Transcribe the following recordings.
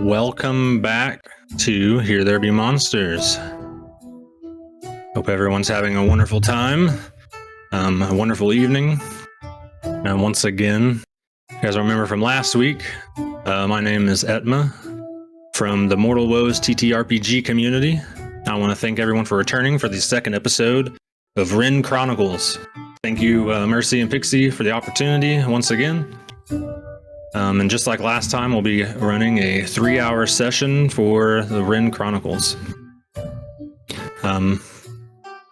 welcome back to Here There Be Monsters. Hope everyone's having a wonderful time, a wonderful evening. And once again, you guys remember from last week, my name is Etma from the Mortal Woes TTRPG community. I want to thank everyone for returning for the second episode of Rin Chronicles. Thank you, Mercy and Pixie, for the opportunity once again. And just like last time, we'll be running a 3-hour session for the Rin Chronicles.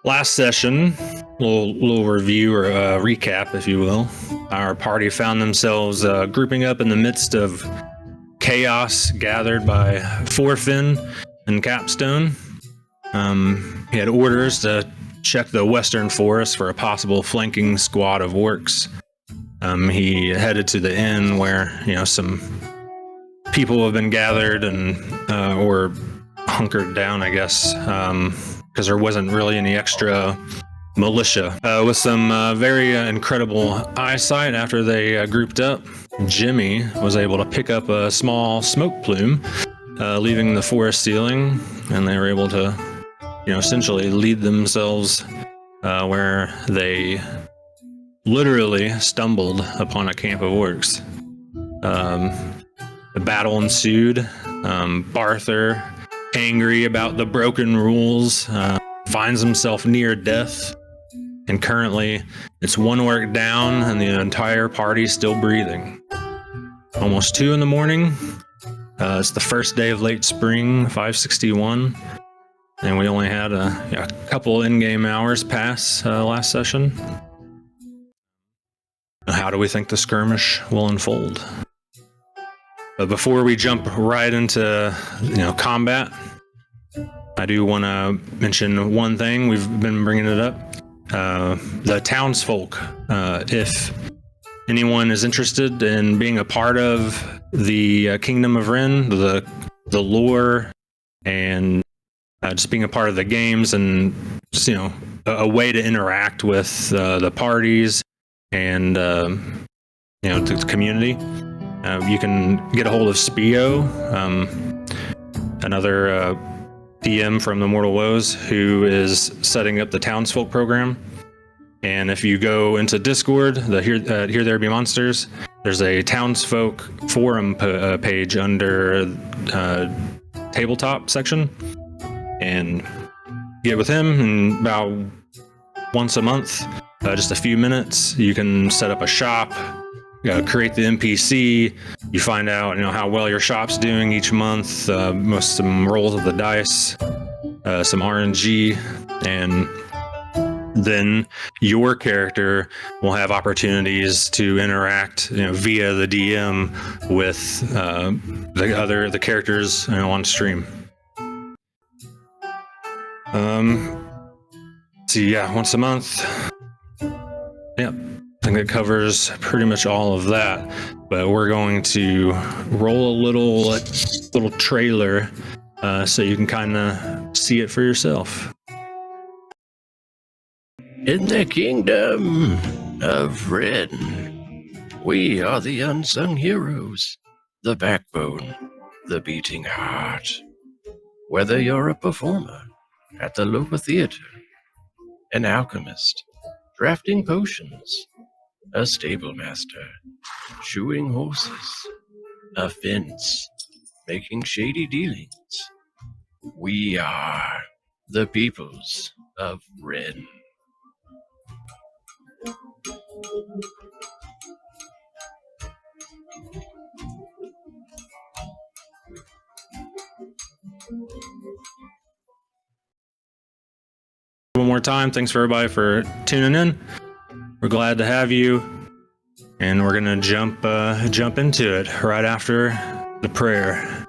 Last session, little review or recap, if you will. Our party found themselves grouping up in the midst of chaos gathered by Forfin and Capstone. He had orders to check the western forest for a possible flanking squad of orcs. He headed to the inn where, some people have been gathered and or hunkered down, I guess, because there wasn't really any extra militia. With some very incredible eyesight after they grouped up, Jimmy was able to pick up a small smoke plume, leaving the forest ceiling, and they were able to, essentially lead themselves where they literally stumbled upon a camp of orcs. The battle ensued. Barther, angry about the broken rules, finds himself near death, and currently it's one orc down and the entire party still breathing. Almost 2 a.m. It's the first day of late spring, 561, and we only had a couple in-game hours pass last session. How do we think the skirmish will unfold? But before we jump right into combat, I do want to mention one thing. We've been bringing it up. The townsfolk. If anyone is interested in being a part of the Kingdom of Rin, the lore, and just being a part of the games, and just a way to interact with the parties and the community, you can get a hold of Spio, another DM from the Mortal Woes, who is setting up the townsfolk program. And if you go into Discord, the Here There Be Monsters, there's a townsfolk forum page under tabletop section, and get with him, and about once a month, just a few minutes, you can set up a shop, create the NPC. You find out how well your shop's doing each month, some rolls of the dice, some RNG, and then your character will have opportunities to interact via the DM with the characters on stream. Once a month. Yep, I think it covers pretty much all of that. But we're going to roll a little trailer so you can kind of see it for yourself. In the Kingdom of Rin, we are the unsung heroes, the backbone, the beating heart. Whether you're a performer at the local theater, an alchemist drafting potions, a stable master shoeing horses, a fence making shady dealings, we are the peoples of Rin. One more time, thanks for everybody for tuning in. We're glad to have you, and we're gonna jump into it right after the prayer.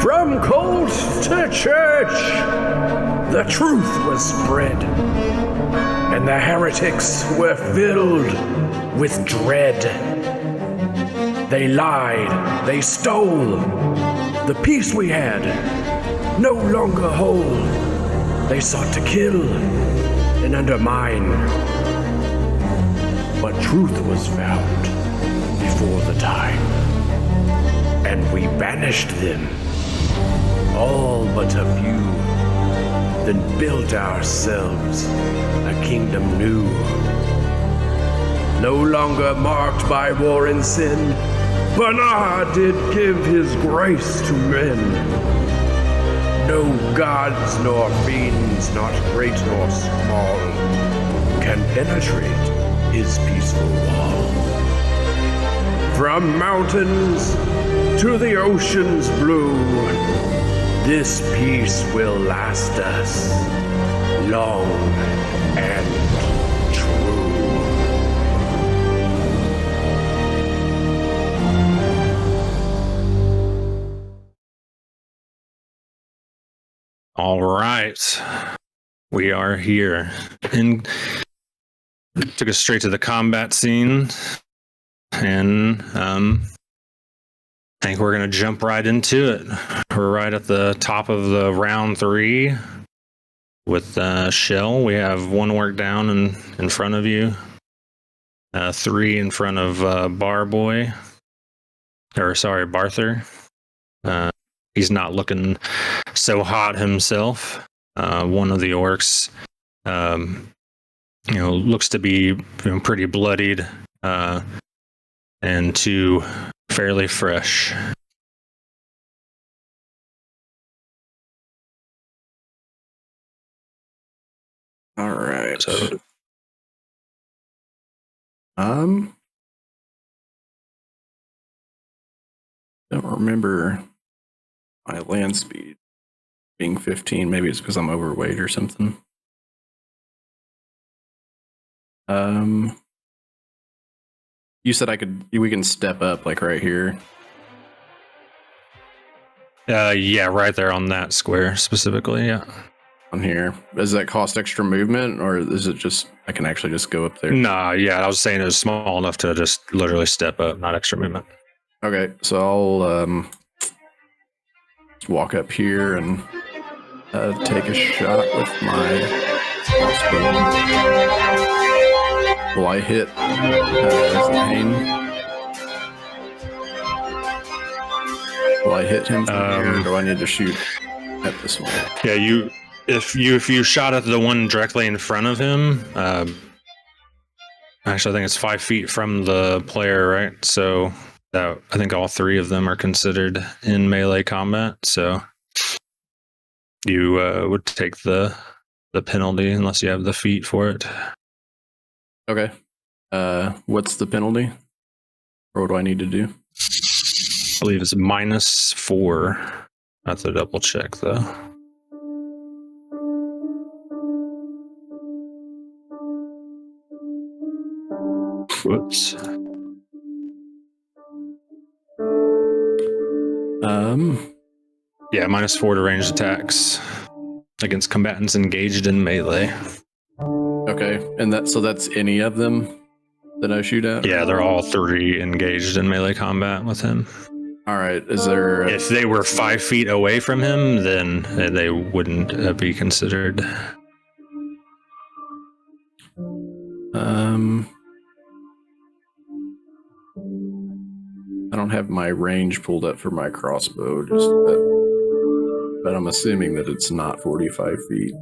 From cult to church, the truth was spread, and the heretics were filled with dread. They lied, they stole, the peace we had no longer whole. They sought to kill and undermine, but truth was found before the time, and we banished them, all but a few, then built ourselves a kingdom new. No longer marked by war and sin, but Allah did give his grace to men. No gods nor fiends, not great nor small, can penetrate his peaceful wall. From mountains to the ocean's blue, this peace will last us long and true. All right. We are here. And took us straight to the combat scene. And I think we're going to jump right into it. We're right at the top of the round 3 with Shell. We have 1 orc down in front of you. 3 in front of Barther. He's not looking so hot himself. One of the orcs, looks to be pretty bloodied, and 2 fairly fresh. All right. So, don't remember my land speed being 15. Maybe it's because I'm overweight or something. You said we can step up like right here. yeah, right there on that square specifically. Yeah. On here. Does that cost extra movement, or is it just I can actually just go up there? Nah, yeah, I was saying it was small enough to just literally step up, not extra movement. Okay, so I'll walk up here and take a shot with my crossbow. Will I hit Zane? Will I hit him from here, or do I need to shoot at this one? Yeah, if you shot at the one directly in front of him, actually I think it's 5 feet from the player, right? So I think all 3 of them are considered in melee combat. So you would take the penalty unless you have the feat for it. Okay. What's the penalty? Or what do I need to do? I believe it's -4. I have to double check though. Whoops. Yeah, -4 to ranged attacks against combatants engaged in melee. Okay, and that's any of them that I shoot at? Yeah, they're all 3 engaged in melee combat with him. All right, is there... If they were 5 feet away from him, then they wouldn't be considered. I don't have my range pulled up for my crossbow, but I'm assuming that it's not 45 feet.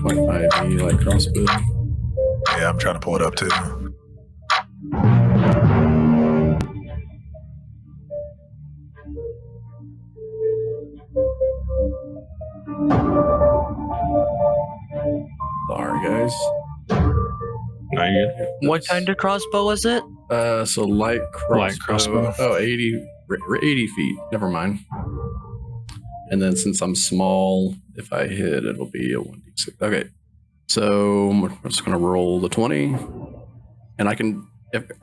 .5 like crossbow. Yeah, I'm trying to pull it up too. Sorry, guys. No, you What kind of crossbow was it? So light crossbow. Light crossbow. Oh, 80 feet. Never mind. And then since I'm small, if I hit, it'll be a 1d6. Okay. So I'm just going to roll the 20. And I can...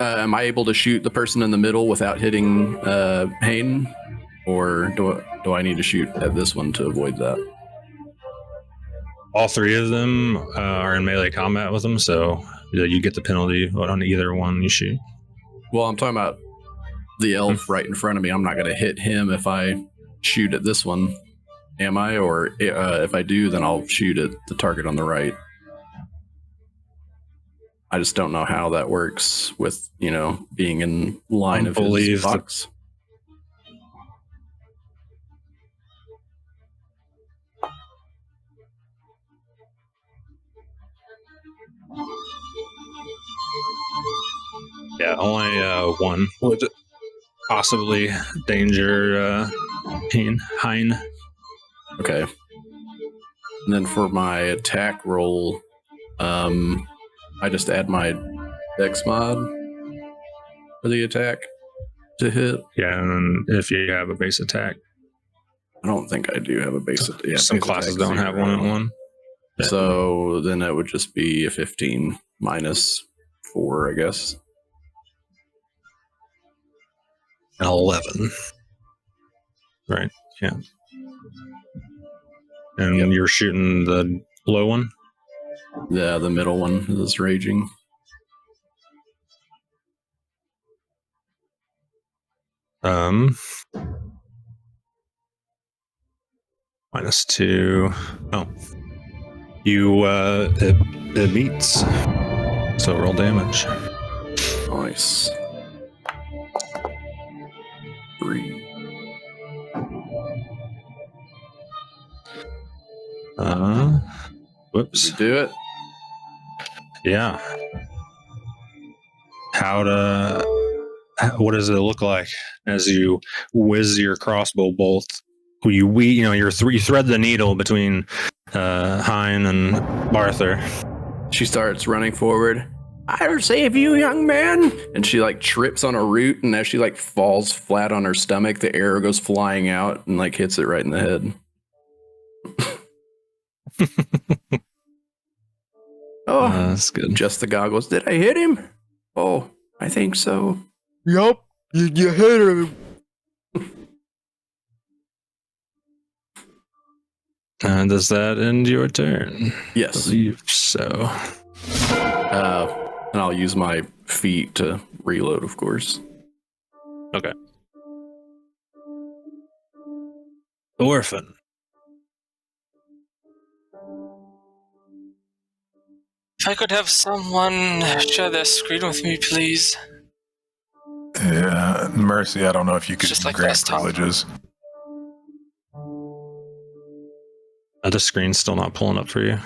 am I able to shoot the person in the middle without hitting Hayden? Or do I need to shoot at this one to avoid that? all 3 of them are in melee combat with them, so you get the penalty on either one you shoot. Well, I'm talking about the elf right in front of me. I'm not going to hit him if I shoot at this one. Am I? Or if I do, then I'll shoot at the target on the right. I just don't know how that works with, being in line of his box. Yeah, only one would possibly danger Hein. Okay. And then for my attack roll, I just add my Dex mod for the attack to hit. Yeah, and if you have a base attack. I don't think I do have a base attack. Yeah, some base classes attack don't have one at one. So then that would just be a 15 minus 4, I guess. An 11. Right, yeah. And Yep. you're shooting the low one? Yeah, the middle one is raging. -2. Oh. You, it beats. So roll damage. Nice. 3. Whoops. Did we do it? Yeah. What does it look like as you whiz your crossbow bolt? You thread the needle between Hein and Arthur. She starts running forward. I'll save you, young man. And she trips on a root, and as she falls flat on her stomach, the arrow goes flying out and hits it right in the head. Oh, that's good. Just the goggles. Did I hit him? Oh, I think so. Yup, you hit him. Does that end your turn? Yes. I believe so. And I'll use my feet to reload, of course. Okay. Orphan. If I could have someone share their screen with me, please. Yeah, Mercy, I don't know if you could Just like grant last time. privileges. The screen's still not pulling up for you.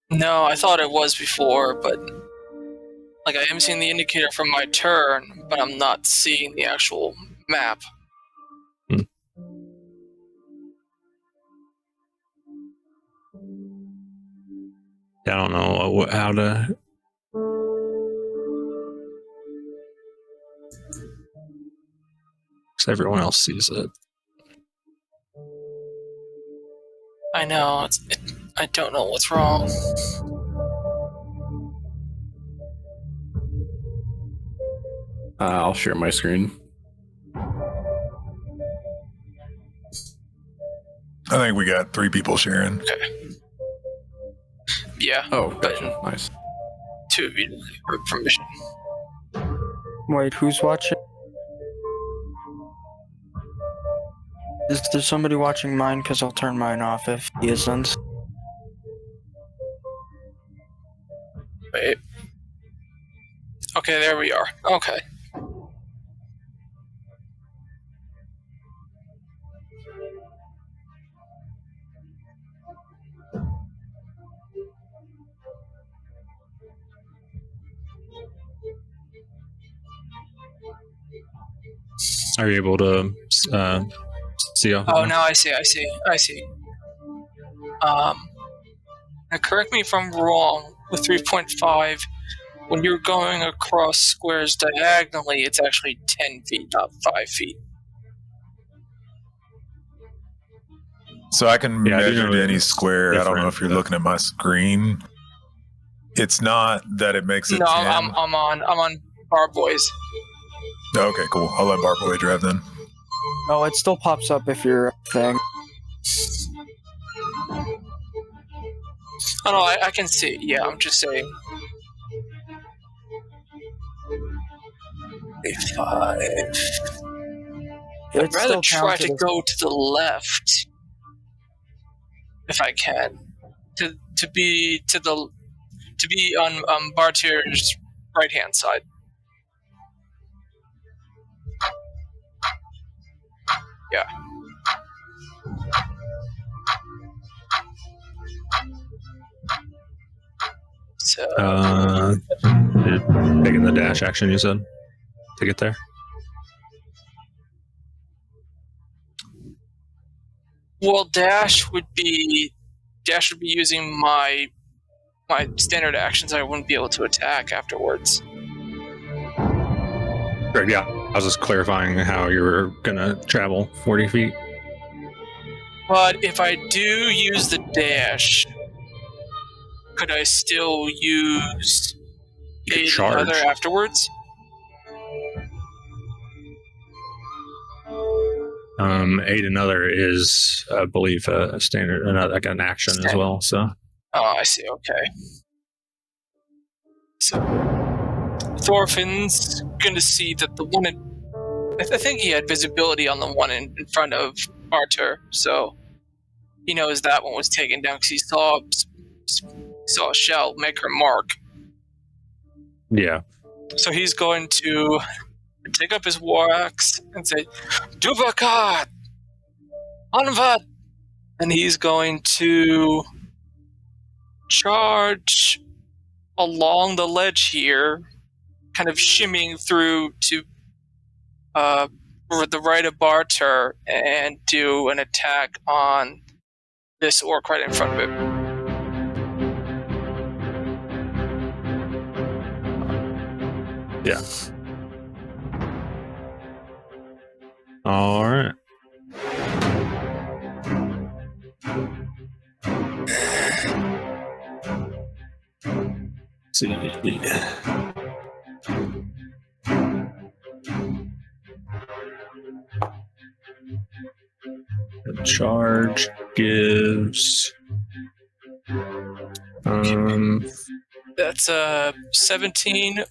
No, I thought it was before, but I am seeing the indicator from my turn, but I'm not seeing the actual map. I don't know how to. Because everyone else sees it. I know, I don't know what's wrong. I'll share my screen. I think we got 3 people sharing. Okay. Yeah. Oh, gotcha. Nice. 2 of you have permission. Wait, who's watching? Is there somebody watching mine? Because I'll turn mine off if he isn't. Wait. Okay, there we are. Okay. Are you able to see off? Oh, now I see. Now correct me if I'm wrong. With 3.5, when you're going across squares diagonally, it's actually 10 feet, not 5 feet. So I can Yeah, I do measure know any it's square. I don't know different, if you're but- looking at my screen. It's not that it makes it No, 10. I'm on Bar Boys. Okay, cool. I'll let Barboy drive then. No, it still pops up if you're a thing. Oh no, I can see. Yeah, I'm just saying. 5. It I'd rather still try counted to as- go to the left if I can. To be on Bartier's right hand side. Yeah. So You're taking the dash action, you said, to get there? well, Dash would be using my standard actions. I wouldn't be able to attack afterwards. Correct, yeah. I was just clarifying how you were going to travel 40 feet. But if I do use the dash, could I still use You could aid charge. another afterwards? Aid another is, I believe, a standard, like an action as well. So Oh, I see. Okay. So Thorfinn's gonna see that the one I think he had visibility on the one in front of Artur, so he knows that one was taken down because he saw a shell make her mark. yeah, So he's going to take up his war axe and say, Dubakar! Onvad! And he's going to charge along the ledge here, kind of shimmying through to the right of Barter and do an attack on this orc right in front of it. yeah. All right. Let's see. The charge gives That's a 17.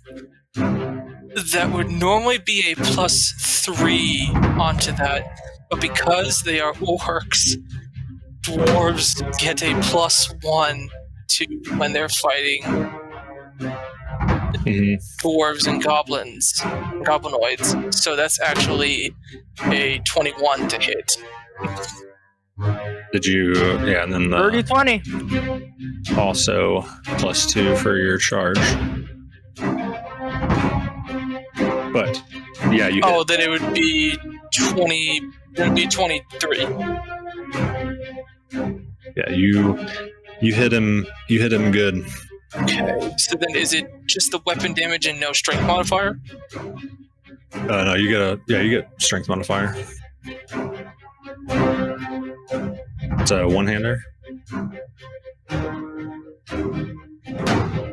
That would normally be a +3 onto that, but because they are orcs, dwarves get a +1 to when they're fighting dwarves and goblinoids. So that's actually a 21 to hit. did you and then 30-20. also +2 for your charge. But yeah, you Oh, then it would be 20. It would be 23. yeah, you hit him good. Okay. So then, is it just the weapon damage and no strength modifier? No, you get strength modifier. It's a one-hander.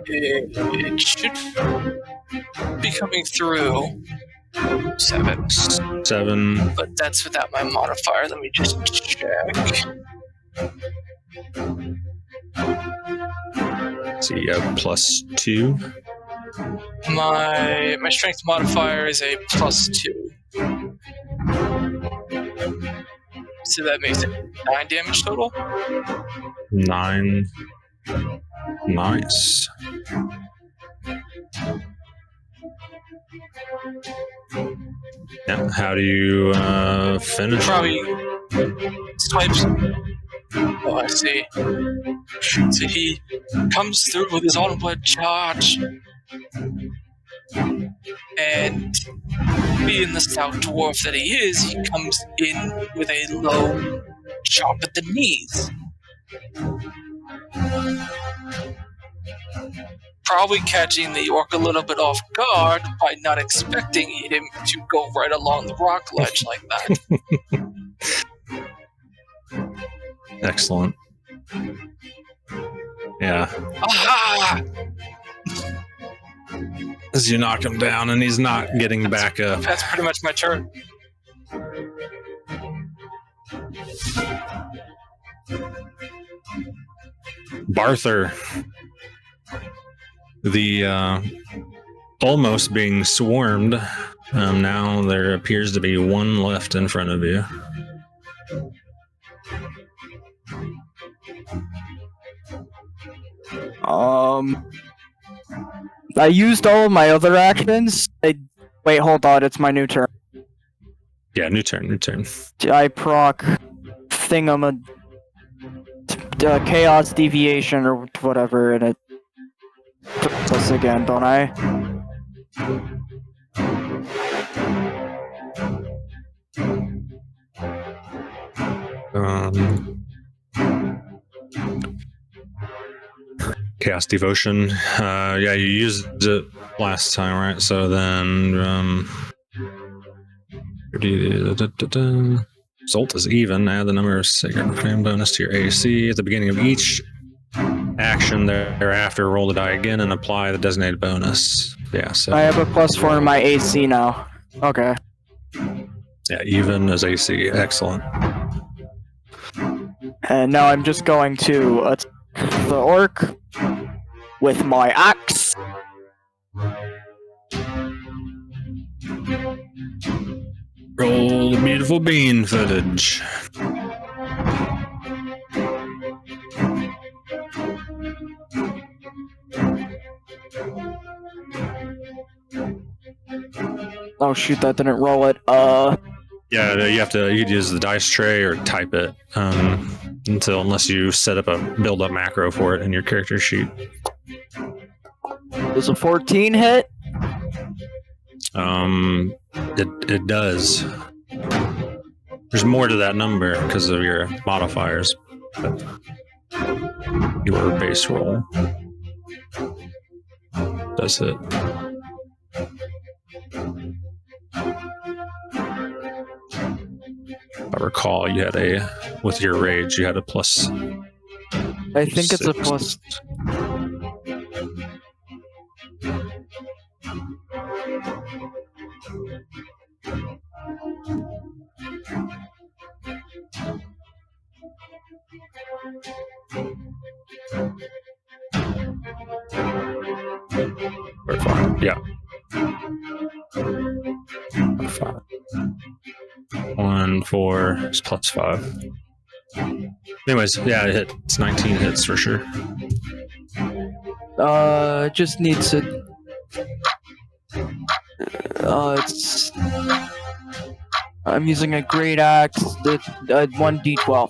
It should be coming through 7, 7. but that's without my modifier. Let me just check. See, +2. My strength modifier is a +2, so that makes it 9 damage total. 9. Nice. Yeah. How do you finish? Probably swipes. Oh, I see. So he comes through with his onward charge, and being the stout dwarf that he is, he comes in with a low chop at the knees. Probably catching the orc a little bit off guard by not expecting him to go right along the rock ledge like that. Excellent. Yeah. Aha! As you knock him down, and he's not getting back up. That's pretty much my turn. Barther, the almost being swarmed Now there appears to be one left in front of you. I used all of my other actions. Wait, hold on. It's my new turn. Yeah, new turn. I proc chaos deviation or whatever, and it puts us again, don't I? Chaos Devotion. Yeah, you used it last time, right? So then, result is even. Add the number of Sacred Flame bonus to your AC at the beginning of each action. Thereafter, roll the die again and apply the designated bonus. Yeah, so I have a +4 in my AC now. Okay. yeah, even as AC. Excellent. And now I'm just going to attack the orc with my axe. Roll the beautiful bean footage. Oh shoot, that didn't roll it. Yeah, you could use the dice tray or type it unless you set up a build up macro for it in your character sheet. Does a 14 hit? It does. There's more to that number because of your modifiers. But your base roll does hit. I recall you had with your rage, you had a plus. I think it's a 6. plus. Or 5. Yeah. 5. 1, 4 is plus 5. Anyways, yeah, it hit. It's 19 hits for sure. Just needs to. It's. I'm using a great axe. 1d12.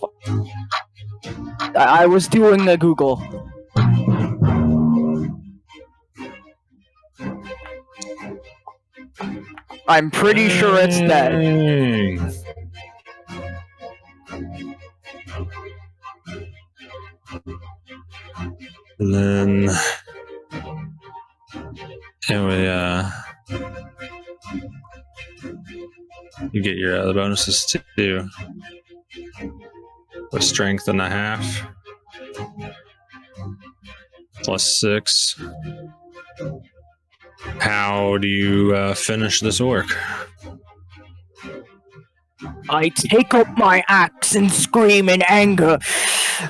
I was doing a Google. I'm pretty sure it's dead. And then anyway, you get your other bonuses too. With strength and a half. Plus 6. How do you finish this orc? I take up my axe and scream in anger.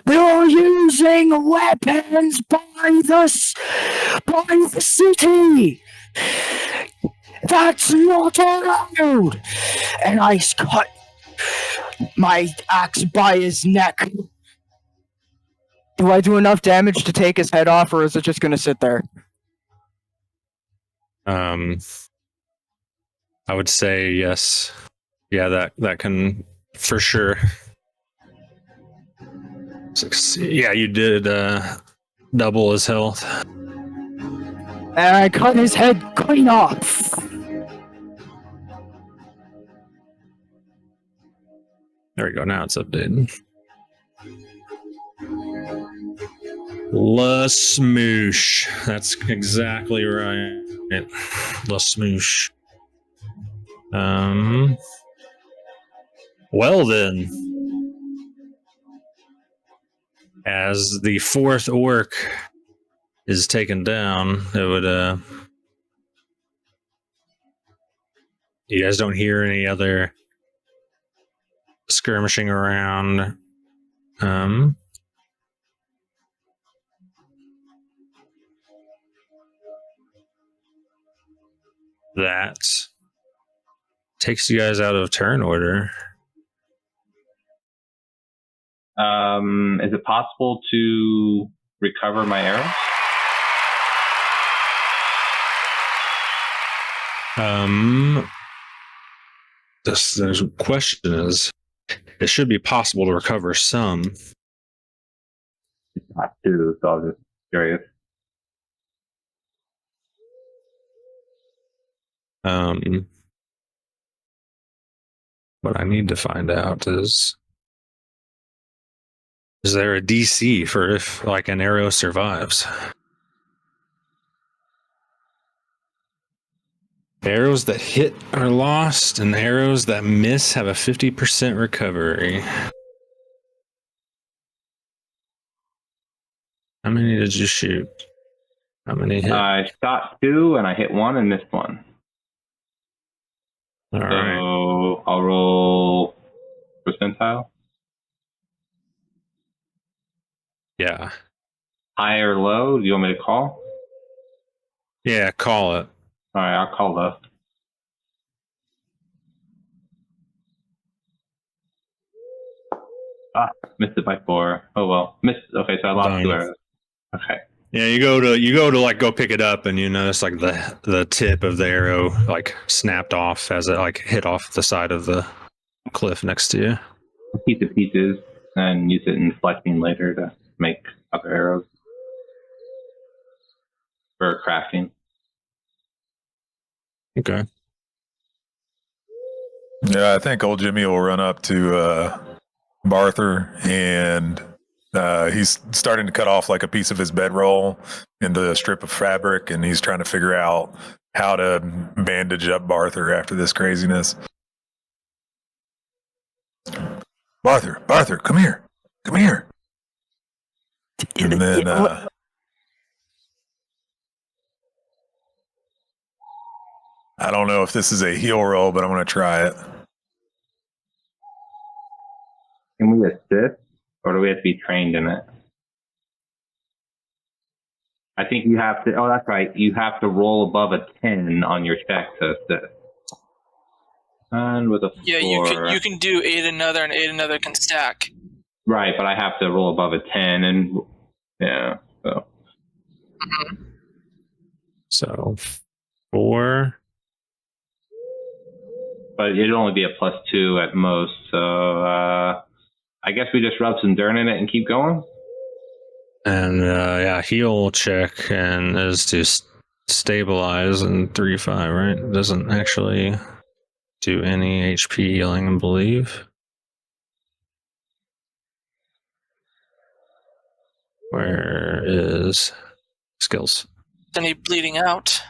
They're using weapons by the city. That's not allowed. And I cut my axe by his neck. Do I do enough damage to take his head off, or is it just going to sit there? I would say yes. Yeah, that can for sure. Yeah, you did double his health. And I cut his head clean off. There we go. Now it's updated. La Smoosh. That's exactly right. La Smoosh. Well then, as the fourth orc is taken down, it would you guys don't hear any other skirmishing around. That takes you guys out of turn order. Is it possible to recover my arrows? The question is, it should be possible to recover some. Not two, so I was just curious. What I need to find out is there a DC for if like an arrow survives? Arrows that hit are lost, and arrows that miss have a 50% recovery. How many did you shoot? How many hit? I shot 2 and I hit 1 and missed 1. All right. So I'll roll percentile. Yeah. High or low? Do you want me to call? Yeah, call it. All right, I'll call low. Missed it by 4. Oh well. Missed. Okay, so I lost Done. 2 arrows. Okay. Yeah, you go to like go pick it up, and you notice like the tip of the arrow like snapped off as it like hit off the side of the cliff next to you. I'll keep the pieces and use it in flexing later to make other arrows for crafting. Okay. Yeah, I think old Jimmy will run up to Barther, and he's starting to cut off like a piece of his bedroll into a strip of fabric, and he's trying to figure out how to bandage up Barther after this craziness. Barther, come here. And then I don't know if this is a heal roll, but I'm going to try it. Can we assist, or do we have to be trained in it? I think you have to. Oh, that's right. You have to roll above a 10 on your check to assist. And with a 4. Yeah, you can do aid another, and aid another can stack. Right, but I have to roll above a 10, and yeah. So. Mm-hmm. So 4. But it'd only be a +2 at most. So I guess we just rub some dirt in it and keep going. And yeah, heal check and is to stabilize in 3.5, right? It doesn't actually do any HP healing, I believe. Where is skills? Any bleeding out?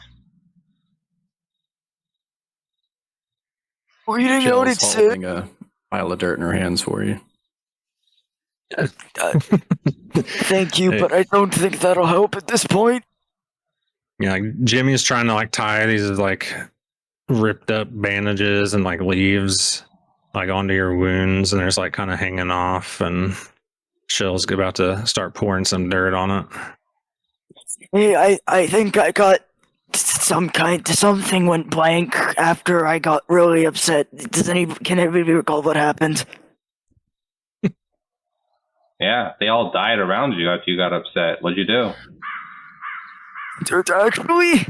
Bleeding out, Jill's it's holding a pile of dirt in her hands for you. Thank you, Hey. but I don't think that'll help at this point. Yeah, like Jimmy's trying to like tie these like ripped up bandages and like leaves like onto your wounds, and there's like kind of hanging off, and Shell's about to start pouring some dirt on it. Hey, I think I got something went blank after I got really upset. Can anybody recall what happened? Yeah, they all died around you after you got upset. What'd you do? Actually,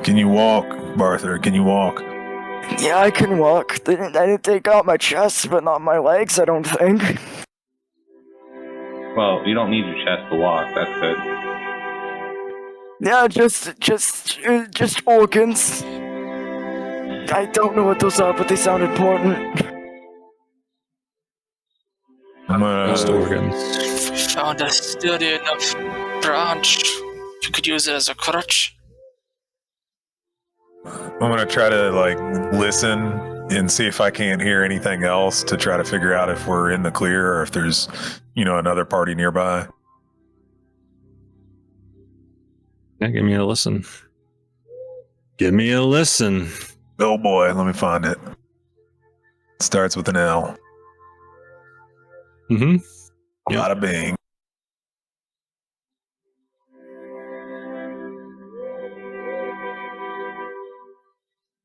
Can you walk, Barther? Can you walk? yeah, I can walk. I didn't take out my chest, but not my legs, I don't think. Well, you don't need your chest to walk. That's good. Yeah, just organs. I don't know what those are, but they sound important. I'm Most gonna, organs. Found a sturdy enough branch. You could use it as a crutch. I'm gonna try to like listen and see if I can't hear anything else to try to figure out if we're in the clear or if there's, another party nearby. Yeah, give me a listen. Give me a listen. Oh boy, let me find it. Starts with an L. Mm-hmm. Yep. Bada bing.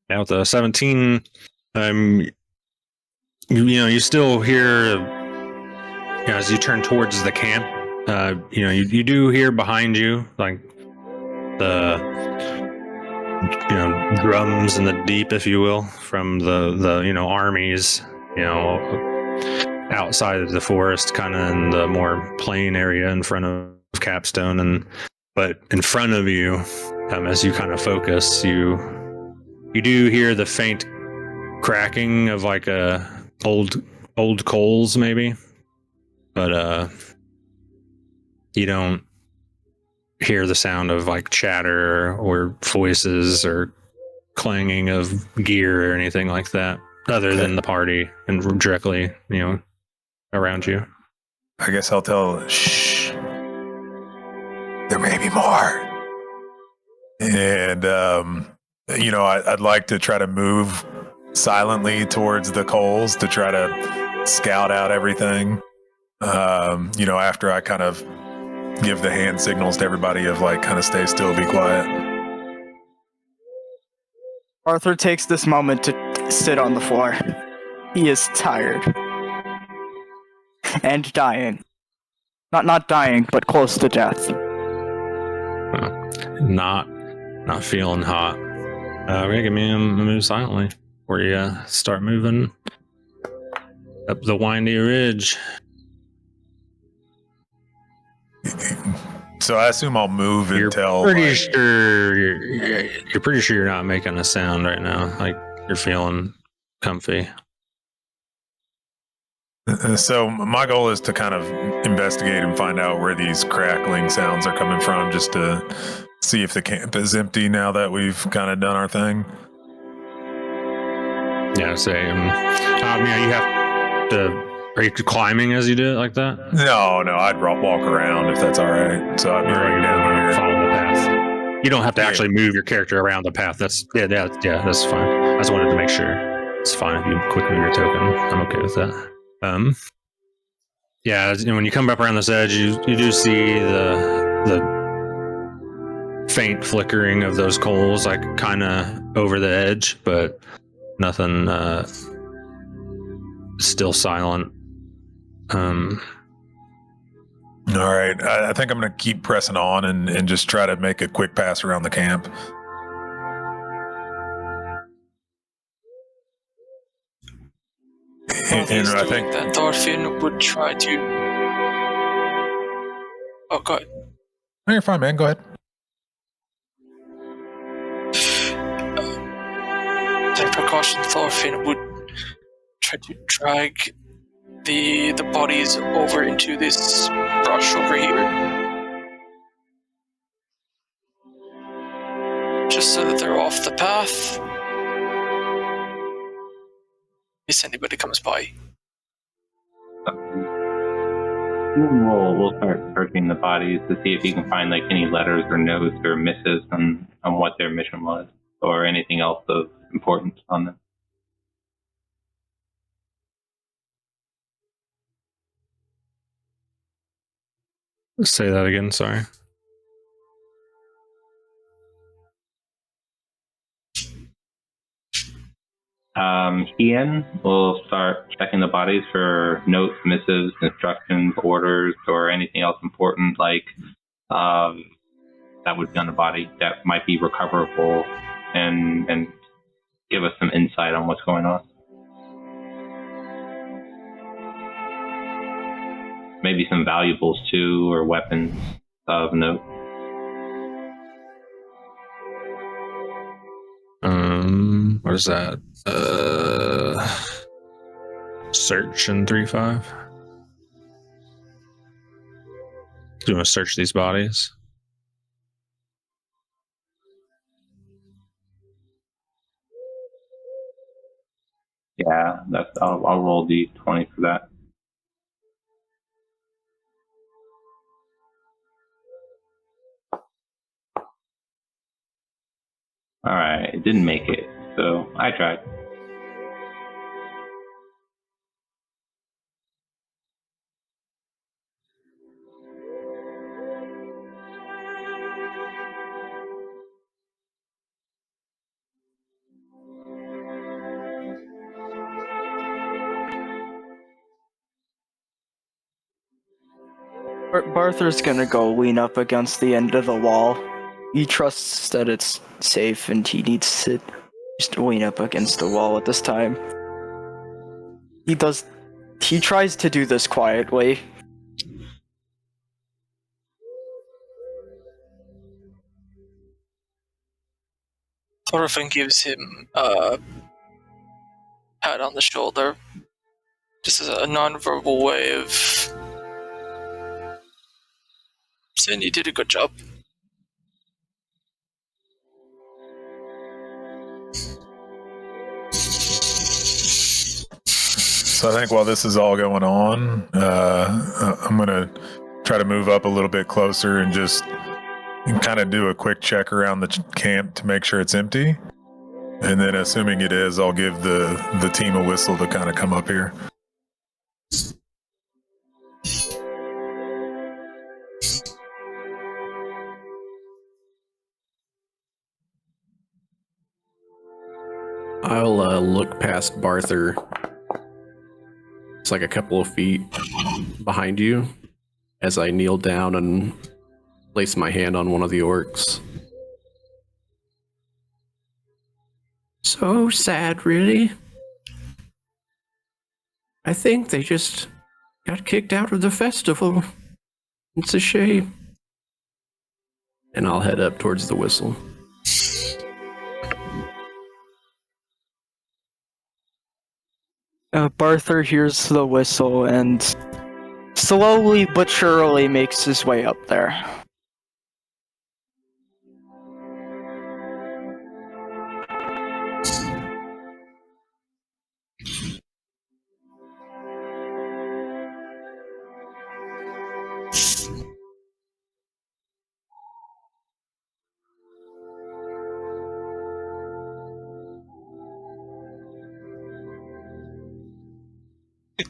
Now with the 17, you still hear, as you turn towards the camp, you do hear behind you, like the, drums in the deep, if you will, from the armies, outside of the forest, kind of in the more plain area in front of Capstone, but in front of you, as you kind of focus, you do hear the faint cracking of like old coals, maybe, but you don't hear the sound of like chatter or voices or clanging of gear or anything like that, other than the party and directly, around you. I guess I'll tell. Shh. There may be more. And I'd like to try to move silently towards the coals to try to scout out everything. After I kind of give the hand signals to everybody of like kind of stay still, be quiet. Arthur takes this moment to sit on the floor. He is tired. And dying. Not dying, but close to death. Not feeling hot. We're gonna give me a move silently where you start moving up the windy ridge. So I assume I'll move until You're pretty sure you're not making a sound right now. Like you're feeling comfy. So my goal is to kind of investigate and find out where these crackling sounds are coming from, just to see if the camp is empty now that we've kind of done our thing. Yeah, same. You have to. Are you climbing as you do it like that? No, I'd walk around if that's all right. So I'd be right down here. Follow the path. You don't have to actually move your character around the path. That's fine. I just wanted to make sure. It's fine if you quick move your token. I'm okay with that. When you come up around this edge, you do see the faint flickering of those coals, like kind of over the edge, but nothing. Still silent. All right, I think I'm going to keep pressing on and just try to make a quick pass around the camp. And I think that Thorfinn would try to. Oh, go ahead. No, you're fine, man. Go ahead. Take precaution. Thorfinn would try to drag the bodies over into this brush over here, just so that they're off the path. If anybody comes by. We'll start searching the bodies to see if you can find like any letters or notes or missives on what their mission was or anything else of importance on them. Say that again, sorry. Ian will start checking the bodies for notes, missives, instructions, orders, or anything else important like that would be on the body that might be recoverable and give us some insight on what's going on. Maybe some valuables too, or weapons of note. What is that? Search in 3.5. Do you want to search these bodies? Yeah, I'll roll d20 for that. All right, it didn't make it, so I tried. Barther's gonna go lean up against the end of the wall. He trusts that it's safe and he needs to just lean up against the wall at this time. He tries to do this quietly. Thorfinn gives him a pat on the shoulder. Just as a non-verbal way of saying you did a good job. So I think while this is all going on, I'm going to try to move up a little bit closer and just kind of do a quick check around the camp to make sure it's empty. And then assuming it is, I'll give the team a whistle to kind of come up here. I'll look past Barther. It's like a couple of feet behind you as I kneel down and place my hand on one of the orcs. So sad, really. I think they just got kicked out of the festival. It's a shame. And I'll head up towards the whistle. Barther hears the whistle and slowly but surely makes his way up there.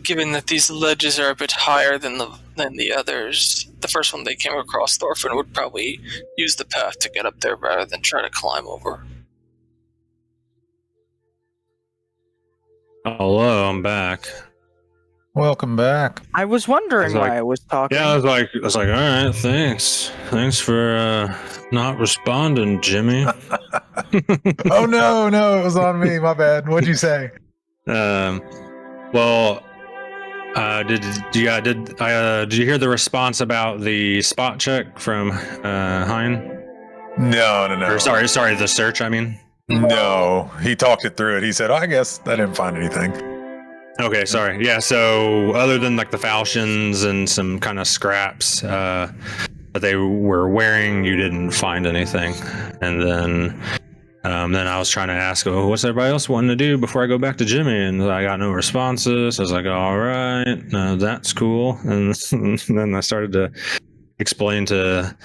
Given that these ledges are a bit higher than the others, the first one they came across, Thorfinn would probably use the path to get up there rather than try to climb over. Hello, I'm back. Welcome back. I was wondering I was why I was talking. Yeah, I was like, all right, thanks for not responding, Jimmy. Oh no, it was on me. My bad. What'd you say? Well, did you hear the response about the spot check from Hein? No. Or sorry, the search. I mean. No, he talked it through it. He said, "I guess I didn't find anything." Okay, sorry. Yeah, so other than like the falchions and some kind of scraps that they were wearing, you didn't find anything. And then I was trying to ask, what's everybody else wanting to do before I go back to Jimmy? And I got no responses. I was like, all right, that's cool. And then I started to explain to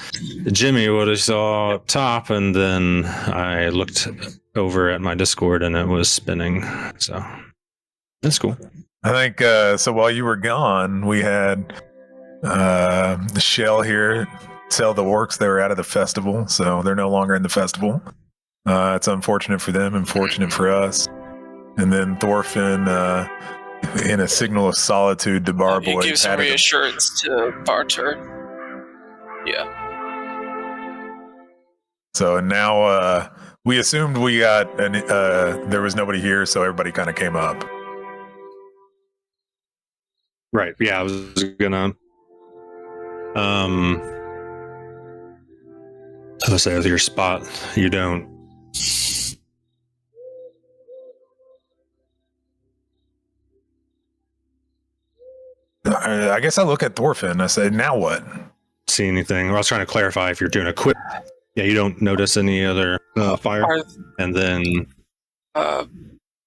Jimmy what I saw up top, and then I looked over at my Discord and it was spinning. So that's cool. I think so. While you were gone, we had the Shell here tell the orcs they were out of the festival, so they're no longer in the festival. It's unfortunate for them and fortunate for us. And then Thorfinn, in a signal of solitude to Barboy, He gives some reassurance to Barter. Yeah. So now we assumed we got there was nobody here, so everybody kind of came up. Right. Yeah, I was gonna I say with your spot, you don't. I guess I look at Thorfinn. I say, now what? See anything? I was trying to clarify if you're doing a quick. Yeah, you don't notice any other fire, and then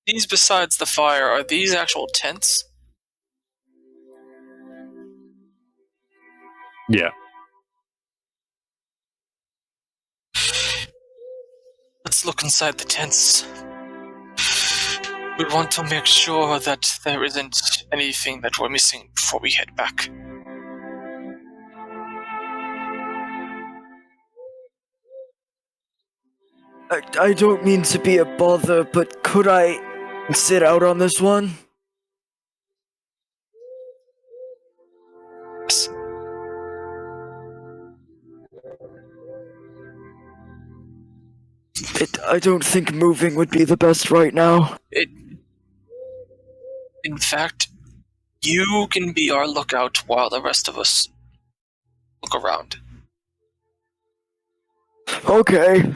these besides the fire, are these actual tents? yeah. Let's look inside the tents. We want to make sure that there isn't anything that we're missing before we head back. I don't mean to be a bother, but could I sit out on this one? I don't think moving would be the best right now. In fact, you can be our lookout while the rest of us look around. Okay.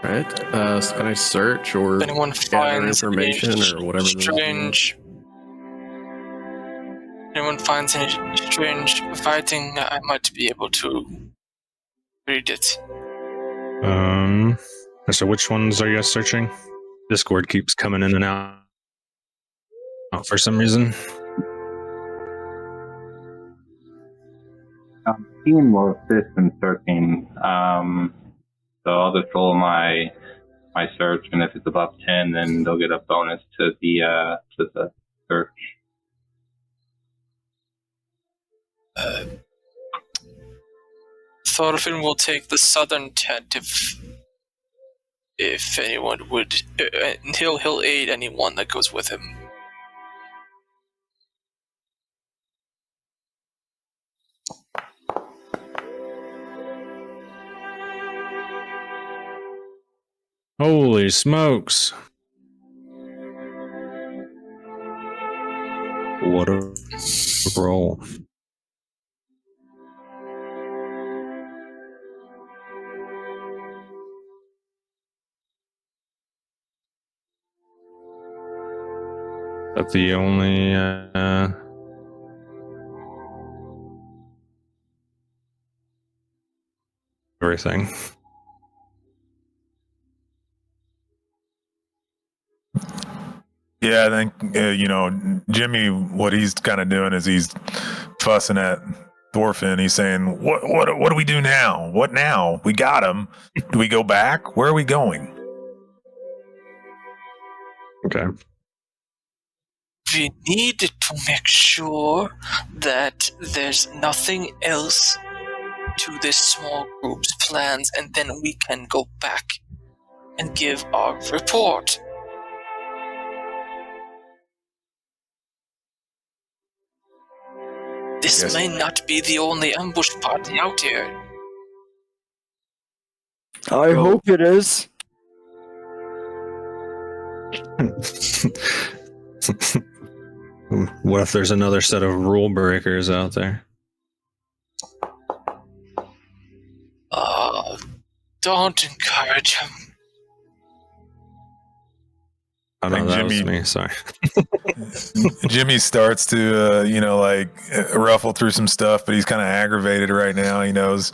All right. So can I search or If anyone gather finds information any or whatever? those do? strange, anyone finds any strange writing, I might be able to read it. So which ones are you guys searching? Discord keeps coming in and out for some reason. Team will assist in searching. So I'll just roll my search, and if it's above 10, then they'll get a bonus to the search. Thorfinn will take the southern tent if anyone would. He'll aid anyone that goes with him. Holy smokes. What a roll. That's the only everything. Yeah, I think Jimmy. What he's kind of doing is he's fussing at Thorfinn. He's saying, "What do we do now? What now? We got him. Do we go back? Where are we going?" Okay. We need to make sure that there's nothing else to this small group's plans, and then we can go back and give our report. This Yes. may not be the only ambush party out here. I hope it is. What if there's another set of rule breakers out there? Don't encourage him. Oh no, Like that was Jimmy- me. Sorry. Jimmy starts to ruffle through some stuff, but he's kind of aggravated right now. He knows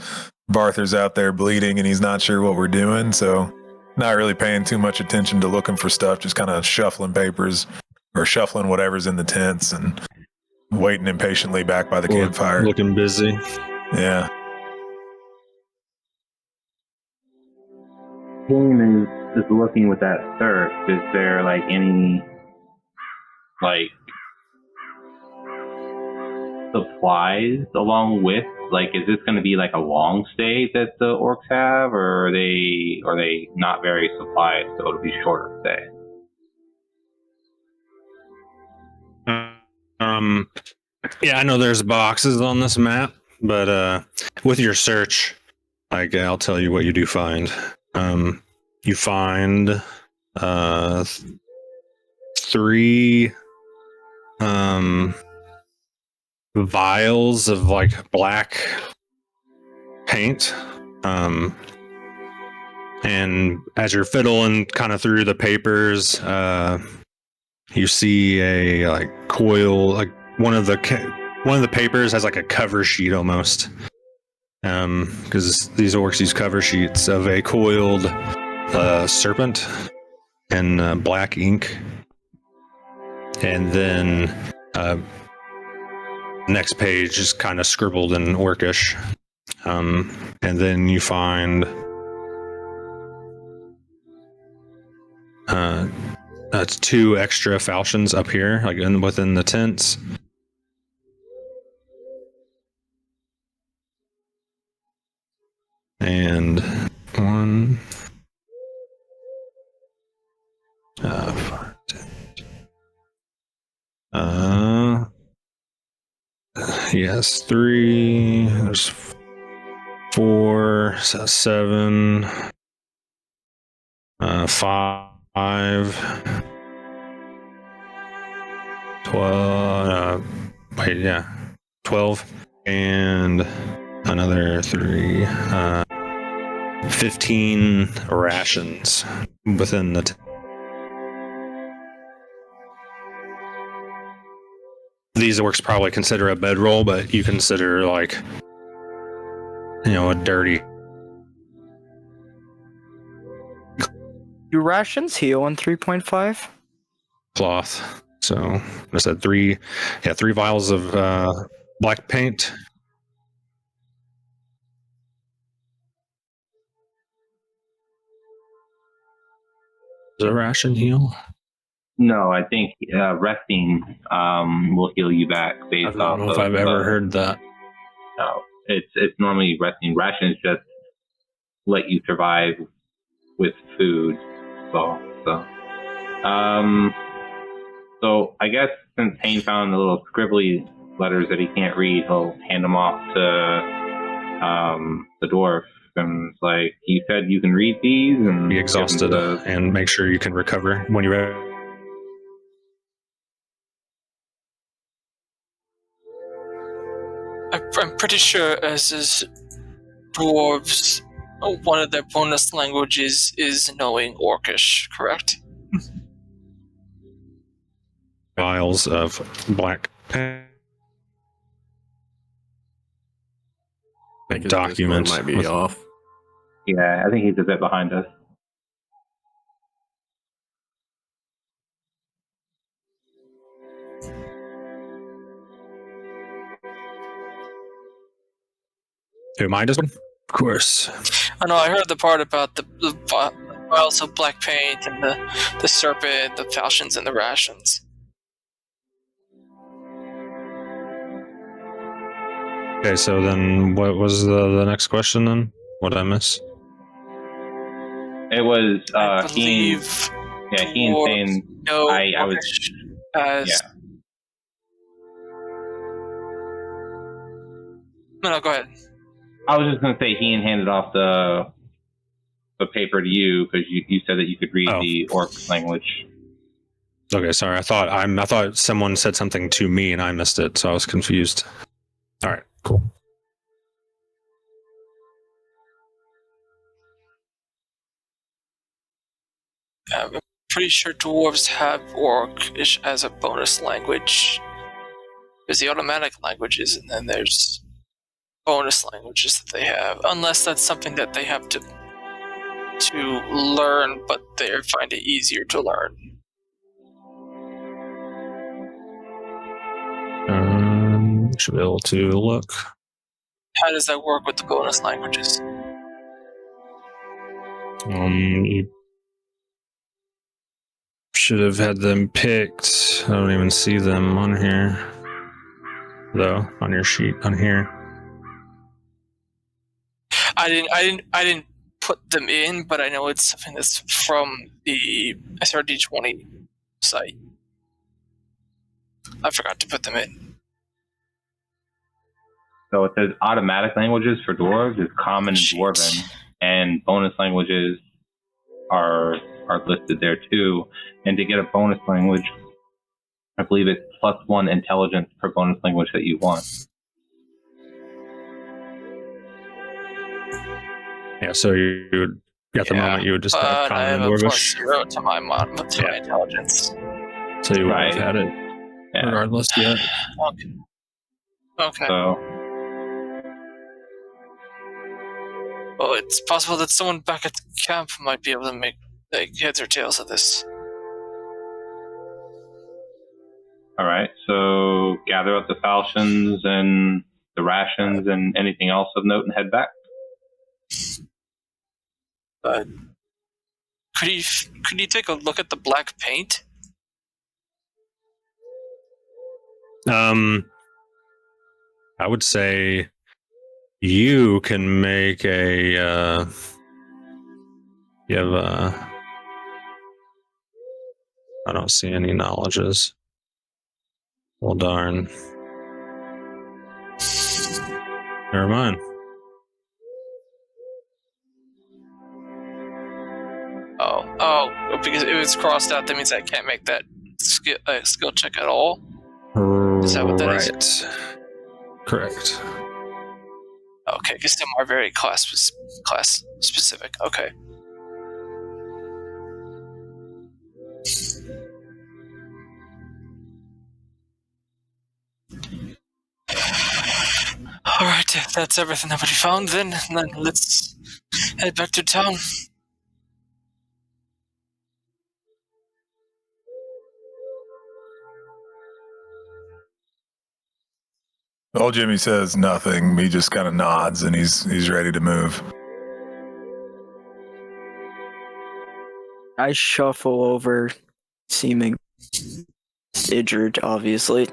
Barther's out there bleeding, and he's not sure what we're doing, so not really paying too much attention to looking for stuff. Just kind of shuffling papers or shuffling whatever's in the tents and waiting impatiently back by the campfire. Looking busy. Yeah. Team is looking with that search. Is there like any supplies along with? Like, is this going to be like a long stay that the orcs have, or are they not very supplied, so it'll be shorter stay? Yeah, I know there's boxes on this map, but with your search, I'll tell you what you do find. You find 3 vials of like black paint. And as you're fiddling kind of through the papers, you see a like coil, like one of the papers has like a cover sheet almost. Because these orcs use cover sheets of a coiled serpent and black ink. And then next page is kind of scribbled in orcish. And then you find that's 2 extra falchions up here, like within the tents. And 1, Yes, 3. There's 4, so 7, 5, 12. Wait, yeah, 12, and another 3. 15 rations within the. These orcs probably consider a bedroll, but you consider like, a dirty. Do rations heal in 3.5? Cloth. So I said 3 vials of black paint. Does a ration heal? No, I think resting will heal you back I based don't off know if of. I've ever heard that. No, it's normally resting. Rations just let you survive with food. So I guess since Hayne found the little scribbly letters that he can't read, he'll hand them off to the dwarf. And it's like, you said you can read these, and Be give them exhausted to- and make sure you can recover when you're ready. I'm pretty sure as is dwarves, one of their bonus languages is knowing Orcish, correct? Vials of black paint. I think his Document Discord might be with- off. Yeah, I think he's a bit behind us. Who am I? Just of course. I know I heard the part about the vials of black paint and the serpent, the falchions, and the rations. Okay, so then what was the next question then? What did I miss? It was I Keen. believe Yeah, Keen dwarves saying know I was. Orcish as. Yeah. No, go ahead. I was just gonna say Keen handed off the paper to you because you said that you could read Oh. the orc language. Okay, sorry. I thought someone said something to me and I missed it, so I was confused. All right, cool. I'm pretty sure dwarves have Orcish as a bonus language. There's the automatic languages, and then there's bonus languages that they have, unless that's something that they have to learn, but they find it easier to learn. Should be able to look. How does that work with the bonus languages? You should have had them picked. I don't even see them on here, though. On your sheet, on here. I didn't put them in, but I know it's something that's from the SRD20 site. I forgot to put them in. So it says automatic languages for dwarves is common and Jeez. dwarven, and bonus languages are listed there too. And to get a bonus language, I believe it's +1 intelligence per bonus language that you want. Yeah, so you would, at the moment, you would just have But I common have and a dwarvish. +0 to my Yeah. intelligence. So you would Right. have had it Yeah. regardless. Yeah. Okay. So Well, it's possible that someone back at the camp might be able to make heads or tails of this. all right. So gather up the falchions and the rations and anything else of note and head back. But could you take a look at the black paint? I would say you can make a. You have a. I don't see any knowledges. Well, darn. Never mind. Oh, because if it's crossed out, that means I can't make that skill check at all. Is that what that is? Right. Correct. Okay, because some are very class specific. Okay. All right, if that's everything that we found, then let's head back to town. Old Jimmy says nothing. He just kind of nods and he's ready to move. I shuffle over, seeming injured, obviously.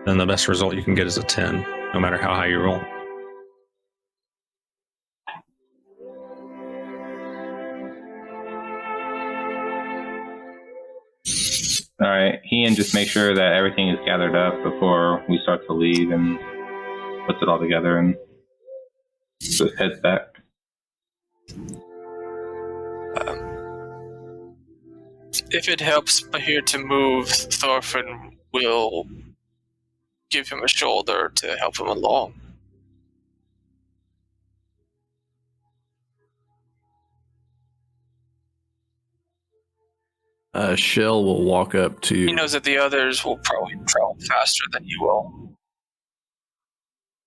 Then the best result you can get is a 10, no matter how high you roll. All right, Ian, just make sure that everything is gathered up before we start to leave, and puts it all together and just heads back. If it helps Bahir to move, Thorfinn will give him a shoulder to help him along. Shell will walk up to. He knows that the others will probably travel faster than you will.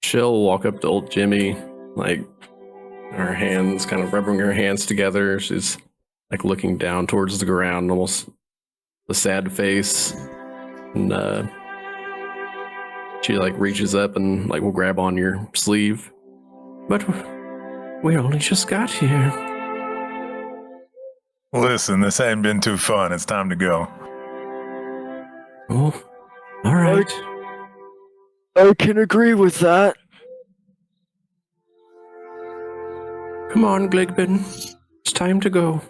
Shell will walk up to old Jimmy, like her hands kind of rubbing her hands together. She's like looking down towards the ground, almost a sad face. And she like reaches up and like will grab on your sleeve. But we only just got here. Listen, this ain't been too fun. It's time to go. Oh, all right. I can agree with that. Come on, Gligbin. It's time to go.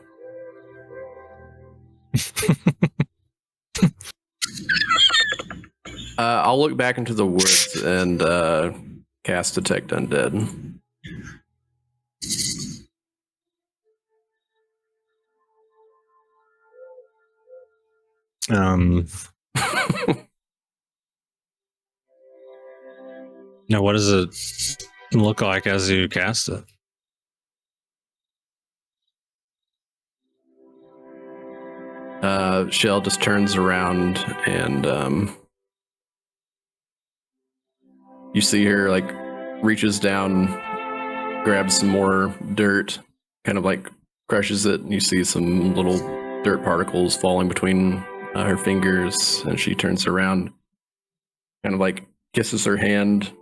I'll look back into the woods and cast Detect Undead. Now, what does it look like as you cast it? Shell just turns around and you see her like reaches down, grabs some more dirt, kind of like crushes it, and you see some little dirt particles falling between her fingers, and she turns around, kind of like kisses her hand,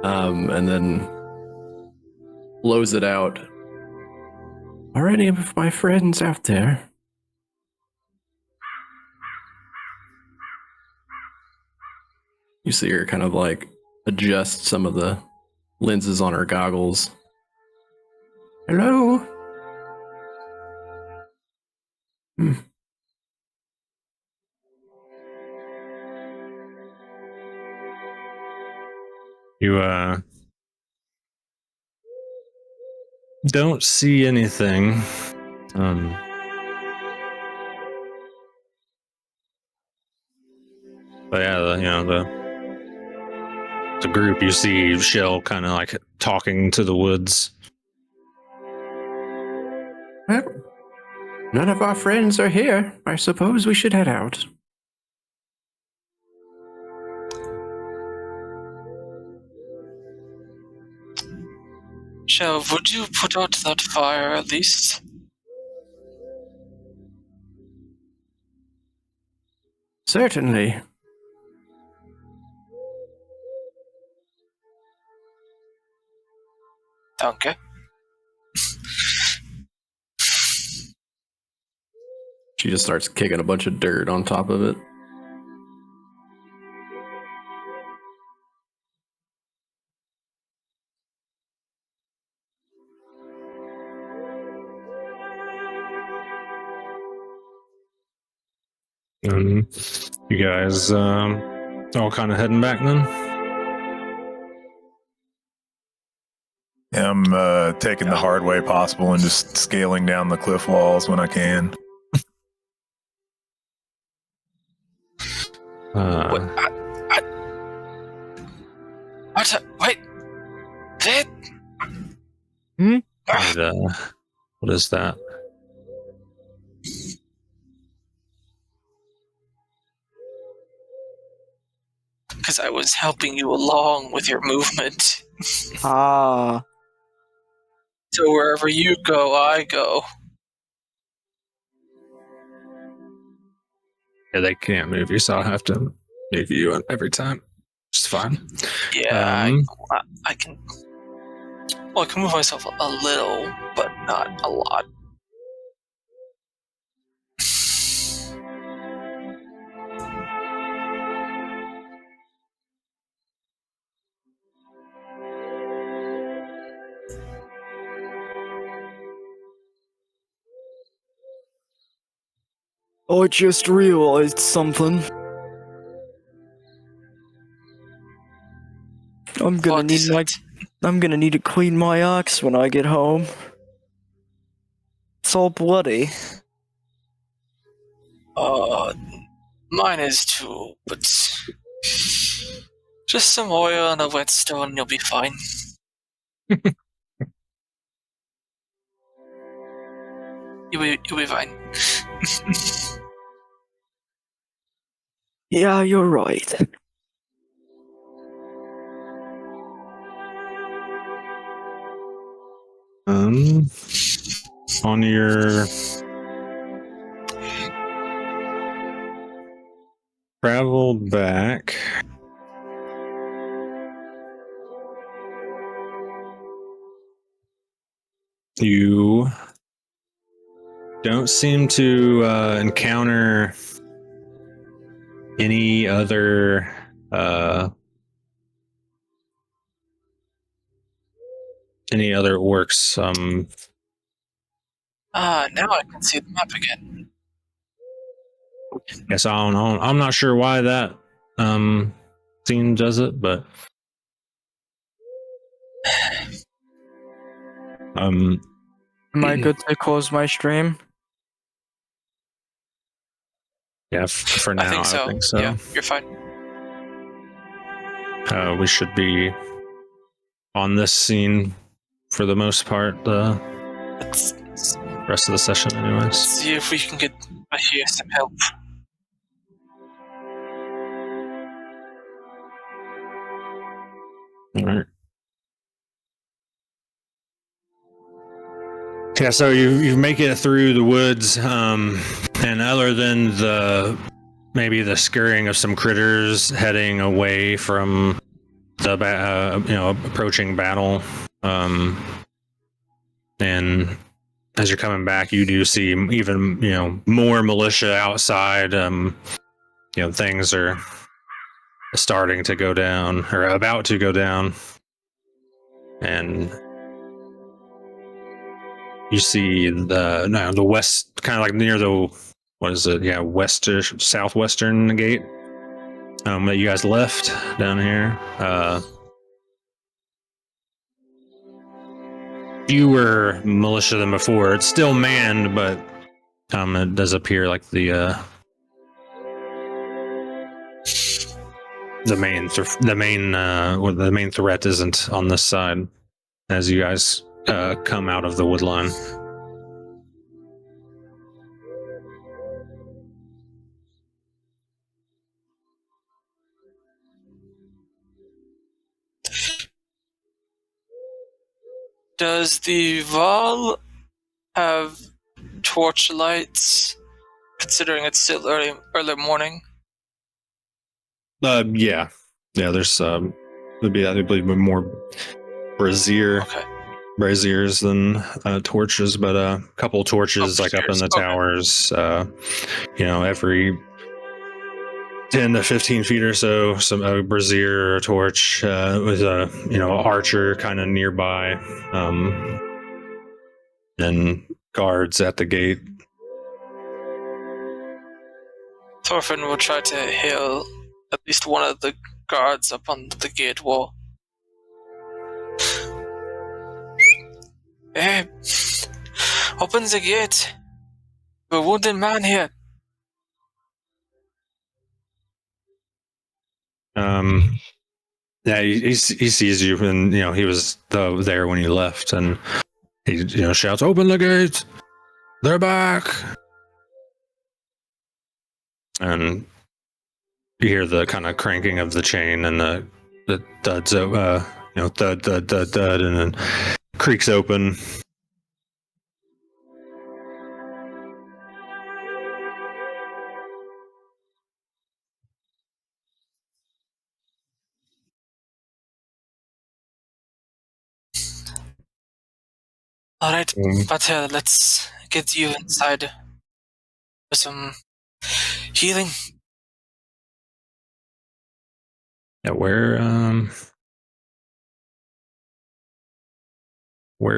and then blows it out. Are any of my friends out there? You see her kind of like adjust some of the lenses on her goggles. Hello? You don't see anything. But yeah, the group, you see Shell kind of like talking to the woods. Well, none of our friends are here. I suppose we should head out. Shell, would you put out that fire at least? Certainly. Danke. She just starts kicking a bunch of dirt on top of it. You guys all kind of heading back then? I'm taking the hard way possible and just scaling down the cliff walls when I can. Wait. That? and, what is that? Because I was helping you along with your movement. Ah. So wherever you go, I go. Yeah, they can't move you, so I'll have to move you every time. It's fine. Yeah, I can. Well, I can move myself a little, but not a lot. I just realized something. I'm gonna What is it? I'm gonna need to clean my axe when I get home. It's all bloody. Mine is too, but just some oil and a whetstone and you'll be fine. You'll be fine. Yeah, you're right. On your travel back, you don't seem to encounter any other orcs. Now I can see the map again. Guess I don't know. I'm not sure why that scene does it, but Am I good to close my stream? yeah, for now, I think so. Yeah, you're fine. We should be on this scene for the most part. The Let's rest of the session, anyways. see if we can get here some help. All right. Yeah, so you make it through the woods, and other than maybe the scurrying of some critters heading away from the approaching battle, and as you're coming back, you do see even more militia outside. Things are starting to go down or about to go down, and you see the west, kind of like near the southwestern gate that you guys left down here. Fewer militia than before. It's still manned, but it does appear like the main threat isn't on this side as you guys come out of the woodline. Does the Val have torch lights, considering it's still early morning? Yeah. There's would be I believe more braziers than torches, but a couple torches like up in the towers. Every 10 to 15 feet or so, some brazier or torch with a archer kind of nearby, and guards at the gate. Thorfinn will try to hail at least one of the guards up on the gate wall. Hey, open the gate. A wounded man here. Yeah, he sees you, and he was there when you left, and he shouts, "Open the gate! They're back!" And you hear the kind of cranking of the chain and the thuds, thud, thud, thud, thud, and then creaks open. All right, but let's get you inside for some healing. Yeah, where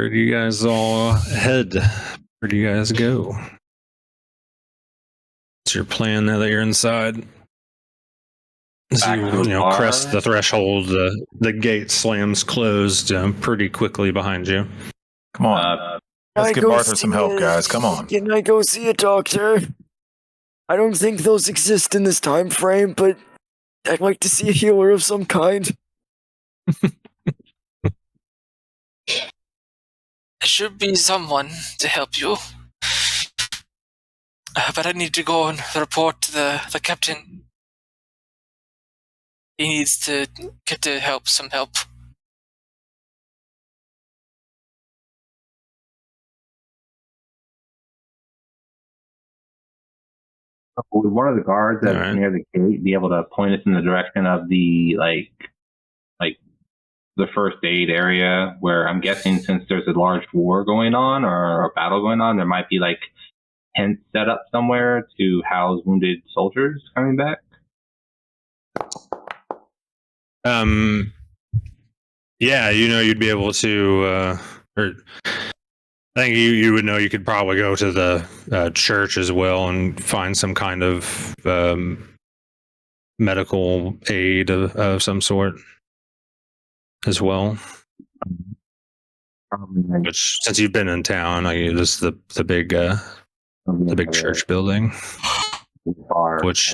do you guys all head? Where do you guys go? What's your plan now that you're inside? As Back you, to the bar. crest the threshold, the gate slams closed pretty quickly behind you. Come on. Let's give Barther some help, guys. Come on. Can I go see a doctor? I don't think those exist in this time frame, but I'd like to see a healer of some kind. There should be someone to help you. But I need to go and report to the captain. He needs to get some help. Would one of the guards that's Alright. near the gate be able to point us in the direction of the like the first aid area, where I'm guessing since there's a large war going on or a battle going on, there might be like tents set up somewhere to house wounded soldiers coming back? Yeah, you'd be able to, or I think you would know you could probably go to the church as well and find some kind of medical aid of some sort as well. Which, since you've been in town, this is the big church building, which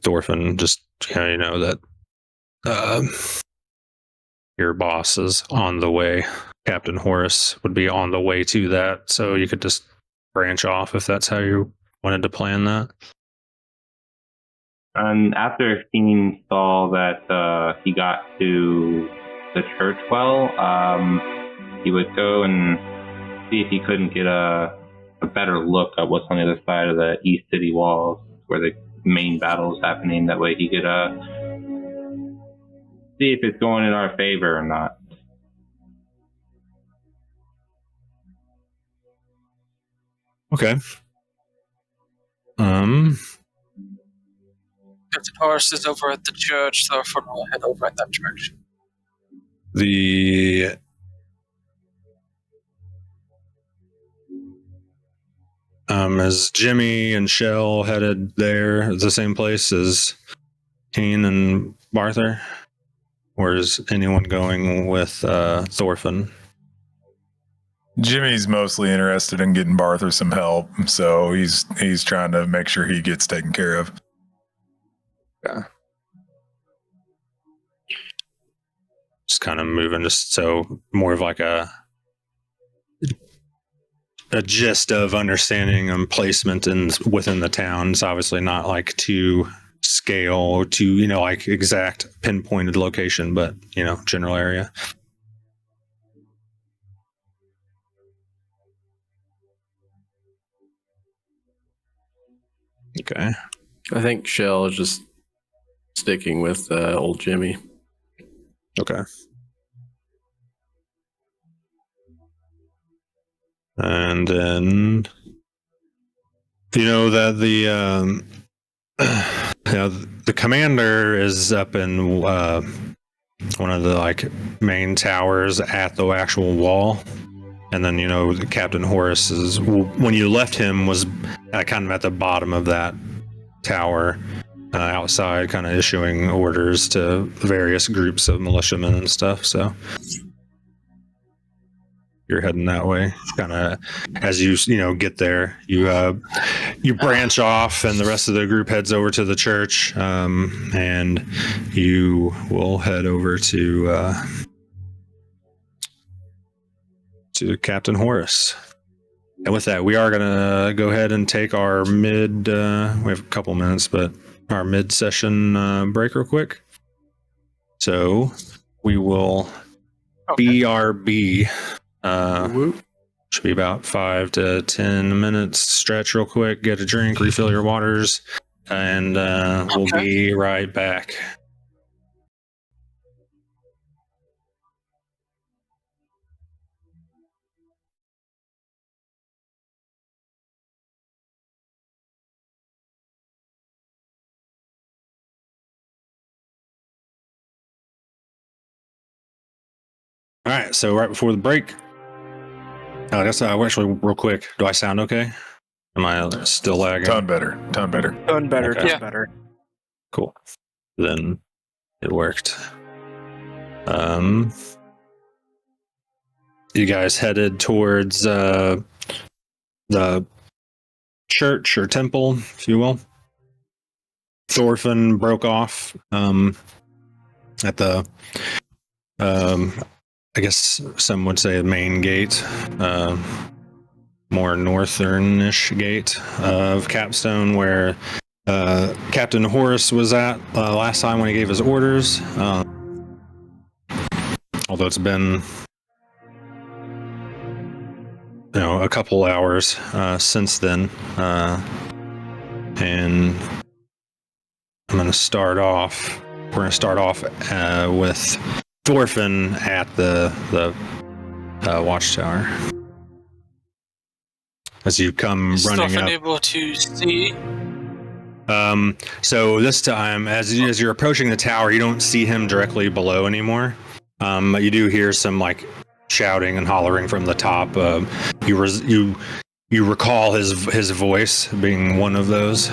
Thorfinn, just that your boss is on the way. Captain Horace would be on the way to that, so you could just branch off if that's how you wanted to plan that. And after Steen saw that he got to the church well, he would go and see if he couldn't get a better look at what's on the other side of the East City walls, where the main battle is happening. That way he could see if it's going in our favor or not. Okay. Captain Horace is over at the church, so we'll head over at that church. Is Jimmy and Shell headed there, the same place as Keen and Barther? Or is anyone going with Thorfinn? Jimmy's mostly interested in getting Barther some help, so he's trying to make sure he gets taken care of. Yeah. Just kind of moving, just so more of like a gist of understanding and placement within the town. It's obviously not like to scale or to like exact pinpointed location, but general area. Okay. I think Shell is just sticking with old Jimmy. Okay. And then that the commander is up in one of the main towers at the actual wall, and then the Captain Horace is, when you left him, was kind of at the bottom of that tower, outside, kind of issuing orders to various groups of militiamen and stuff. So you're heading that way. Kind of as you get there, you branch off, and the rest of the group heads over to the church, and you will head over to Captain Horace. And with that, we are going to go ahead and take our we have a couple minutes, but our mid-session break real quick. So we will BRB. Should be about 5 to 10 minutes. Stretch real quick, get a drink, refill your waters, and we'll be right back. All right, so right before the break, I guess actually real quick, do I sound okay? Am I still lagging? Ton better. Done better. Okay. Done Yeah. better. Cool. Then it worked. You guys headed towards the church or temple, if you will. Thorfinn broke off at the I guess some would say the main gate, more northern-ish gate of Capstone, where Captain Horace was at last time when he gave his orders. Although it's been a couple hours since then, and I'm going to start off. We're going to start off with Thorfinn at the watchtower. As you come Is running Thorfinn up. able to see? So this time, as you're approaching the tower, you don't see him directly below anymore. But you do hear some shouting and hollering from the top. You recall his voice being one of those.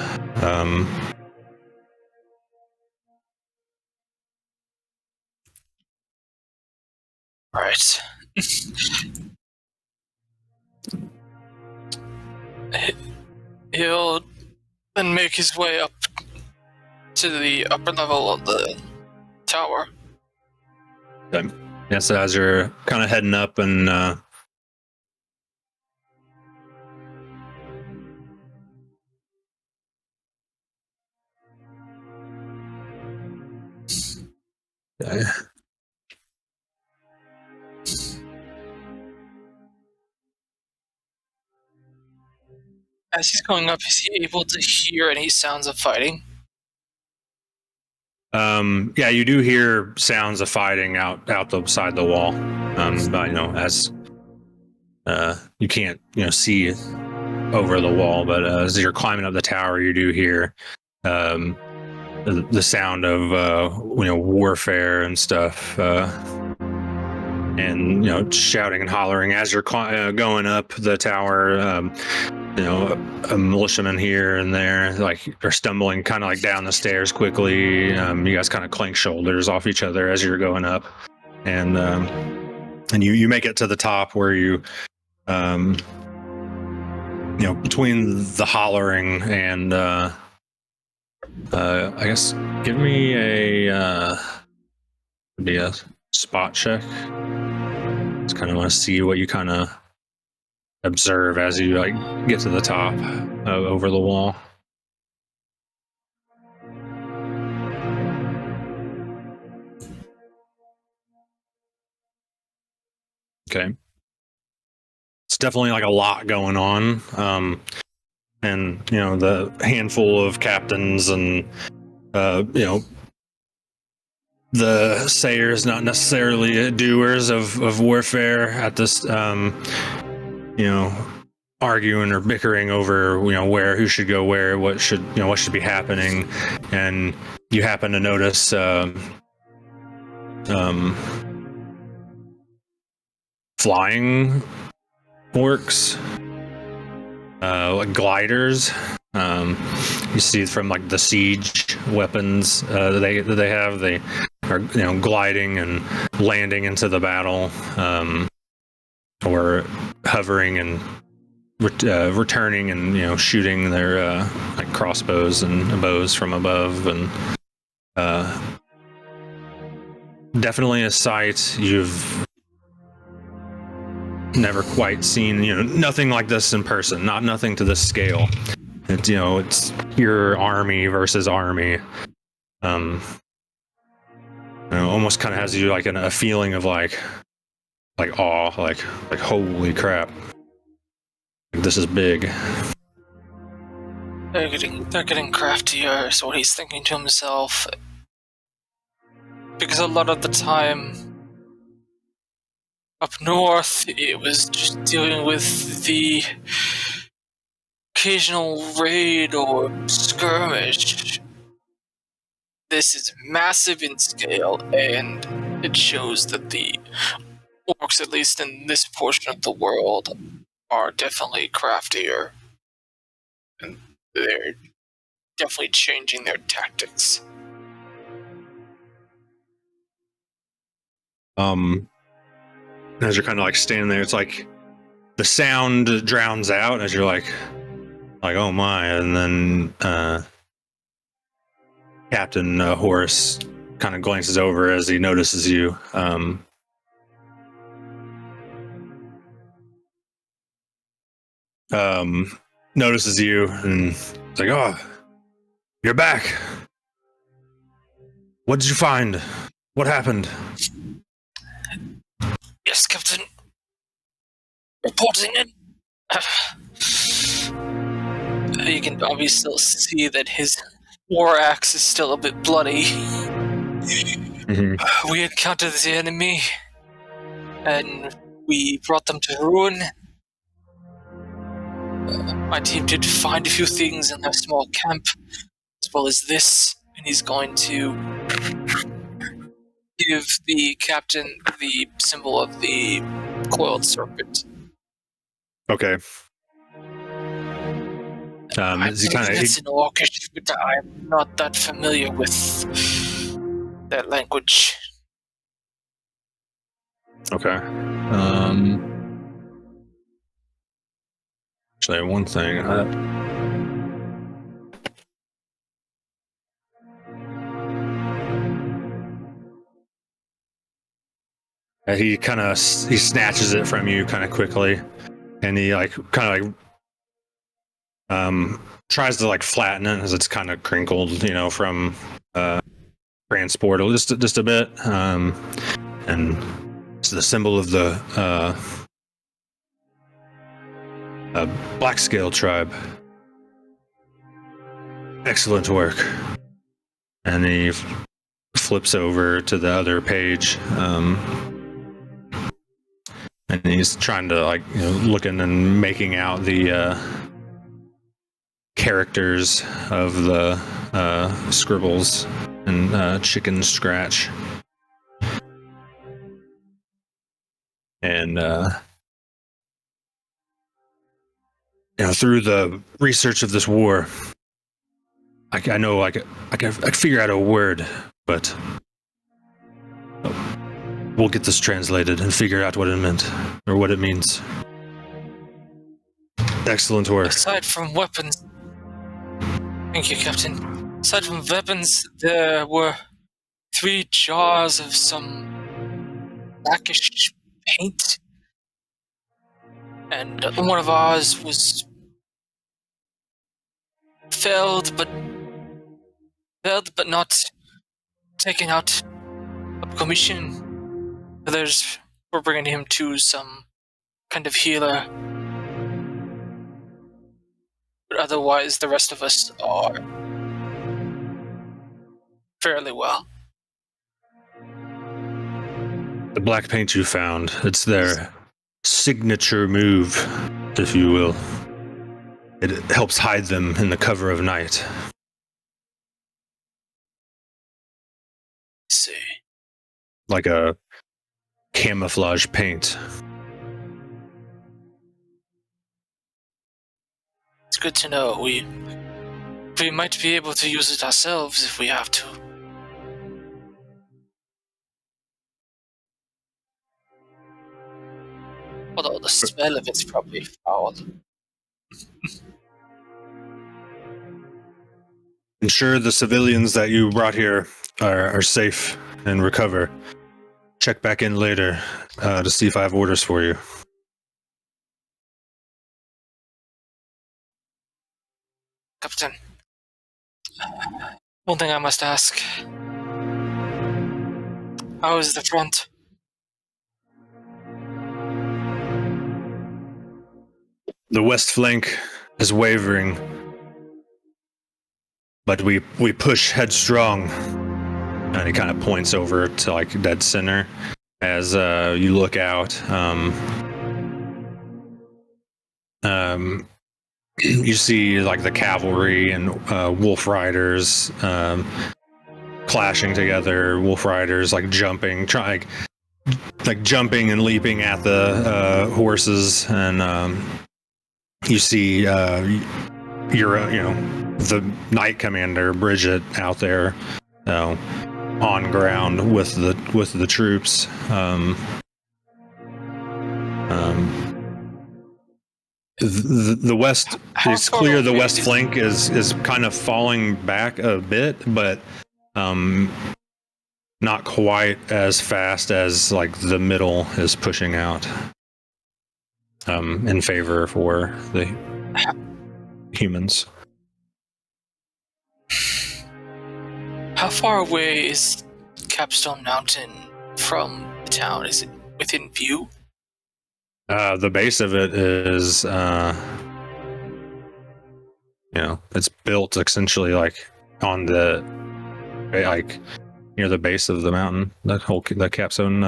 Right. He'll then make his way up to the upper level of the tower. Okay. Yeah, so as you're kind of heading up and okay. As he's going up, is he able to hear any sounds of fighting? Yeah, you do hear sounds of fighting out the side the wall. But as you can't see over the wall, but as you're climbing up the tower, you do hear the sound of warfare and stuff, and shouting and hollering as you're going up the tower. A militiaman here and there, are stumbling kind of down the stairs quickly. You guys kind of clank shoulders off each other as you're going up, and you make it to the top where you between the hollering and I guess give me a spot check. Just kind of want to see what you kind of observe as you get to the top over the wall. Okay. It's definitely a lot going on. And the handful of captains and the sayers, not necessarily doers of warfare at this arguing or bickering over who should go where, what should be happening. And you happen to notice flying orcs, gliders, You see from like the siege weapons that they have, they are gliding and landing into the battle, or hovering and returning and shooting their like crossbows and bows from above, and definitely a sight you've never quite seen. Nothing like this in person. Nothing to this scale. It's it's pure army versus army. Almost kind of has you like a feeling of like awe, like holy crap, this is big. They're getting craftier, is what he's thinking to himself. Because a lot of the time up north, it was just dealing with the occasional raid or skirmish. This is massive in scale, and it shows that the orcs, at least in this portion of the world, are definitely craftier. And they're definitely changing their tactics. As you're kind of like standing there, it's like the sound drowns out as you're like oh my, and then Captain Horace kind of glances over as he notices you. Notices you and it's like, oh, you're back. What did you find? What happened? Yes, Captain. Reporting in. You can obviously see that his war axe is still a bit bloody. Mm-hmm. We encountered the enemy, and we brought them to ruin. My team did find a few things in their small camp, as well as this, and he's going to give the captain the symbol of the coiled serpent. Okay. I believe it's in Orcish, but I'm not that familiar with that language. Okay. Actually, one thing. He snatches it from you kind of quickly, and he tries to flatten it as it's kind of crinkled, from transport just a bit, and it's the symbol of the Black Scale tribe. Excellent work. And he flips over to the other page, and he's trying to looking and making out the characters of the scribbles and chicken scratch. And through the research of this war, I know I can figure out a word, but we'll get this translated and figure out what it meant or what it means. Excellent work. Aside from weapons, thank you, Captain. Aside from weapons, there were 3 jars of some blackish paint, and one of ours was failed but not taken out of commission. We're bringing him to some kind of healer. But otherwise, the rest of us are fairly well. The black paint you found, it's their signature move, if you will. It helps hide them in the cover of night. See. Like a camouflage paint. It's good to know. We might be able to use it ourselves if we have to. Although the smell of it's probably foul. Ensure the civilians that you brought here are safe and recover. Check back in later to see if I have orders for you. Captain, one thing I must ask. How is the front? The west flank is wavering, but we push headstrong. And he kind of points over to like dead center as you look out. You see like the cavalry and wolf riders clashing together. Wolf riders like jumping, jumping and leaping at the horses, and you see the knight commander Bridget out there on ground with the troops. The west, it's clear the west flank is kind of falling back a bit, but not quite as fast as like the middle is pushing out in favor for the humans. How far away is Capstone Mountain from the town? Is it within view? The base of it is, it's built essentially like on the, like near the base of the mountain. The Capstone,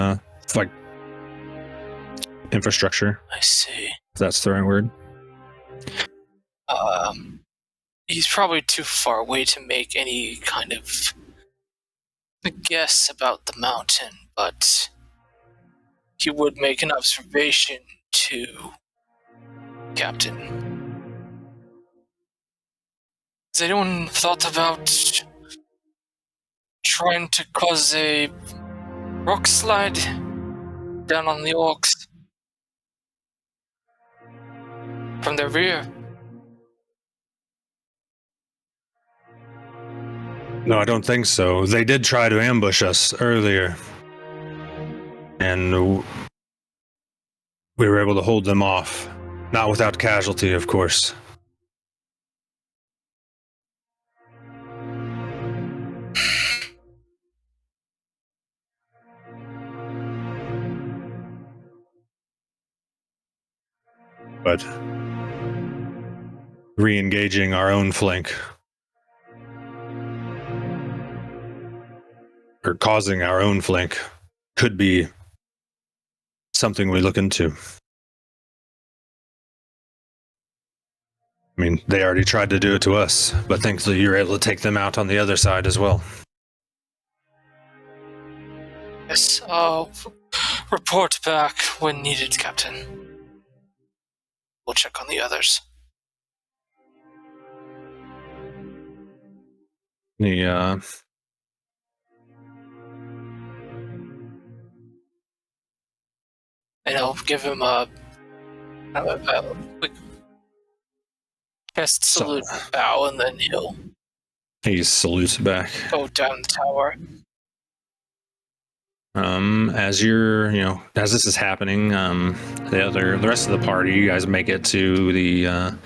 like infrastructure. I see. If that's the right word. He's probably too far away to make any kind of guess about the mountain, but he would make an observation to Captain. Has anyone thought about trying to cause a rock slide down on the orcs from their rear? No, I don't think so. They did try to ambush us earlier, and we were able to hold them off. Not without casualty, of course. But re-engaging our own flank, or causing our own flank, could be something we look into. I mean, they already tried to do it to us, but thankfully you were able to take them out on the other side as well. Yes, I'll report back when needed, Captain. We'll check on the others. And I'll give him a quick chest salute, bow, and then he salutes back. Go down the tower. As as this is happening, the rest of the party, you guys make it to the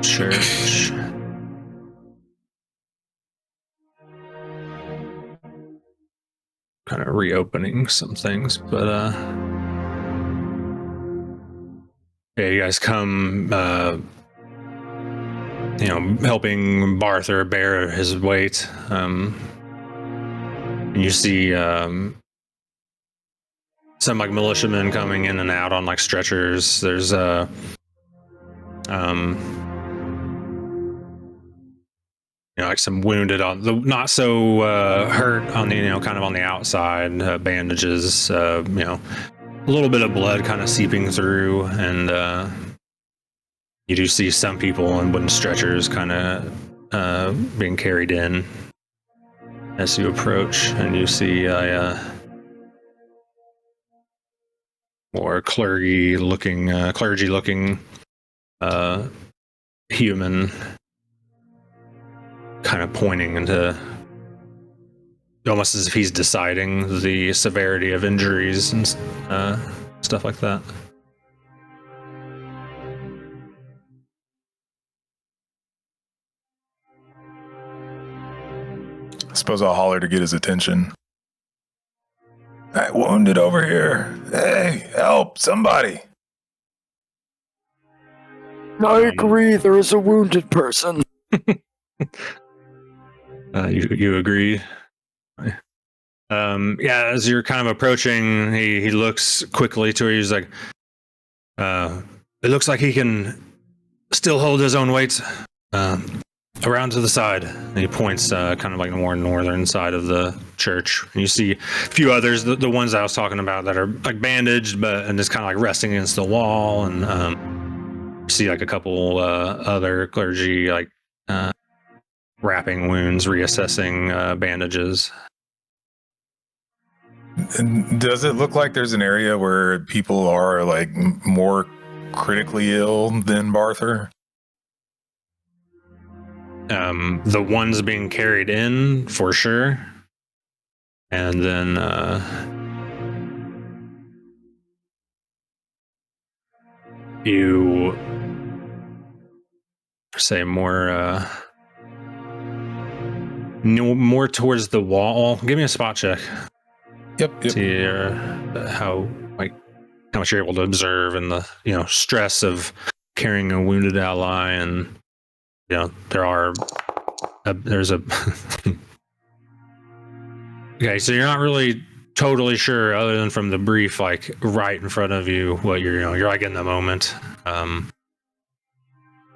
church. Kind of reopening some things, but yeah, you guys come, helping Barther bear his weight. You see some like militiamen coming in and out on like stretchers. There's like some wounded on the not so hurt on the kind of on the outside, bandages, a little bit of blood kind of seeping through, and You do see some people on wooden stretchers kind of being carried in as you approach, and you see a more clergy-looking human kind of pointing into, almost as if he's deciding the severity of injuries and stuff like that. I suppose I'll holler to get his attention. Hey, wounded over here. Hey, help, somebody. I agree, there is a wounded person. You agree? Yeah, as you're kind of approaching, he looks quickly to you. He's like, it looks like he can still hold his own weight. Around to the side. And he points kind of like the more northern side of the church. And you see a few others, the ones I was talking about that are like bandaged, and just kind of like resting against the wall. And you see like a couple other clergy like wrapping wounds, reassessing bandages. And does it look like there's an area where people are like more critically ill than Barther? The ones being carried in for sure, and then you say more towards the wall. Give me a spot check. Yep. See how much you're able to observe and the stress of carrying a wounded ally, and there's a okay, so you're not really totally sure, other than from the brief like right in front of you, what you're like in the moment. I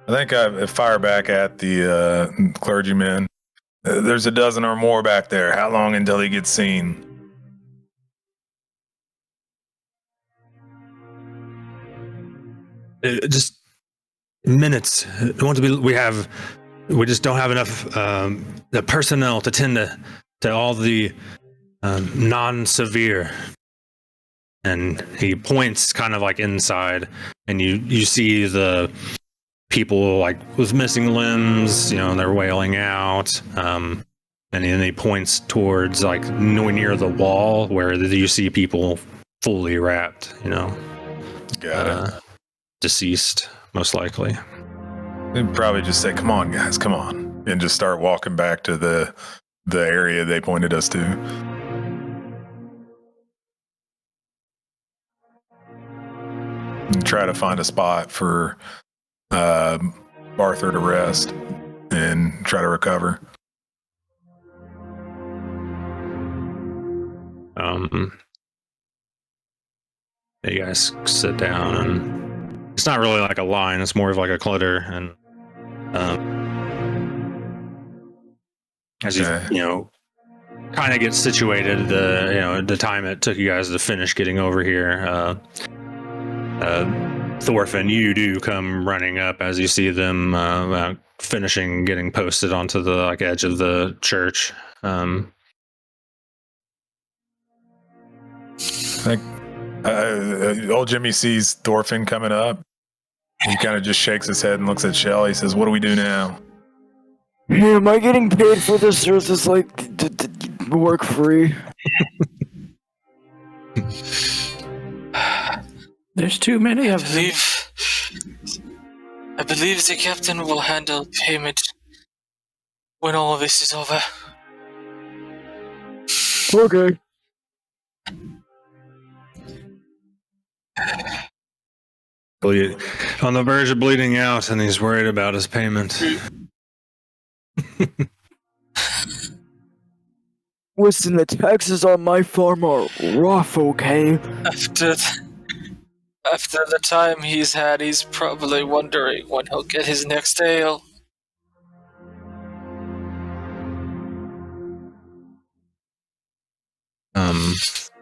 think I fire back at the clergyman. There's a dozen or more back there. How long until he gets seen? Just minutes. We just don't have enough the personnel to tend to all the non-severe. And he points kind of like inside, and you see the people like with missing limbs, they're wailing out. And then he points towards like near the wall where you see people fully wrapped, Got it. Deceased, most likely. They'd probably just say, "Come on, guys, come on," and just start walking back to the area they pointed us to. And try to find a spot for Barther to rest and try to recover. You guys sit down, and it's not really like a line, it's more of like a clutter. And as you kind of get situated, the time it took you guys to finish getting over here, Thorfinn, you do come running up as you see them finishing getting posted onto the edge of the church. Old Jimmy sees Thorfinn coming up. He kind of just shakes his head and looks at Shell. He says, "What do we do now?" Hey, am I getting paid for this, or is this like work free? There's too many of them. I believe the captain will handle payment when all of this is over. Okay. On the verge of bleeding out, and he's worried about his payment. Listen, the taxes on my farm are rough, okay? After the time he's had, he's probably wondering when he'll get his next ale.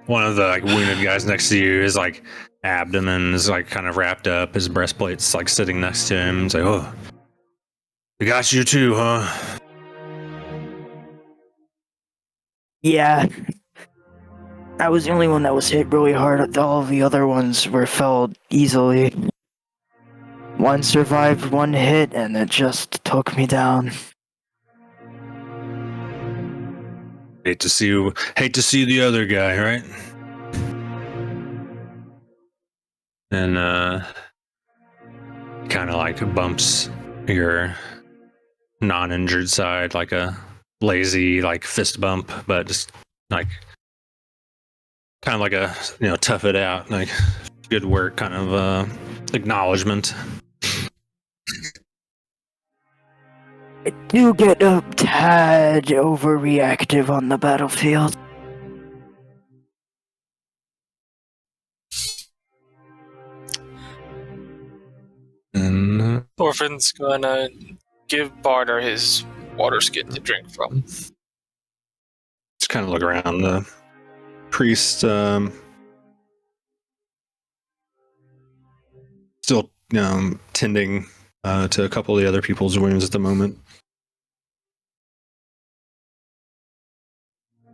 One of the wounded guys next to you is abdomen is like kind of wrapped up. His breastplate's like sitting next to him. He's like, "Oh, we got you too, huh?" Yeah. I was the only one that was hit really hard. All of the other ones were felled easily. One survived one hit, and it just took me down. Hate to see you. Hate to see the other guy, right? And kind of like bumps your non-injured side, like a lazy like fist bump, but just like kind of like a tough it out, like good work, kind of acknowledgement. I do get a tad overreactive on the battlefield. And Orphan's gonna give Barter his water skin to drink from. just kind of look around. The priest still tending to a couple of the other people's wounds at the moment.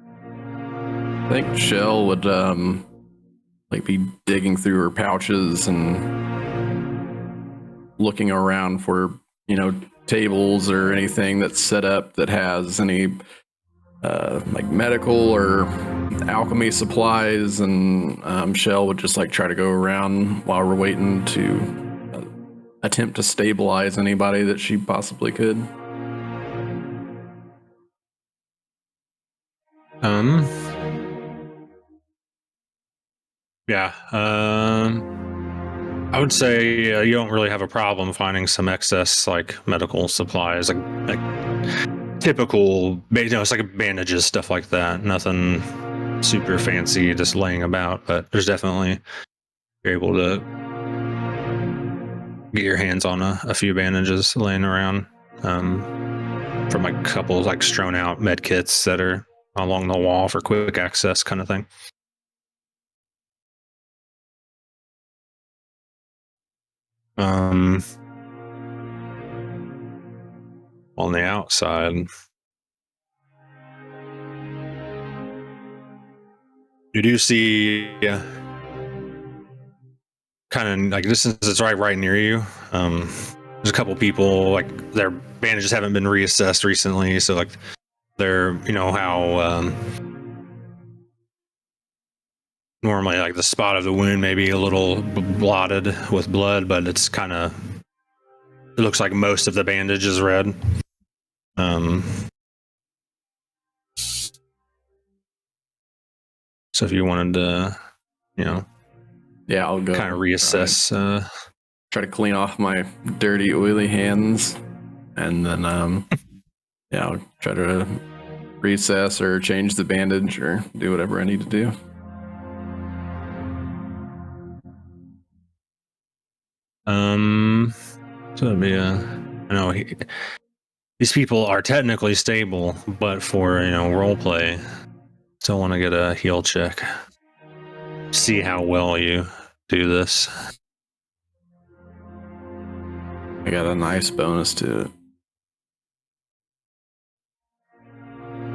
I think Shell would like be digging through her pouches and looking around for tables or anything that's set up that has any like medical or alchemy supplies, and Shell would just like try to go around while we're waiting to attempt to stabilize anybody that she possibly could. Yeah. I would say you don't really have a problem finding some excess like medical supplies, like typical, it's like bandages, stuff like that. Nothing super fancy, just laying about. But there's definitely, you're able to get your hands on a few bandages laying around from like a couple like strewn out med kits that are along the wall for quick access, kind of thing. On the outside, you do see kind of like, this since it's right near you, there's a couple people like their bandages haven't been reassessed recently, so like they're how normally like the spot of the wound may be a little blotted with blood, but it's kind of, it looks like most of the bandage is red. So if you wanted to, Yeah, I'll go kind of reassess. Try to clean off my dirty, oily hands, and then yeah, I'll try to reassess or change the bandage or do whatever I need to do. So it'd be these people are technically stable, but for role play, still want to get a heal check. See how well you do this. I got a nice bonus to it.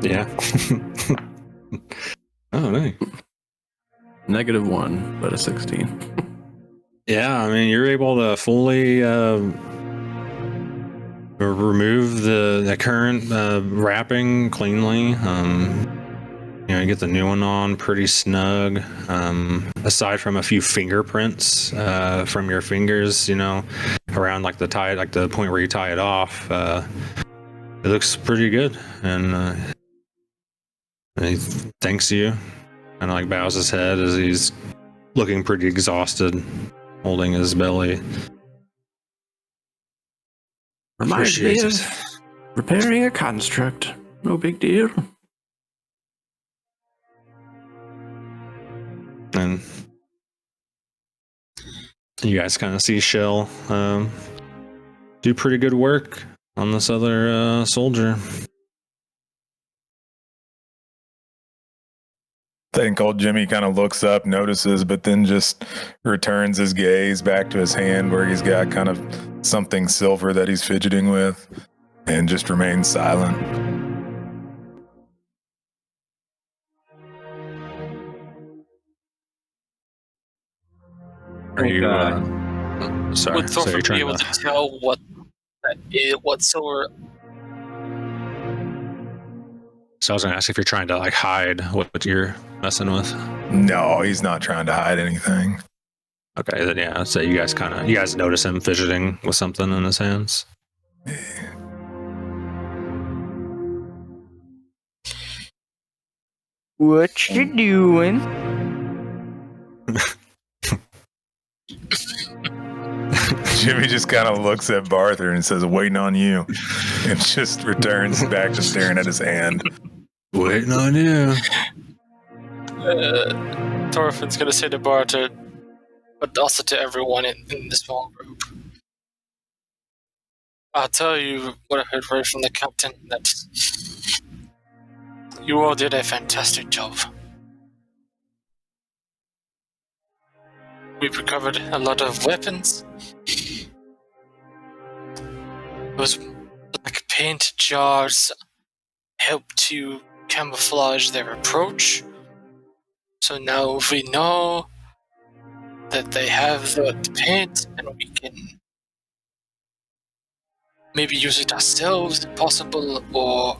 Yeah. Oh, nice. -1, but a 16. Yeah, I mean, you're able to fully remove the current wrapping cleanly. You get the new one on pretty snug. Aside from a few fingerprints from your fingers, around like the tie, like the point where you tie it off, it looks pretty good. And he thanks you, and like bows his head as he's looking pretty exhausted, holding his belly. Reminds me of repairing a construct. No big deal. And you guys kind of see Shell do pretty good work on this other soldier. think old Jimmy kind of looks up, notices, but then just returns his gaze back to his hand where he's got kind of something silver that he's fidgeting with, and just remains silent. Are you? Sorry, Would so Thorfinn you're be trying able to tell what silver? So I was gonna ask if you're trying to like hide what you're messing with. No, he's not trying to hide anything. Okay, then yeah. So you guys notice him fidgeting with something in his hands. What you doing? Jimmy just kind of looks at Barther and says, "Waiting on you," and just returns back to staring at his hand. Waiting on you. Thorfinn's gonna say to Barter, but also to everyone in the small group. I'll tell you what I heard right from the captain, that you all did a fantastic job. We've recovered a lot of weapons. Those black paint jars help to camouflage their approach. So now if we know that they have the paint, and we can maybe use it ourselves if possible, or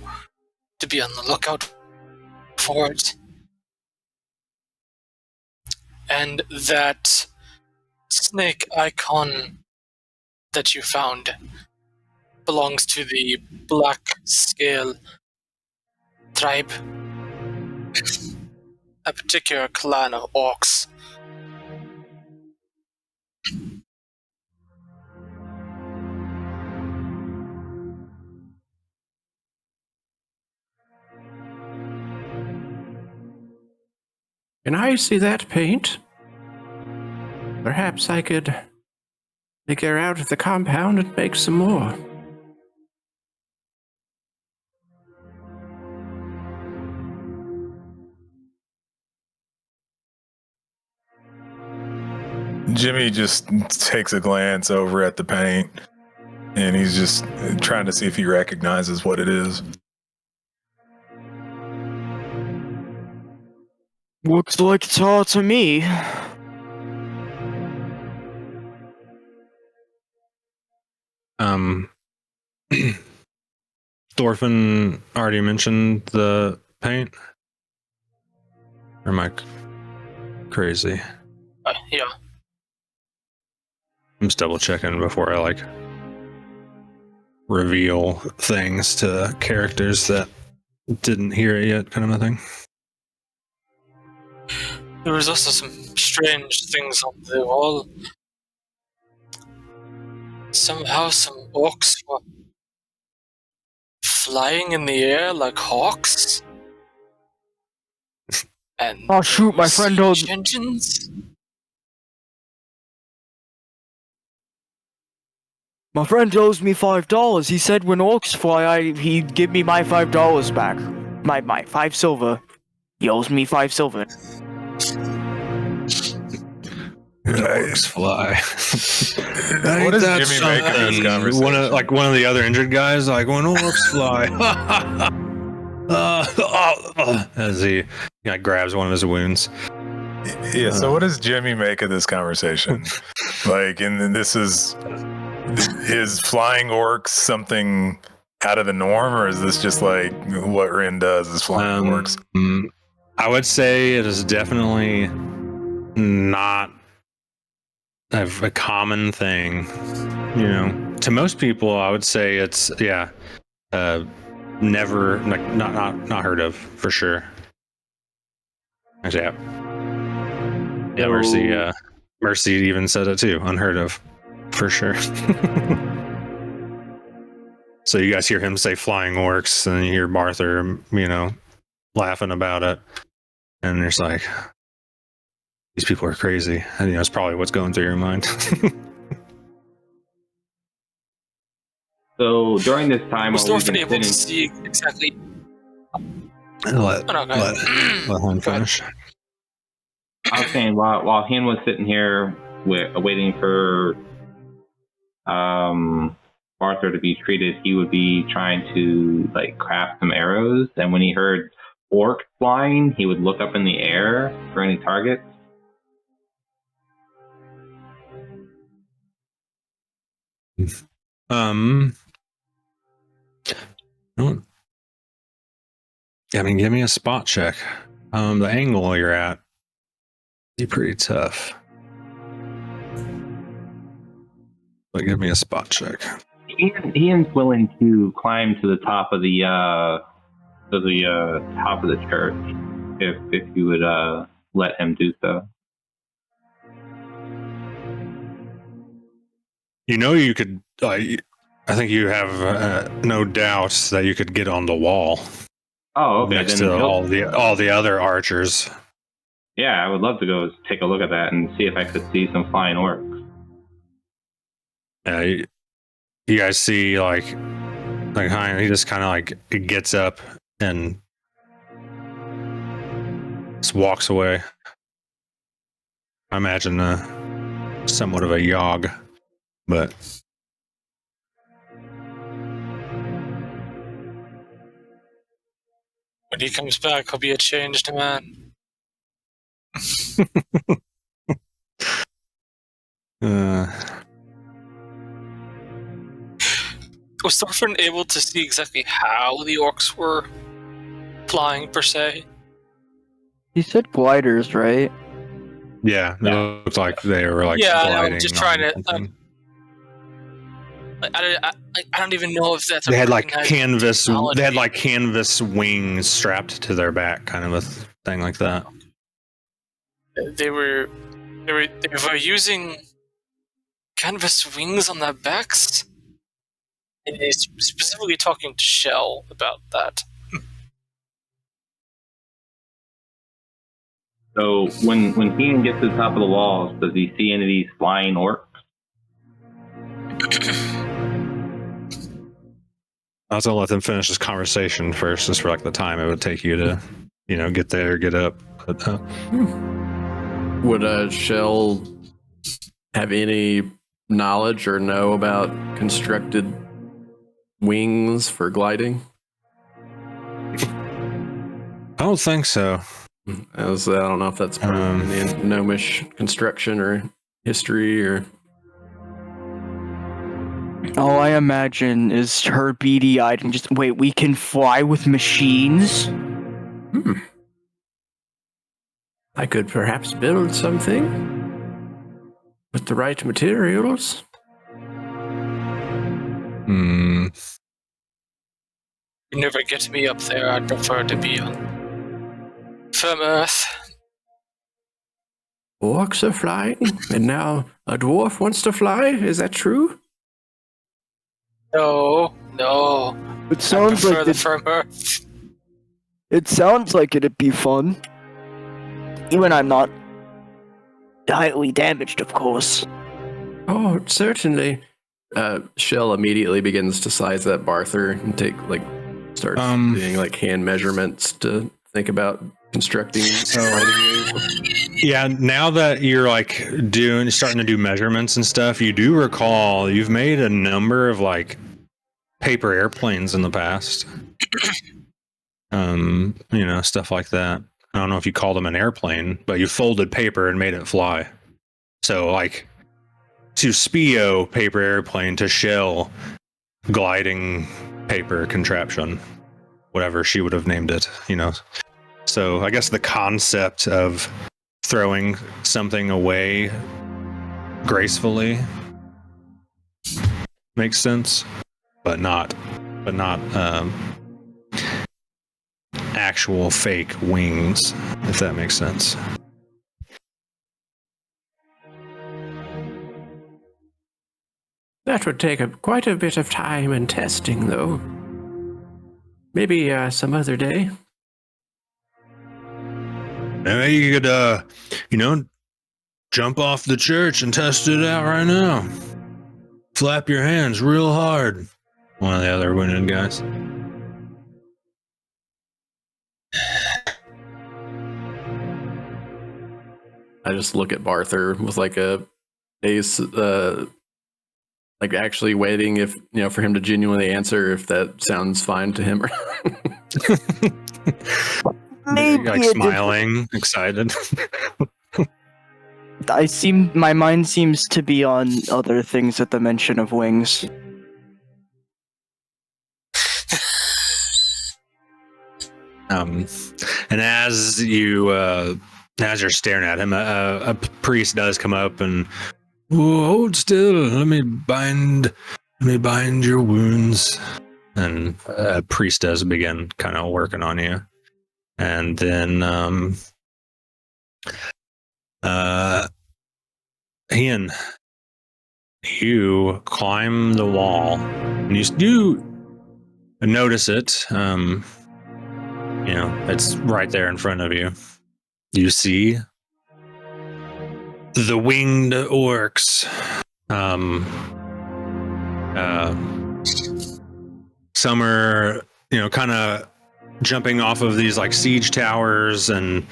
to be on the lookout for it. And that snake icon that you found belongs to the Black Scale tribe, a particular clan of orcs. Can I see that paint? Perhaps I could take her out of the compound and make some more. Jimmy just takes a glance over at the paint, and he's just trying to see if he recognizes what it is. Looks like it's all to me. Thorfinn already mentioned the paint. Or am I crazy? Yeah. I'm just double checking before I like reveal things to characters that didn't hear it yet, kind of a thing. There was also some strange things on the wall. Somehow some orcs were flying in the air like hawks. And Oh shoot, my friend told siege engines. My friend owes me $5. He said when orcs fly, he'd give me my $5 back. My 5 silver. He owes me 5 silver. Orcs fly. What does Jimmy make of this conversation? One of the other injured guys, like when orcs fly. As he grabs one of his wounds. Yeah. So what does Jimmy make of this conversation? Like, and then this is flying orcs something out of the norm, or is this just like what Rin does? Is flying orcs? I would say it is definitely not a common thing. You know, to most people, I would say it's never not heard of for sure. Actually, yeah. Mercy even said it too. Unheard of, for sure. So you guys hear him say flying orcs, and you hear Barther, laughing about it, and it's like, these people are crazy. And it's probably what's going through your mind. So during this time, Was while we've Thorfinn been able to sitting, see exactly? let him Go finish. I was saying while Han was sitting here waiting for Arthur to be treated, he would be trying to like craft some arrows, and when he heard orc flying, he would look up in the air for any targets. I mean, give me a spot check. The angle you're at be pretty tough. But give me a spot check. Ian's willing to climb to the top of the top of the church if you would let him do so. You know, you could. I think you have no doubts that you could get on the wall. Oh, okay. Next Then to all the other archers. Yeah, I would love to go take a look at that and see if I could see some flying orcs. Yeah, you guys see like Hein, he just kind of like gets up and just walks away. I imagine somewhat of a yog, but When he comes back, he'll be a changed man. Was Thorfinn able to see exactly how the orcs were flying, per se? You said gliders, right? yeah, it looked like they were like Yeah, gliding. I'm just trying to. something. I don't even know if that's. They had like recognized canvas. technology. They had like canvas wings strapped to their back, kind of a thing like that. They were using canvas wings on their backs. And he's specifically talking to Shell about that. So when Ian gets to the top of the walls, does he see any of these flying orcs? I was gonna let them finish this conversation first, just for like the time it would take you to, get there, get up. But, Would Shell have any knowledge or know about constructed wings for gliding? I don't think so. I don't know if that's part of the gnomish construction or history or. All I imagine is her beady-eyed and just, wait, we can fly with machines? I could perhaps build something with the right materials. You never get me up there. I'd prefer to be on firm earth. Orcs are flying, and now a dwarf wants to fly? Is that true? No. It sounds I prefer like the firm earth. it sounds like it'd be fun. Even I'm not highly damaged, of course. Oh, certainly. Shell immediately begins to size up Arthur and starts doing like hand measurements to think about constructing gliding wings. Yeah, now that you're like starting to do measurements and stuff, you do recall you've made a number of like paper airplanes in the past. Stuff like that. I don't know if you call them an airplane, but you folded paper and made it fly. So like to Spio paper airplane, to Shell gliding paper contraption, whatever she would have named it, So I guess the concept of throwing something away gracefully makes sense, but not actual fake wings, if that makes sense. That would take quite a bit of time and testing, though. Maybe some other day. Maybe you could, jump off the church and test it out right now. Flap your hands real hard. One of the other wounded guys. I just look at Barther with like a face, like actually waiting if for him to genuinely answer if that sounds fine to him. Maybe like a smiling, excited. My mind seems to be on other things at the mention of wings. And as you're staring at him, a priest does come up and hold still. Let me bind your wounds. And a priest does begin kind of working on you, and then Ian, you climb the wall, and you do notice it. It's right there in front of you. You see the winged orcs. Some are, kind of jumping off of these like siege towers and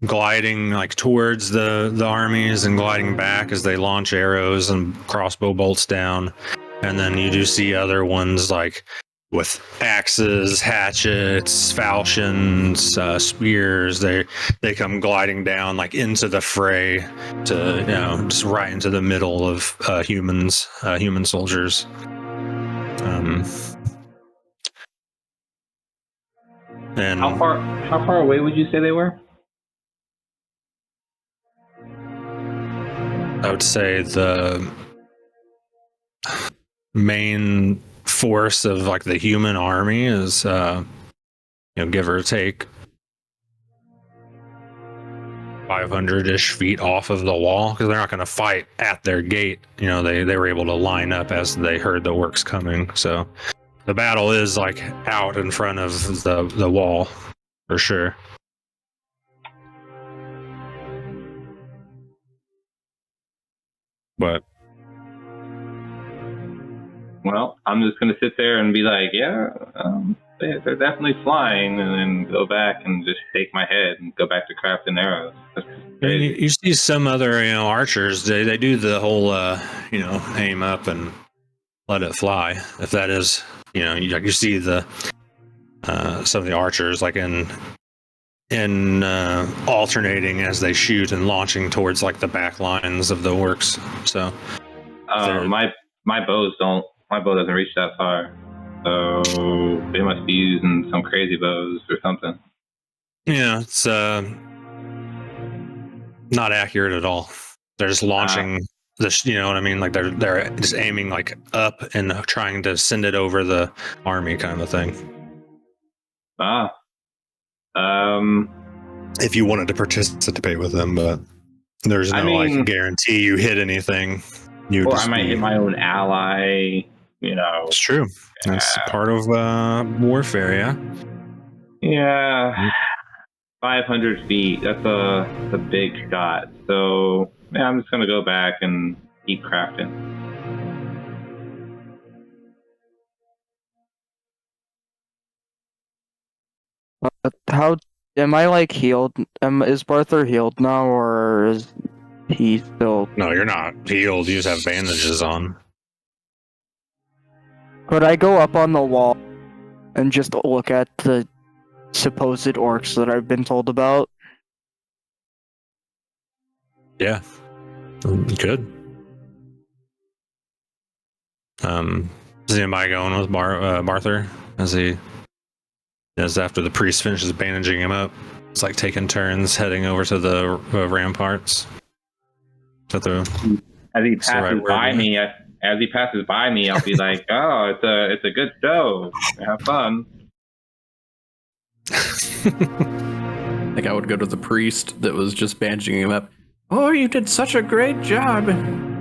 gliding like towards the armies and gliding back as they launch arrows and crossbow bolts down. And then you do see other ones like with axes, hatchets, falchions, spears. They come gliding down like into the fray to just right into the middle of human soldiers. And How far away would you say they were? I would say the main force of like the human army is give or take 500-ish feet off of the wall, because they're not going to fight at their gate. They were able to line up as they heard the orcs coming. So the battle is like out in front of the wall for sure. But Well, I'm just going to sit there and be like, yeah, they're definitely flying, and then go back and just shake my head and go back to crafting arrows. That's crazy. you see some other, archers, they do the whole, aim up and let it fly. If that is, you see the, some of the archers like in alternating as they shoot and launching towards like the back lines of the orcs. So my bow doesn't reach that far, so they must be using some crazy bows or something. Yeah, it's not accurate at all. They're just launching this, you know what I mean? Like they're just aiming like up and trying to send it over the army, kind of a thing. If you wanted to participate with them, but there's no like guarantee you hit anything. I might hit my own ally. It's true. That's part of warfare, yeah. Yeah, 500 feet. That's a big shot. So yeah, I'm just gonna go back and keep crafting. How am I like healed? Is Barther healed now, or is he still? No, you're not healed. You just have bandages on. Could I go up on the wall and just look at the supposed orcs that I've been told about? Yeah, you could. Is anybody going with Barther as after the priest finishes bandaging him up? It's like taking turns heading over to the ramparts. As he passes by me, I'll be like, "Oh, it's a good show. Have fun." I think I would go to the priest that was just bandaging him up. Oh, you did such a great job.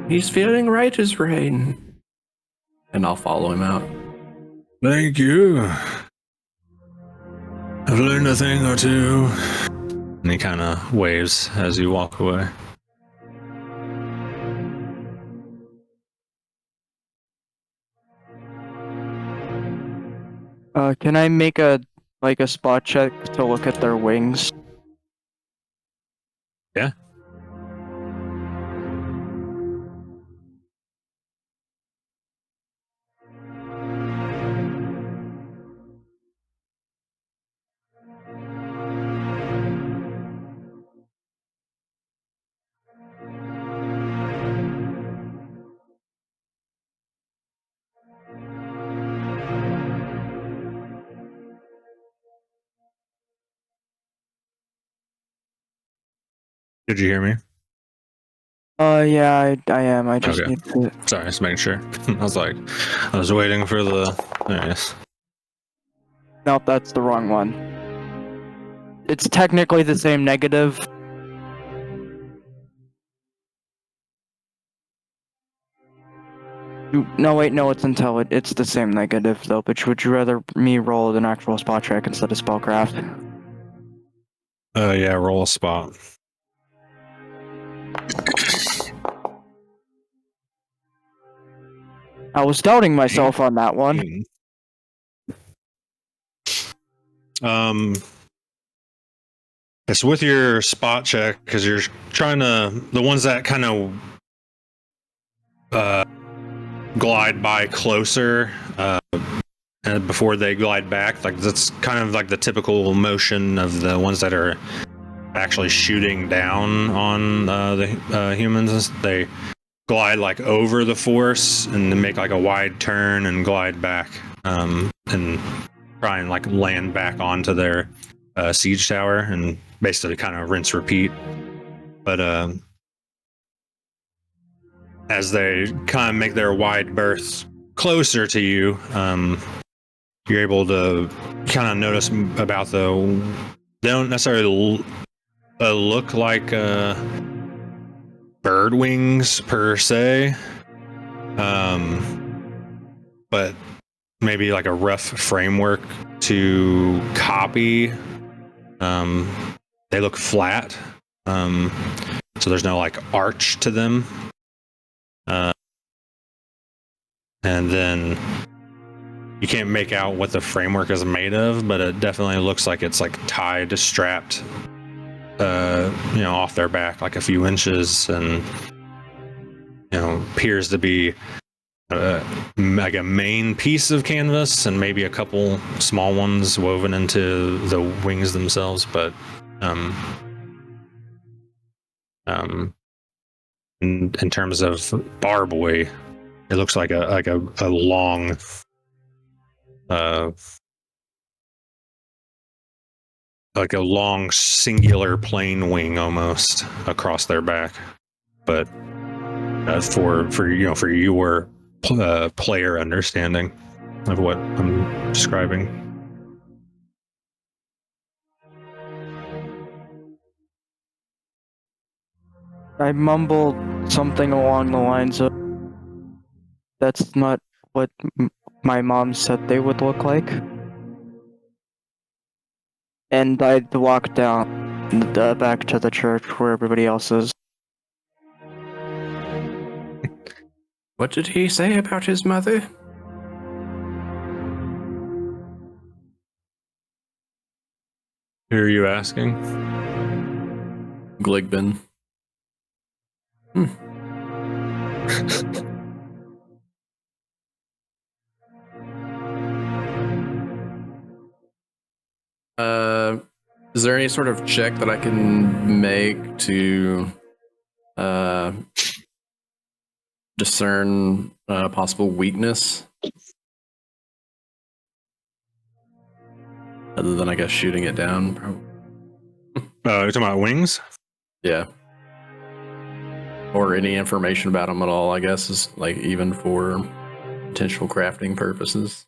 He's feeling right as rain. And I'll follow him out. Thank you. I've learned a thing or two. And he kind of waves as you walk away. Can I make a spot check to look at their wings? Yeah. Did you hear me? Yeah, I am. I just Okay. need to. Sorry, just making sure. I was waiting for the. There it is. Nope, that's the wrong one. It's technically the same negative. No, wait, no, it's it's the same negative though. But would you rather me roll an actual spot check instead of spellcraft? Yeah, roll a spot. I was doubting myself on that one. It's with your spot check because you're trying to the ones that kind of glide by closer and before they glide back. Like that's kind of like the typical motion of the ones that are actually shooting down on the humans. They glide like over the force and then make like a wide turn and glide back and try and like land back onto their siege tower and basically kind of rinse repeat. But as they kind of make their wide berths closer to you, you're able to kind of notice about they don't necessarily look like bird wings per se, but maybe like a rough framework to copy. They look flat, so there's no like arch to them. And then you can't make out what the framework is made of, but it definitely looks like it's like tied, strapped, off their back like a few inches, and appears to be like a main piece of canvas and maybe a couple small ones woven into the wings themselves. But in terms of Barboy, it looks like a long like a long singular plane wing almost across their back. But for your player understanding of what I'm describing. I mumbled something along the lines of, "That's not what my mom said they would look like." And I walked down back to the church where everybody else is. What did he say about his mother? Who are you asking? Gligbin. Is there any sort of check that I can make to discern possible weakness? Other than, I guess, shooting it down, probably. You're talking about wings? Yeah. Or any information about them at all, I guess, is like even for potential crafting purposes.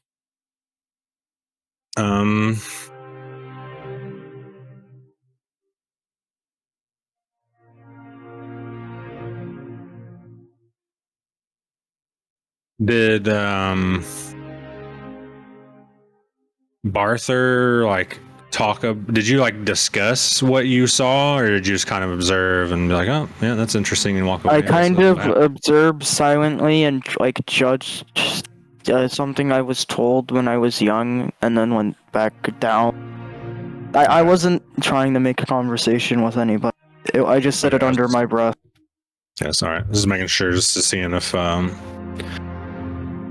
Did Barther did you discuss what you saw, or did you just kind of observe and be like, oh yeah, that's interesting, and walk away? I kind of observed silently and judged something I was told when I was young, and then went back down. I wasn't trying to make a conversation with anybody. I just said it under my breath. Yes, all right. Just making sure, just to seeing if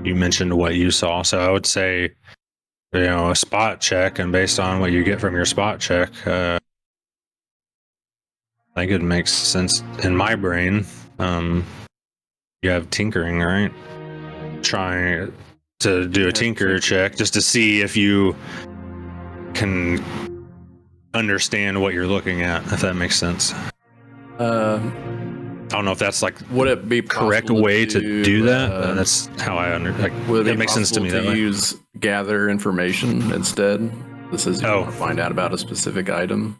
you mentioned what you saw. So I would say, a spot check, and based on what you get from your spot check, I think it makes sense in my brain. You have tinkering, right? Trying to do a tinker check just to see if you can understand what you're looking at, if that makes sense. I don't know if that's like Would it be correct possible way to do that. uh, That's how I would it that be makes sense to me. possible That way. use gather information instead? This is you Oh. want to find out about a specific item.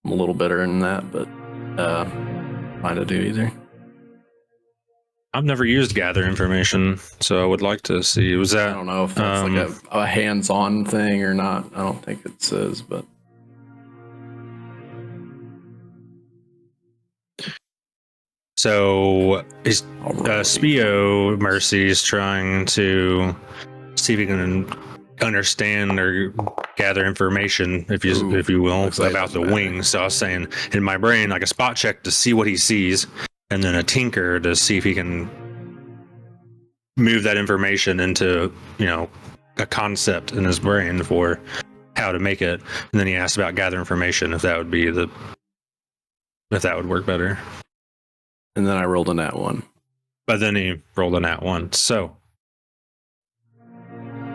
I'm a little better than that, but fine to do either. I've never used gather information, so I would like to see. Was I that don't know if that's like a hands-on thing or not. I don't think it says, but so? Is I'll roll it. Spio Mercy is trying to see if he can understand or gather information, if you will, looks like it about the doesn't matter. wings. So I was saying in my brain, like a spot check to see what he sees, and then a tinker to see if he can move that information into, a concept in his brain for how to make it. And then he asked about gather information, if that would work better. And then I rolled a nat 1. But then he rolled a nat 1. So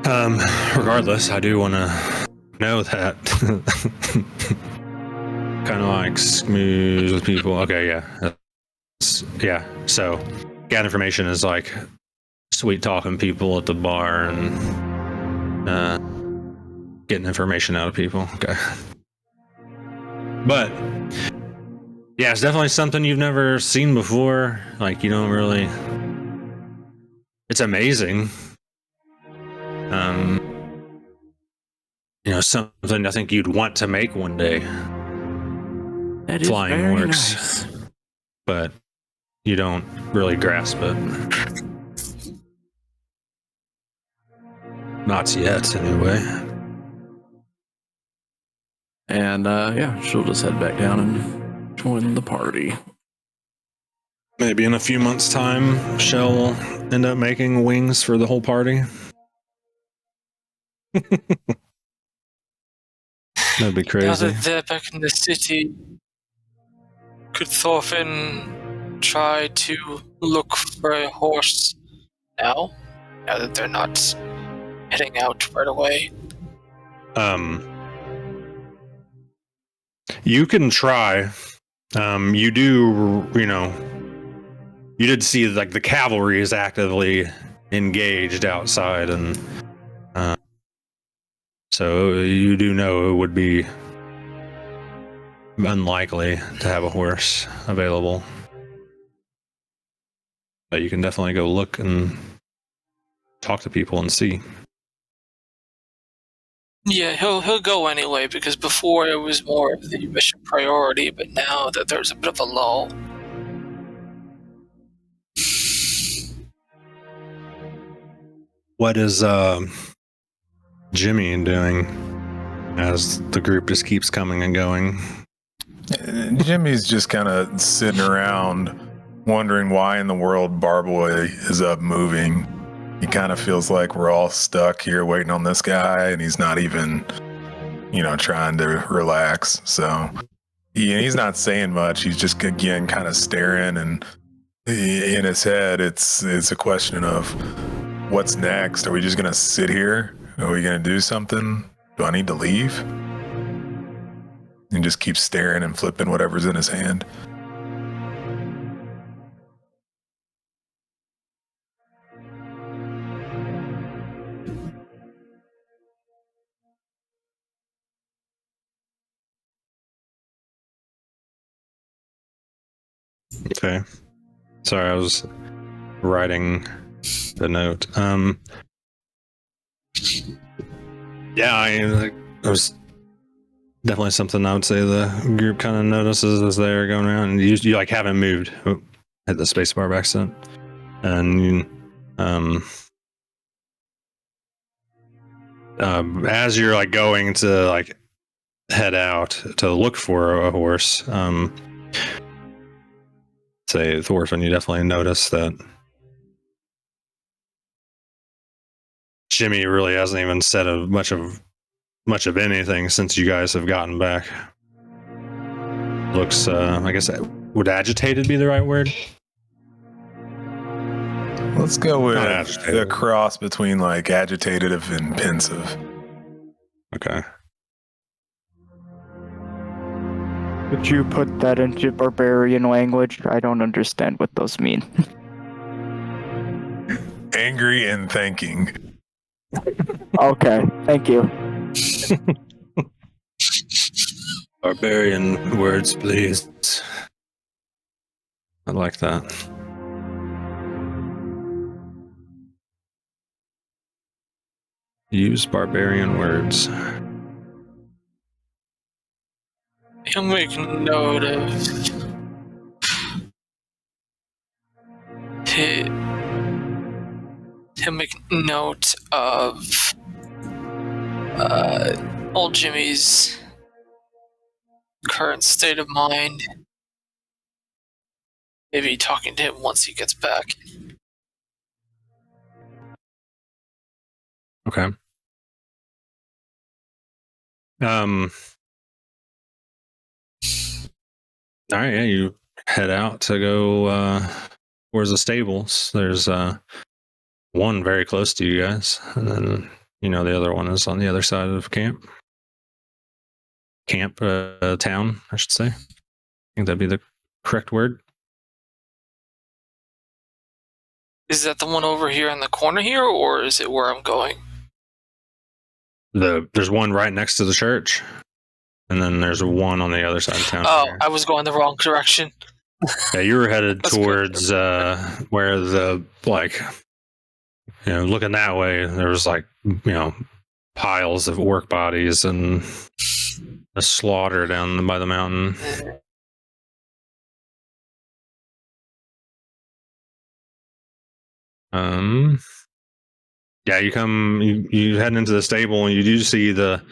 regardless, I do want to know that. Kind of like smooth with people. Okay, yeah. So gather information is like sweet talking people at the bar and getting information out of people. Okay. But yeah, it's definitely something you've never seen before. Like, you don't really. It's amazing. Something I think you'd want to make one day. That is Flying very orcs. nice. But you don't really grasp it. Not yet, anyway. And she'll just head back down and join the party. Maybe in a few months' time, Shell will end up making wings for the whole party. That'd be Now crazy. that they're back in the city, could Thorfinn try to look for a horse now that they're not heading out right away? You can try. You do, you did see like the cavalry is actively engaged outside, and so you do know it would be unlikely to have a horse available. But you can definitely go look and talk to people and see. Yeah, he'll go anyway, because before it was more of the mission priority, but now that there's a bit of a lull. What is Jimmy doing as the group just keeps coming and going? Jimmy's just kind of sitting around wondering why in the world Barboy is up moving. He kind of feels like we're all stuck here waiting on this guy, and he's not even, trying to relax. So he's not saying much. He's just, again, kind of staring, and in his head, it's a question of what's next? Are we just going to sit here? Are we going to do something? Do I need to leave? And just keep staring and flipping whatever's in his hand. Okay. Sorry, I was writing the note. Yeah, it was definitely something I would say the group kind of notices as they're going around, and you like haven't moved. Oh, hit the spacebar by accident, and as you're like going to like head out to look for a horse, say Thorfinn, you definitely notice that Jimmy really hasn't even said much of anything since you guys have gotten back. Looks, I guess, would agitated be the right word? Let's go with Not agitated. a cross between like agitated and pensive. Okay. Could you put that into barbarian language? I don't understand what those mean. Angry and thanking. Okay, thank you. Barbarian words, please. I like that. Use barbarian words. He'll make note of he'll make note of old Jimmy's current state of mind. Maybe talking to him once he gets back. Okay. All right, yeah, you head out to go towards the stables. There's one very close to you guys, and then the other one is on the other side of camp. Town, I should say. I think that'd be the correct word. Is that the one over here in the corner here, or is it where I'm going? There's one right next to the church, and then there's one on the other side of town. Oh, here. I was going the wrong direction. Yeah, you were headed That's towards where the looking that way. There was piles of orc bodies and a slaughter down by the mountain. Yeah, you head into the stable and you do see the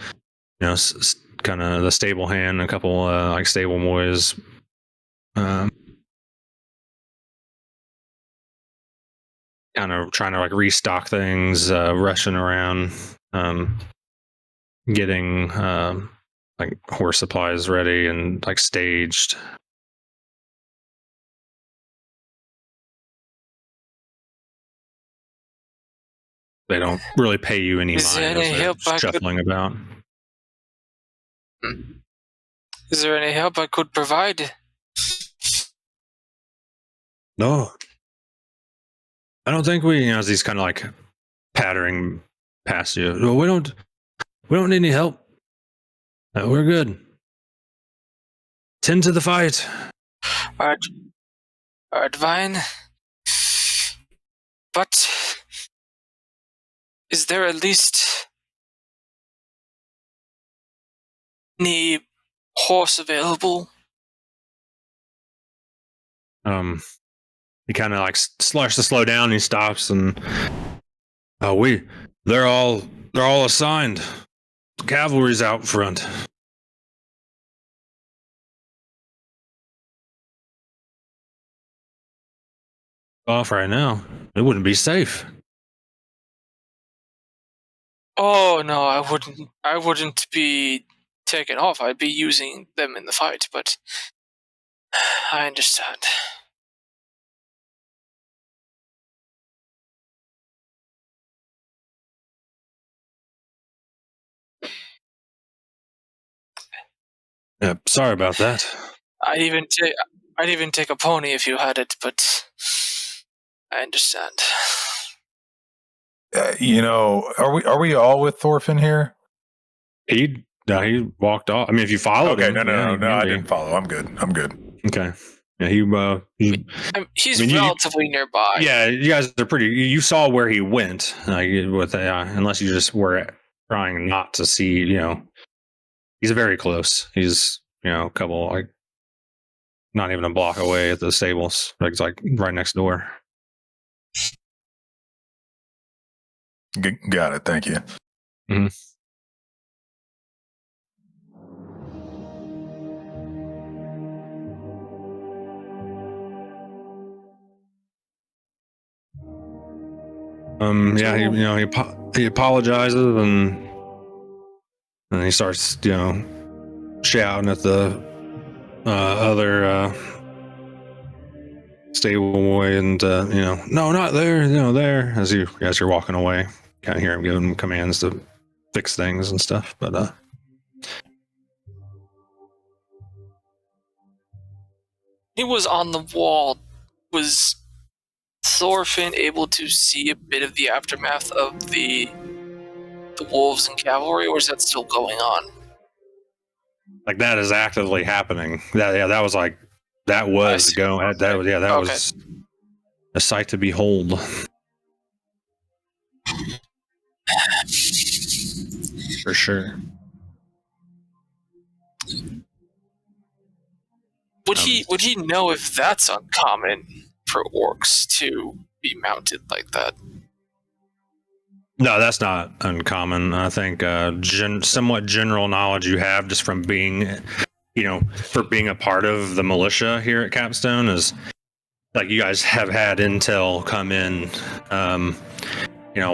kind of the stable hand, a couple stable boys kind of trying to restock things, rushing around, getting horse supplies ready and staged. They don't really pay you any Is there mind any as help they're I could- shuffling about. Is there any help I could provide? No, I don't think we. As he's kind of pattering past you. No, we don't need any help. We're good. Tend to the fight. Alright, Vine. But is there at least any horse available? He kind of starts to slow down. He stops and they're all assigned. Cavalry's out front. Off right now. It wouldn't be safe. Oh no, I wouldn't be taken off. I'd be using them in the fight, but I understand. Yeah, sorry about that. I'd even take a pony if you had it, but I understand. Are we all with Thorfinn here? He walked off. I mean, if you followed him. No, I didn't follow. I'm good. Okay. Yeah, He's relatively nearby. Yeah, you guys are pretty. You saw where he went. Unless you just were trying not to see. He's very close. He's a couple not even a block away at the stables. It's right next door. Got it. Thank you. Mm-hmm. He apologizes and he starts shouting at the other stable boy and no, not there, there, as you're walking away. Kind of hear him giving commands to fix things and stuff, but he was on the wall, was Thorfinn able to see a bit of the aftermath of the wolves and cavalry, or is that still going on? Like that is actively happening. That was like that was going. That was that was a sight to behold. For sure. Would he know if that's uncommon for orcs to be mounted like that? No, that's not uncommon. I think somewhat general knowledge you have just from being, for being a part of the militia here at Capstone is like you guys have had intel come in,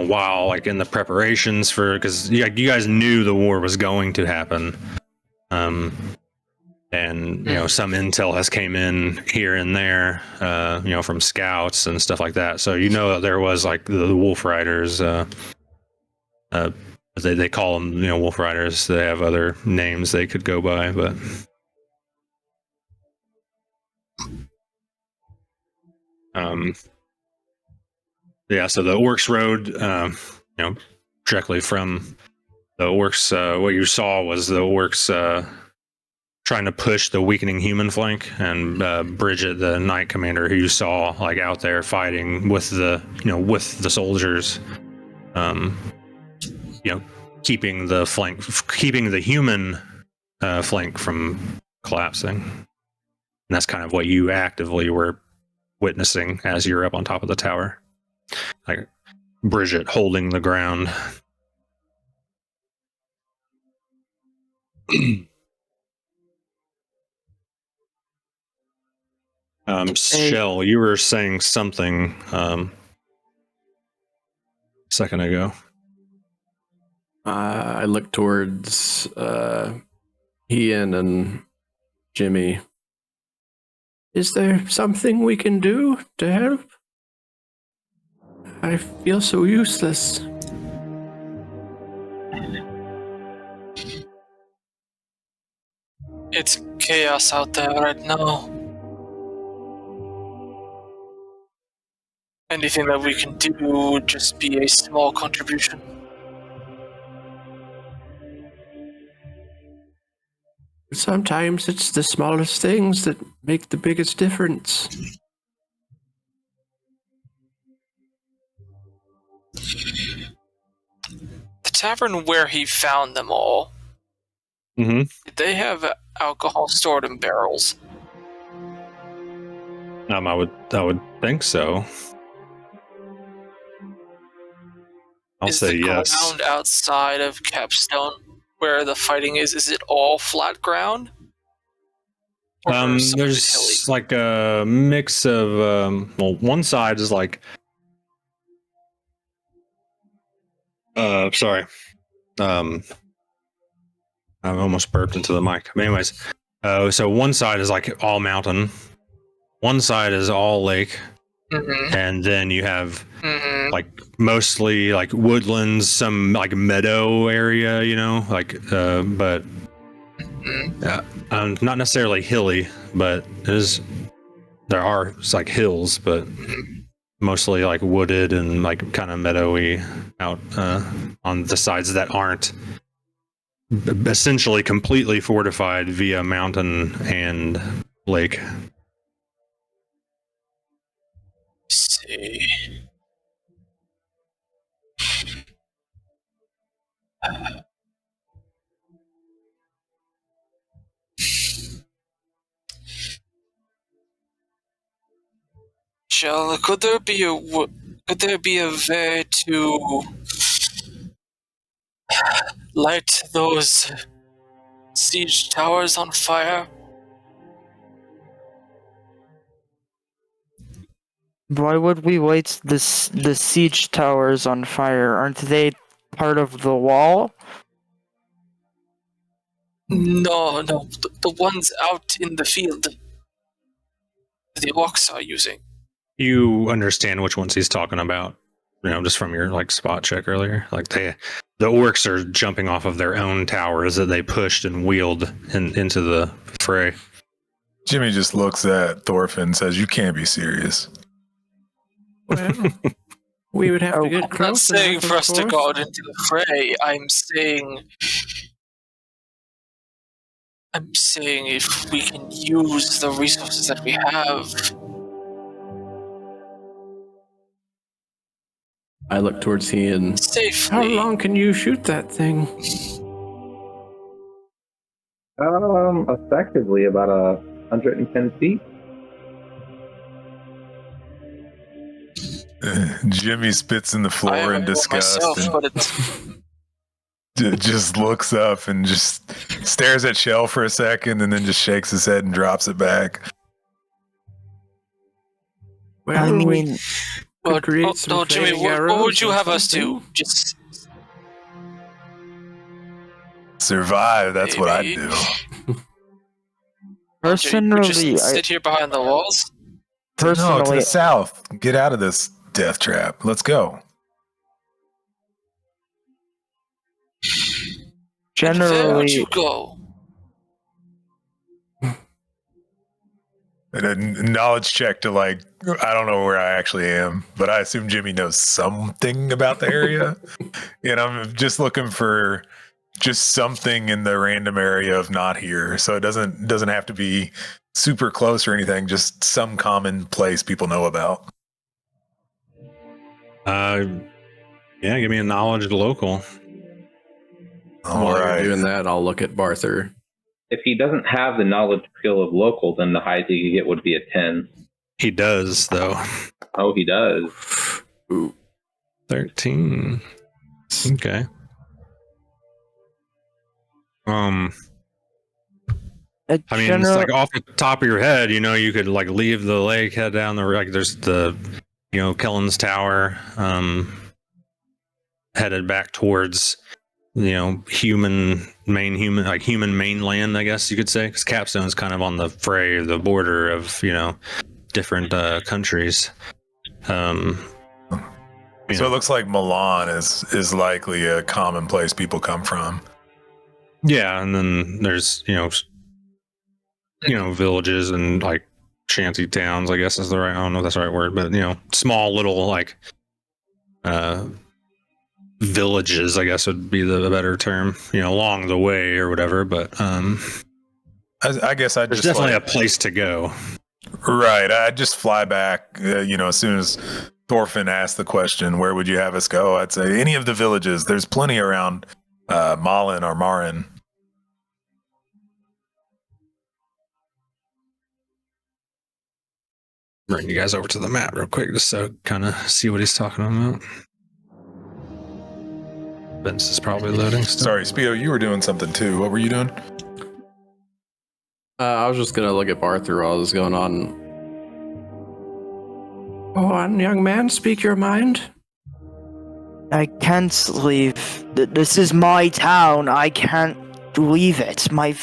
while like in the preparations for because you guys knew the war was going to happen, and some intel has came in here and there, from scouts and stuff like that. So there was like the Wolf Riders. They call them, Wolf Riders. They have other names they could go by, but so the Orcs Road, directly from the Orcs, what you saw was the Orcs trying to push the weakening human flank, and Bridget, the Knight Commander, who you saw like out there fighting with the soldiers, keeping the human flank from collapsing. And that's kind of what you actively were witnessing as you're up on top of the tower, like Bridget holding the ground. Shell, you were saying something a second ago. I look towards Ian and Jimmy. Is there something we can do to help? I feel so useless. It's chaos out there right now. Anything that we can do would just be a small contribution. Sometimes it's the smallest things that make the biggest difference. The tavern where he found them all, did they have alcohol stored in barrels? I would think so. I'll say yes. Is the ground outside of Capstone where the fighting is it all flat ground? There's like a mix of one side is like sorry. I almost burped into the mic. But anyways, so one side is like all mountain, one side is all lake, and then you have like mostly like woodlands, some like meadow area, but not necessarily hilly, but there are like hills, but mostly like wooded and like kind of meadowy out on the sides that aren't essentially completely fortified via mountain and lake. See. Shall could there be a way to light those siege towers on fire? Why would we light the siege towers on fire? Aren't they part of the wall? No, the ones out in the field the orcs are using. You understand which ones he's talking about, just from your like spot check earlier. Like the orcs are jumping off of their own towers that they pushed and wheeled into the fray. Jimmy just looks at Thorfinn and says, "You can't be serious." Well, we would have to Oh, get I'm not close saying enough, for of us to course. go out into the fray. I'm saying if we can use the resources that we have. I look towards he and Safely. How long can you shoot that thing? Effectively about 110 feet. Jimmy spits in the I floor haven't in one disgust myself, and but it's just looks up and just stares at Shell for a second and then just shakes his head and drops it back. Well, I we mean, could create some Jimmy, flaming what arrows would you or have us something. do? Just Survive, that's what I'd Maybe. do. we personally, just sit here behind the walls. No, to personally, the south. Get out of this death trap. Let's go. And where would generally, you go? And a knowledge check to I don't know where I actually am, but I assume Jimmy knows something about the area. And I'm just looking for just something in the random area of not here. So it doesn't have to be super close or anything, just some common place people know about. Yeah, give me a knowledge local. All while right. you're doing that, I'll look at Barther. If he doesn't have the knowledge skill of local, then the highest he could get would be a 10. He does, though. Oh, he does. Ooh. 13. Okay. I mean, it's like off the top of your head, you could leave the lake, head down the there's the Kellen's Tower, headed back towards human mainland, I guess you could say, because Capstone is kind of on the fray, the border of different countries. So it looks like Milan is likely a common place people come from. Yeah, and then there's villages and shanty towns, I guess is the right, I don't know if that's the right word, but small little villages, I guess would be the better term, along the way or whatever. But I guess I'd there's just definitely a place to go. Right. I'd just fly back, as soon as Thorfinn asked the question, where would you have us go? I'd say any of the villages. There's plenty around Malin or Marin. Bring you guys over to the map real quick, just so kind of see what he's talking about. Vince is probably loading stuff. Sorry, Speedo, you were doing something too. What were you doing? I was just going to look at Barther while this was going on. Go on, young man, speak your mind. I can't leave. This is my town. I can't leave it. My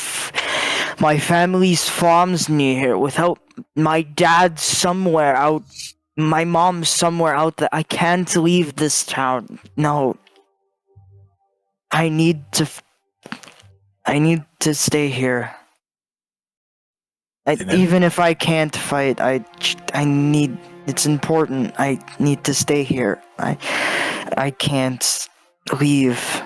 family's farm's near here. Without my dad somewhere out, my mom's somewhere out there. I can't leave this town. No. I need to stay here. Even if I can't fight, I need. It's important. I need to stay here. I can't leave.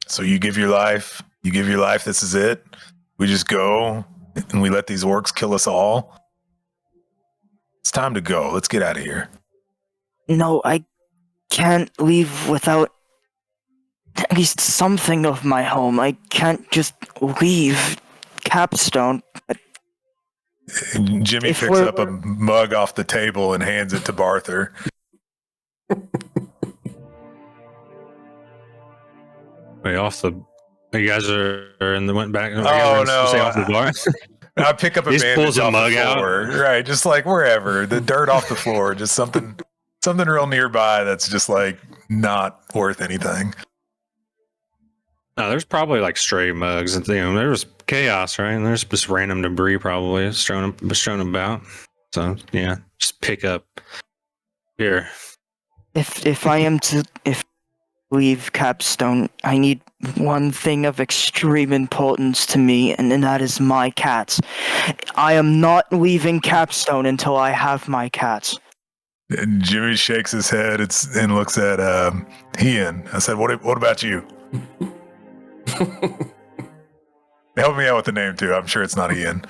So you give your life. This is it. We just go and we let these orcs kill us all. It's time to go. Let's get out of here. No, I can't leave without at least something of my home. I can't just leave Capstone. Jimmy If picks we're- up a mug off the table and hands it to Barther. Way off the. You guys are in the went back. Oh, no. Say off the bar. I pick up a He just bandage pulls a off mug the out. floor. Right, just wherever. The dirt off the floor. Just something real nearby that's just not worth anything. No, there's probably stray mugs and there was chaos, right? And there's just random debris probably strewn about. So yeah, just pick up here. If I am to leave Capstone, I need one thing of extreme importance to me, and that is my cats. I am not leaving Capstone until I have my cats. And Jimmy shakes his head and looks at Ian. I said, what about you? Help me out with the name, too. I'm sure it's not Ian.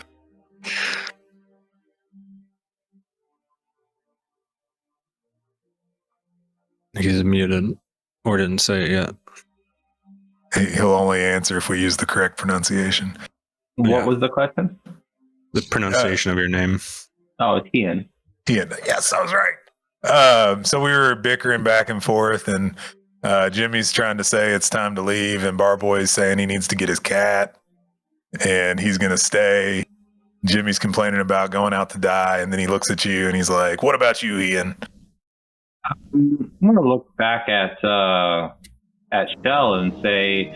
He's muted or didn't say it yet. He'll only answer if we use the correct pronunciation. What was the question? The pronunciation of your name. Oh, it's Ian. Ian. Yes, I was right. So we were bickering back and forth, and Jimmy's trying to say it's time to leave, and Barboy's saying he needs to get his cat, and he's going to stay. Jimmy's complaining about going out to die, and then he looks at you, and he's like, what about you, Ian? I'm gonna look back at Shell and say,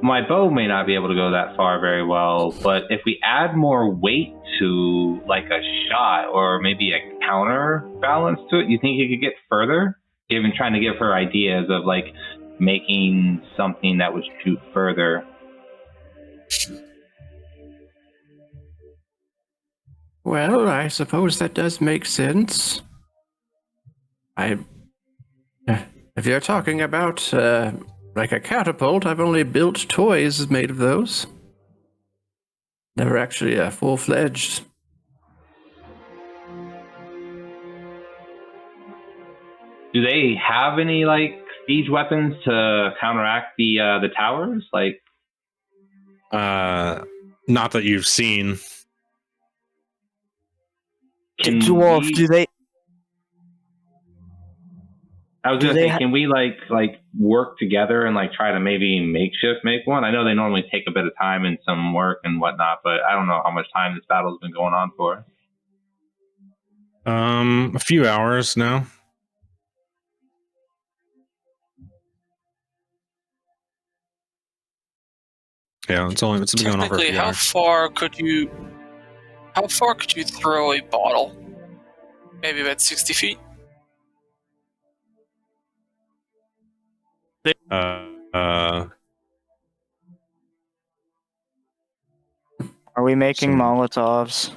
my bow may not be able to go that far very well, but if we add more weight to like a shot or maybe a counterbalance to it, you think you could get further? Even trying to give her ideas of like making something that would shoot further. Well, I suppose that does make sense. If you're talking about like a catapult, I've only built toys made of those. Never actually full-fledged. Do they have any like siege weapons to counteract the towers? Like, not that you've seen. Dwarf, do they? I was gonna say, can we like work together and like try to maybe makeshift make one? I know they normally take a bit of time and some work and whatnot, but I don't know how much time this battle's been going on for. A few hours now. Yeah, it's been going on for a Technically, few how hours. far could you throw a bottle? Maybe about 60 feet. Are we making Molotovs?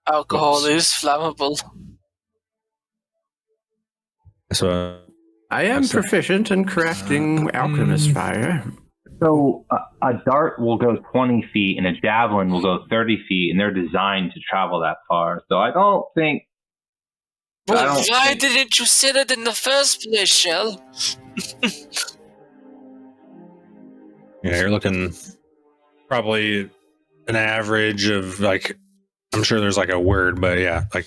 Alcohol is flammable. So I am proficient in crafting alchemist fire. So a dart will go 20 feet and a javelin will go 30 feet, and they're designed to travel that far. So I don't think. Well, why didn't you say it in the first place, Shell? yeah, you're looking probably an average of like, I'm sure there's like a word, but yeah, like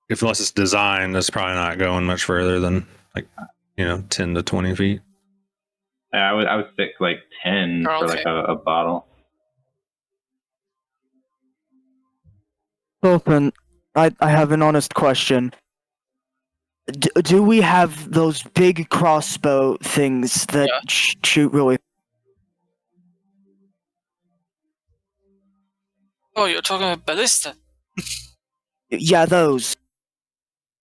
unless it's designed, that's probably not going much further than like 10 to 20 feet. I would stick like 10 for like a bottle. Sultan, I have an honest question. Do we have those big crossbow things that shoot really? Oh, you're talking about ballista? Yeah, those.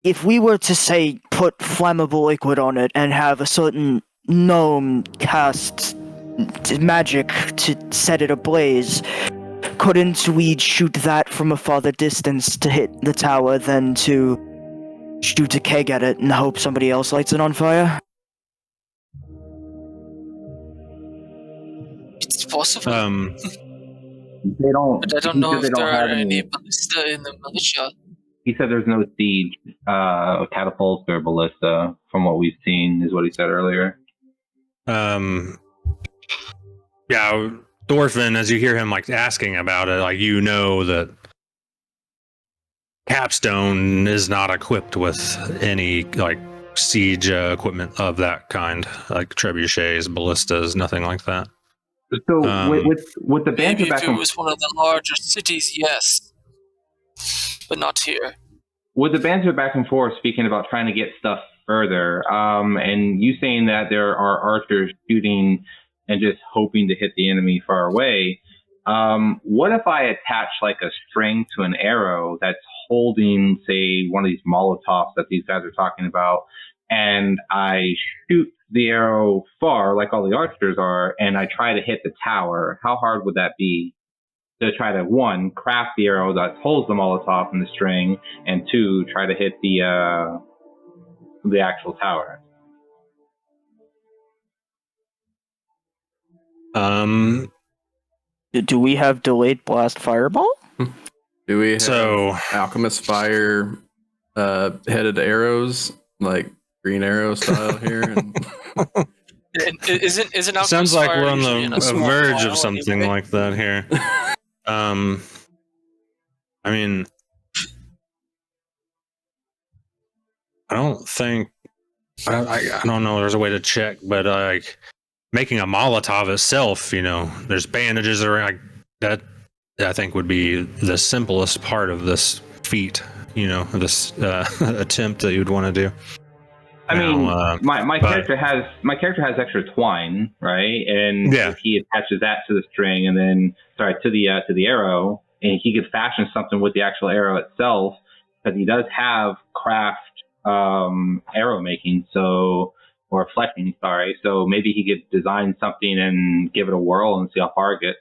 If we were to say put flammable liquid on it and have a certain gnome cast magic to set it ablaze, couldn't we shoot that from a farther distance to hit the tower than to shoot a keg at it and hope somebody else lights it on fire? It's possible. They don't. But I don't know if there are any ballista in the militia. He said there's no siege catapults or ballista from what we've seen, is what he said earlier. Yeah, Thorfinn, as you hear him like asking about it, like that Capstone is not equipped with any like siege equipment of that kind, like trebuchets, ballistas, nothing like that. So with the banter maybe back if it was one of the larger cities, yes, but not here. With the banter back and forth, speaking about trying to get stuff further, and you saying that there are archers shooting and just hoping to hit the enemy far away, What if I attach like a string to an arrow that's holding, say, one of these Molotovs that these guys are talking about, and I shoot the arrow far, like all the archers are, and I try to hit the tower? How hard would that be to try to, one, craft the arrow that holds the Molotov in the string, and two, try to hit the actual tower? Do we have delayed blast fireball? Do we have So- alchemist fire headed arrows, like green arrow style here? Isn't Sounds like Fire we're on usually in the a small verge vial of something anyway? like that here. I mean, I don't think I don't know. There's a way to check, but like making a Molotov itself, there's bandages around that. I think would be the simplest part of this feat. This attempt that you'd want to do. I mean, my but- character has extra twine, right? And Yeah. if he attaches that to the string, and then to the arrow, and he could fashion something with the actual arrow itself, because he does have craft arrow making, or fletching, sorry. So maybe he could design something and give it a whirl and see how far it gets.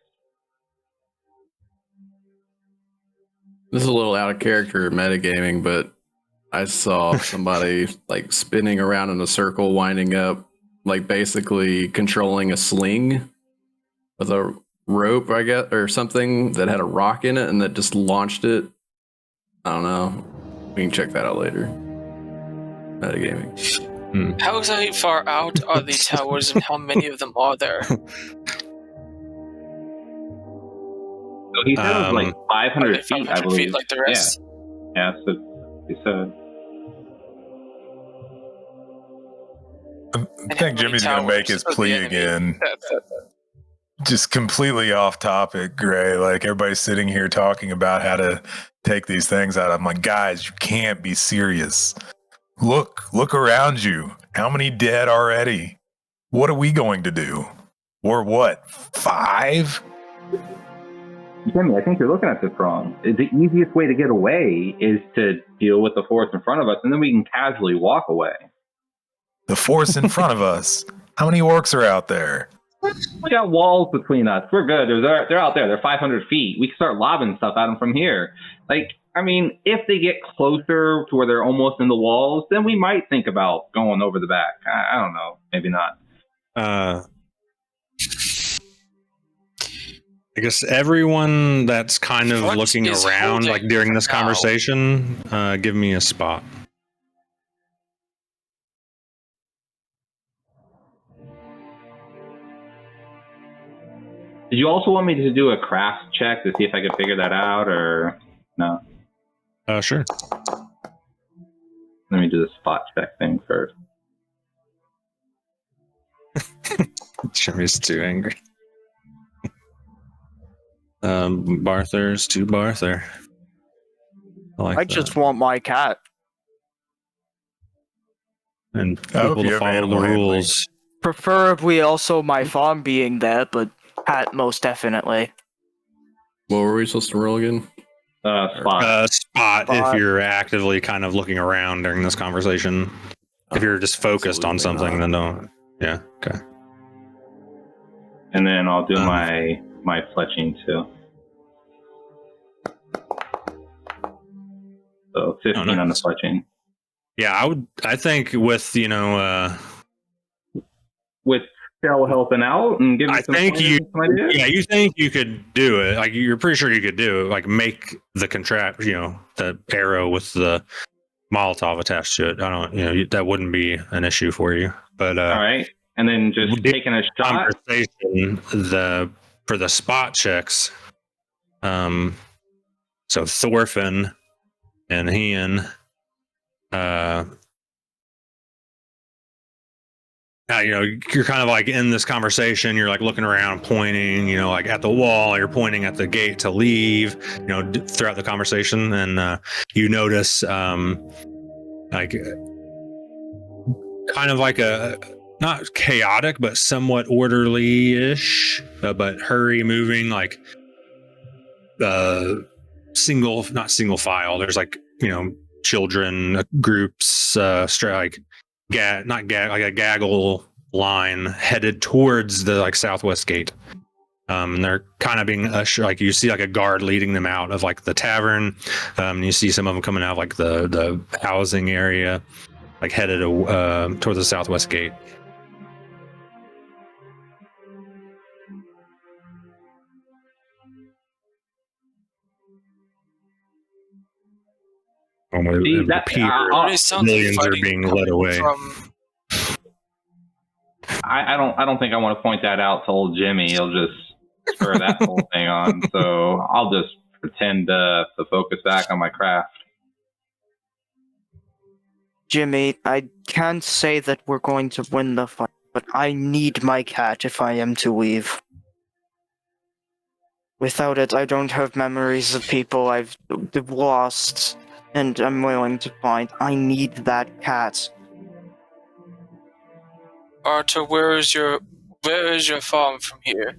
This is a little out of character metagaming, but I saw somebody like spinning around in a circle, winding up, like basically controlling a sling with a rope, I guess, or something that had a rock in it, and that just launched it. I don't know. We can check that out later. Metagaming. How exactly far out are these towers, and how many of them are there? So he said it was like Are 500 they feet, 500 I believe. feet like the rest? Yeah. So he said. I And think how many Jimmy's going to make towers his are the plea enemy? again. Just completely off topic, Gray. Like everybody's sitting here talking about how to take these things out. I'm like, guys, you can't be serious. Look around you. How many dead already? What are we going to do? Or what? 5? Jimmy, I think you're looking at this wrong. The easiest way to get away is to deal with the force in front of us, and then we can casually walk away. The force in front of us. How many orcs are out there? We got walls between us. We're good. They're out there. They're 500 feet. We can start lobbing stuff at them from here. Like, I mean, if they get closer to where they're almost in the walls, then we might think about going over the back. I don't know. Maybe not. I guess everyone that's kind of What looking is around, holding like during this now? conversation, give me a spot. Did you also want me to do a craft check to see if I could figure that out, or no? Sure. Let me do the spot check thing first. Jimmy's too angry. Barther's to Barther. I just want my cat. and I hope people you to have follow the animal handling. rules. Preferably also my farm being there, but cat most definitely. What were we supposed to roll again? Spot. Spot if Spot. you're actively kind of looking around during this conversation. If you're just focused on Absolutely something, not. then don't. Yeah. Okay. And then I'll do Um, my fletching too. So 15 on the nice. fletching. Yeah, I think with With Shell helping out and giving I some think pointers and some ideas? yeah, you think you could do it. Like you're pretty sure you could do it. Like make the the arrow with the Molotov attached to it. I don't, that wouldn't be an issue for you. But All right. And then just did- taking a shot. conversation for the spot checks. So Thorfinn and Ian, now, you're kind of like in this conversation, you're like looking around, pointing, like at the wall, you're pointing at the gate to leave, throughout the conversation. And you notice like kind of like a not chaotic, but somewhat orderly-ish, but hurry moving, like not single file. There's like, children groups, like a gaggle line headed towards the like southwest gate. And they're kind of being ushered, like you see like a guard leading them out of like the tavern. You see some of them coming out of like the housing area, like headed towards the southwest gate. See, that- Already sounds like Millions are fighting being coming led away. from- I don't think I want to point that out to old Jimmy. He'll just spur that whole thing on. So I'll just pretend to focus back on my craft. Jimmy, I can't say that we're going to win the fight, but I need my cat if I am to leave. Without it, I don't have memories of people I've lost, and I'm willing to find. I need that cat. Arthur, where is your farm from here?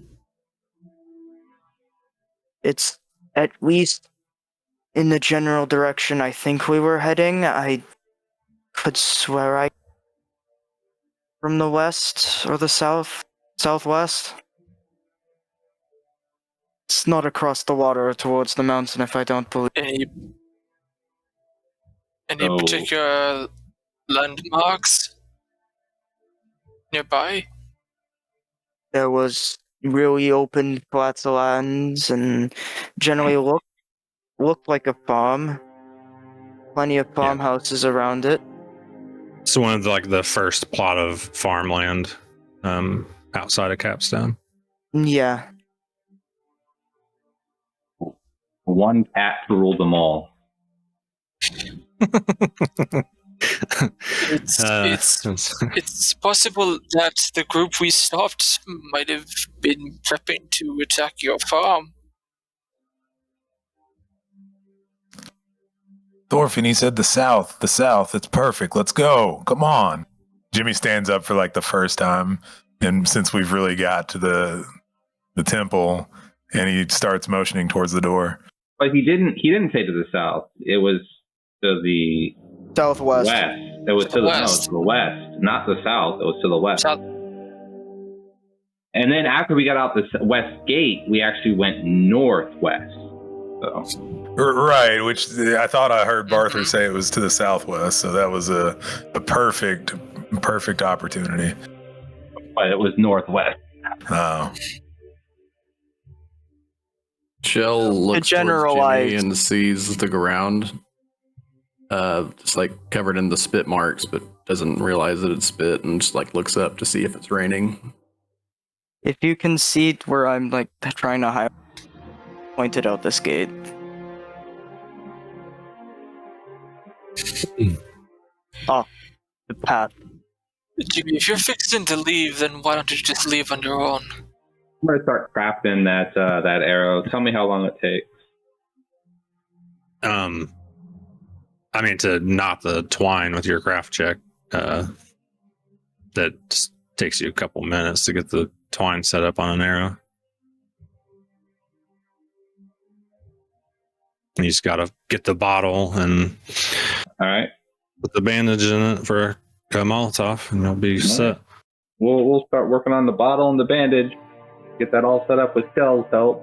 It's at least in the general direction I think we were heading. I could swear from the west or the southwest. It's not across the water towards the mountain, if I don't believe. Any So- particular landmarks nearby? There was really open flats of lands and generally looked like a farm. Plenty of farmhouses around it. It's one of the first plot of farmland outside of Capstone. Yeah. One cat to rule them all. It's possible that the group we stopped might have been prepping to attack your farm. Thorfinn, he said the south. It's perfect. Let's go. Come on. Jimmy stands up for like the first time, and since we've really got to the temple, and he starts motioning towards the door. But he didn't say to the south. It was to the Southwest. west. It was to the west, not the south. It was to the west. South. And then after we got out the west gate, we actually went northwest. So Right, which I thought I heard Barther say it was to the southwest, so that was a perfect opportunity. but it was northwest. Oh. Shell looks towards generalize- Jimmy and sees the ground, just like covered in the spit marks, but doesn't realize that it's spit, and just like looks up to see if it's raining. If you can see where I'm like trying to hide, pointed out this gate. The path. Jimmy, if you're fixing to leave, then why don't you just leave on your own? I'm gonna start crafting that arrow. Tell me how long it takes. I mean, to knot the twine with your craft check, that just takes you a couple minutes to get the twine set up on an arrow. You just gotta get the bottle and All right. put the bandage in it for a Molotov, and you'll be set. We'll start working on the bottle and the bandage. Get that all set up with Shell's help.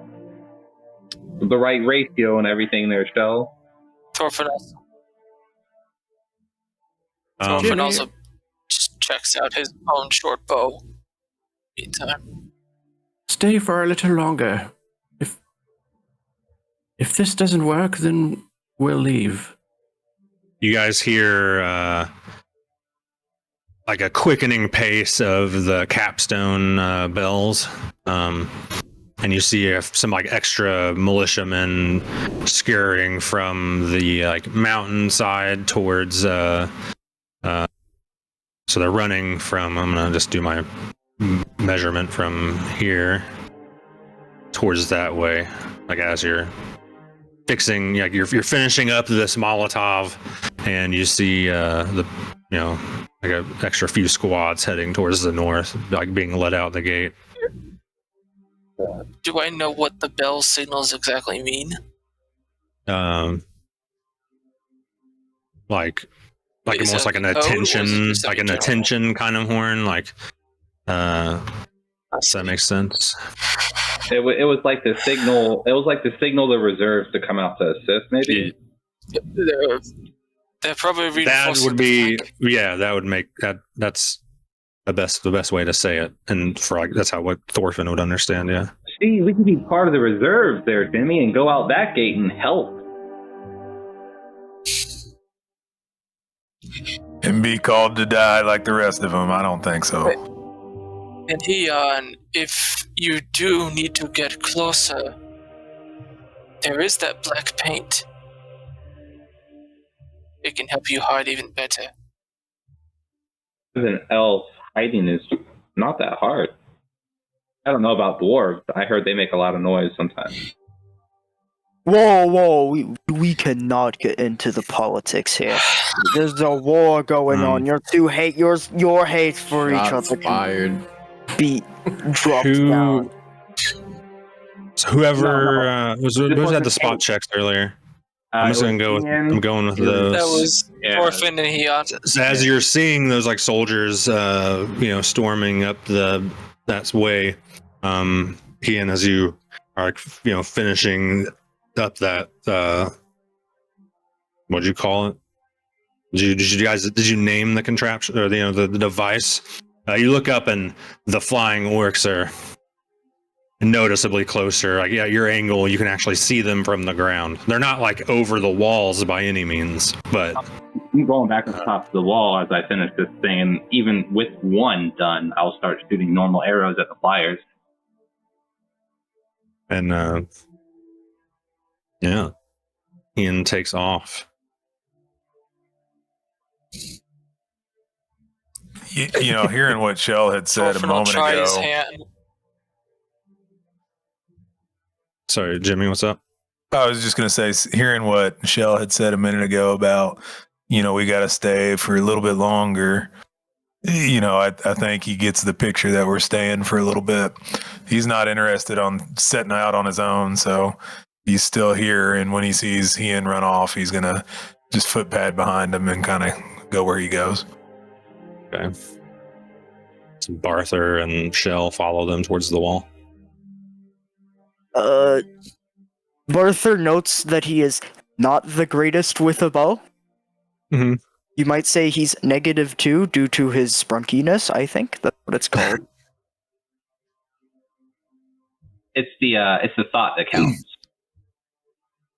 The right ratio and everything there, Shell. Thorfinn Um, also just checks out his own short bow. Meantime. Stay for a little longer. If this doesn't work, then we'll leave. you guys hear like a quickening pace of the capstone bells, and you see some like extra militiamen scurrying from the like mountainside towards so they're running from, I'm gonna just do my measurement from here towards that way, like as you're fixing, like you're finishing up this Molotov, and you see the like an extra few squads heading towards the north, like being let out the gate. Do I know what the bell signals exactly mean? Like Is almost it like an a code, or is it attention, just like a an general- attention kind of horn. Like, does that make sense? It was like the signal. It was like the signal the reserves to come out to assist. Maybe. They're probably That reinforcing would the be, flank. that would make that. That's the best way to say it, and for like that's how what Thorfinn would understand. Yeah. See, we can be part of the reserves there, Jimmy, and go out that gate and help. And be called to die like the rest of them? I don't think so. And Heon, if you do need to get closer, there is that black paint. It can help you hide even better. An elf hiding is not that hard. I don't know about dwarves. I heard they make a lot of noise sometimes. Whoa, we cannot get into the politics here. There's a war going on. Your hate for each Shots other can fired. be dropped Who? down. So whoever was This had wasn't the spot eight. checks earlier. I'm just gonna go with. I'm going with Ian. those. That was Yeah. Thorfinn and Heon. So as you're seeing those like soldiers, storming up that way, Ian, as you are finishing up that what'd you call it? Did you name the contraption or the device? You look up and the flying orcs are noticeably closer. Like your angle, you can actually see them from the ground. They're not like over the walls by any means, but I'm going back on top of the wall as I finish this thing, and even with one done, I'll start shooting normal arrows at the flyers. and Ian takes off. Hearing what Shell had said a Thorfinn will moment try his ago. hand. Sorry, Jimmy, what's up? I was just going to say, hearing what Shell had said a minute ago about, we got to stay for a little bit longer. I think he gets the picture that we're staying for a little bit. He's not interested on setting out on his own, so he's still here. And when he sees Ian run off, he's going to just footpad behind him and kind of go where he goes. Okay. So Barther and Shell follow them towards the wall. Barther notes that he is not the greatest with a bow. Mhm. You might say he's -2 due to his sprunkiness, I think. That's what it's called. It's the thought that counts.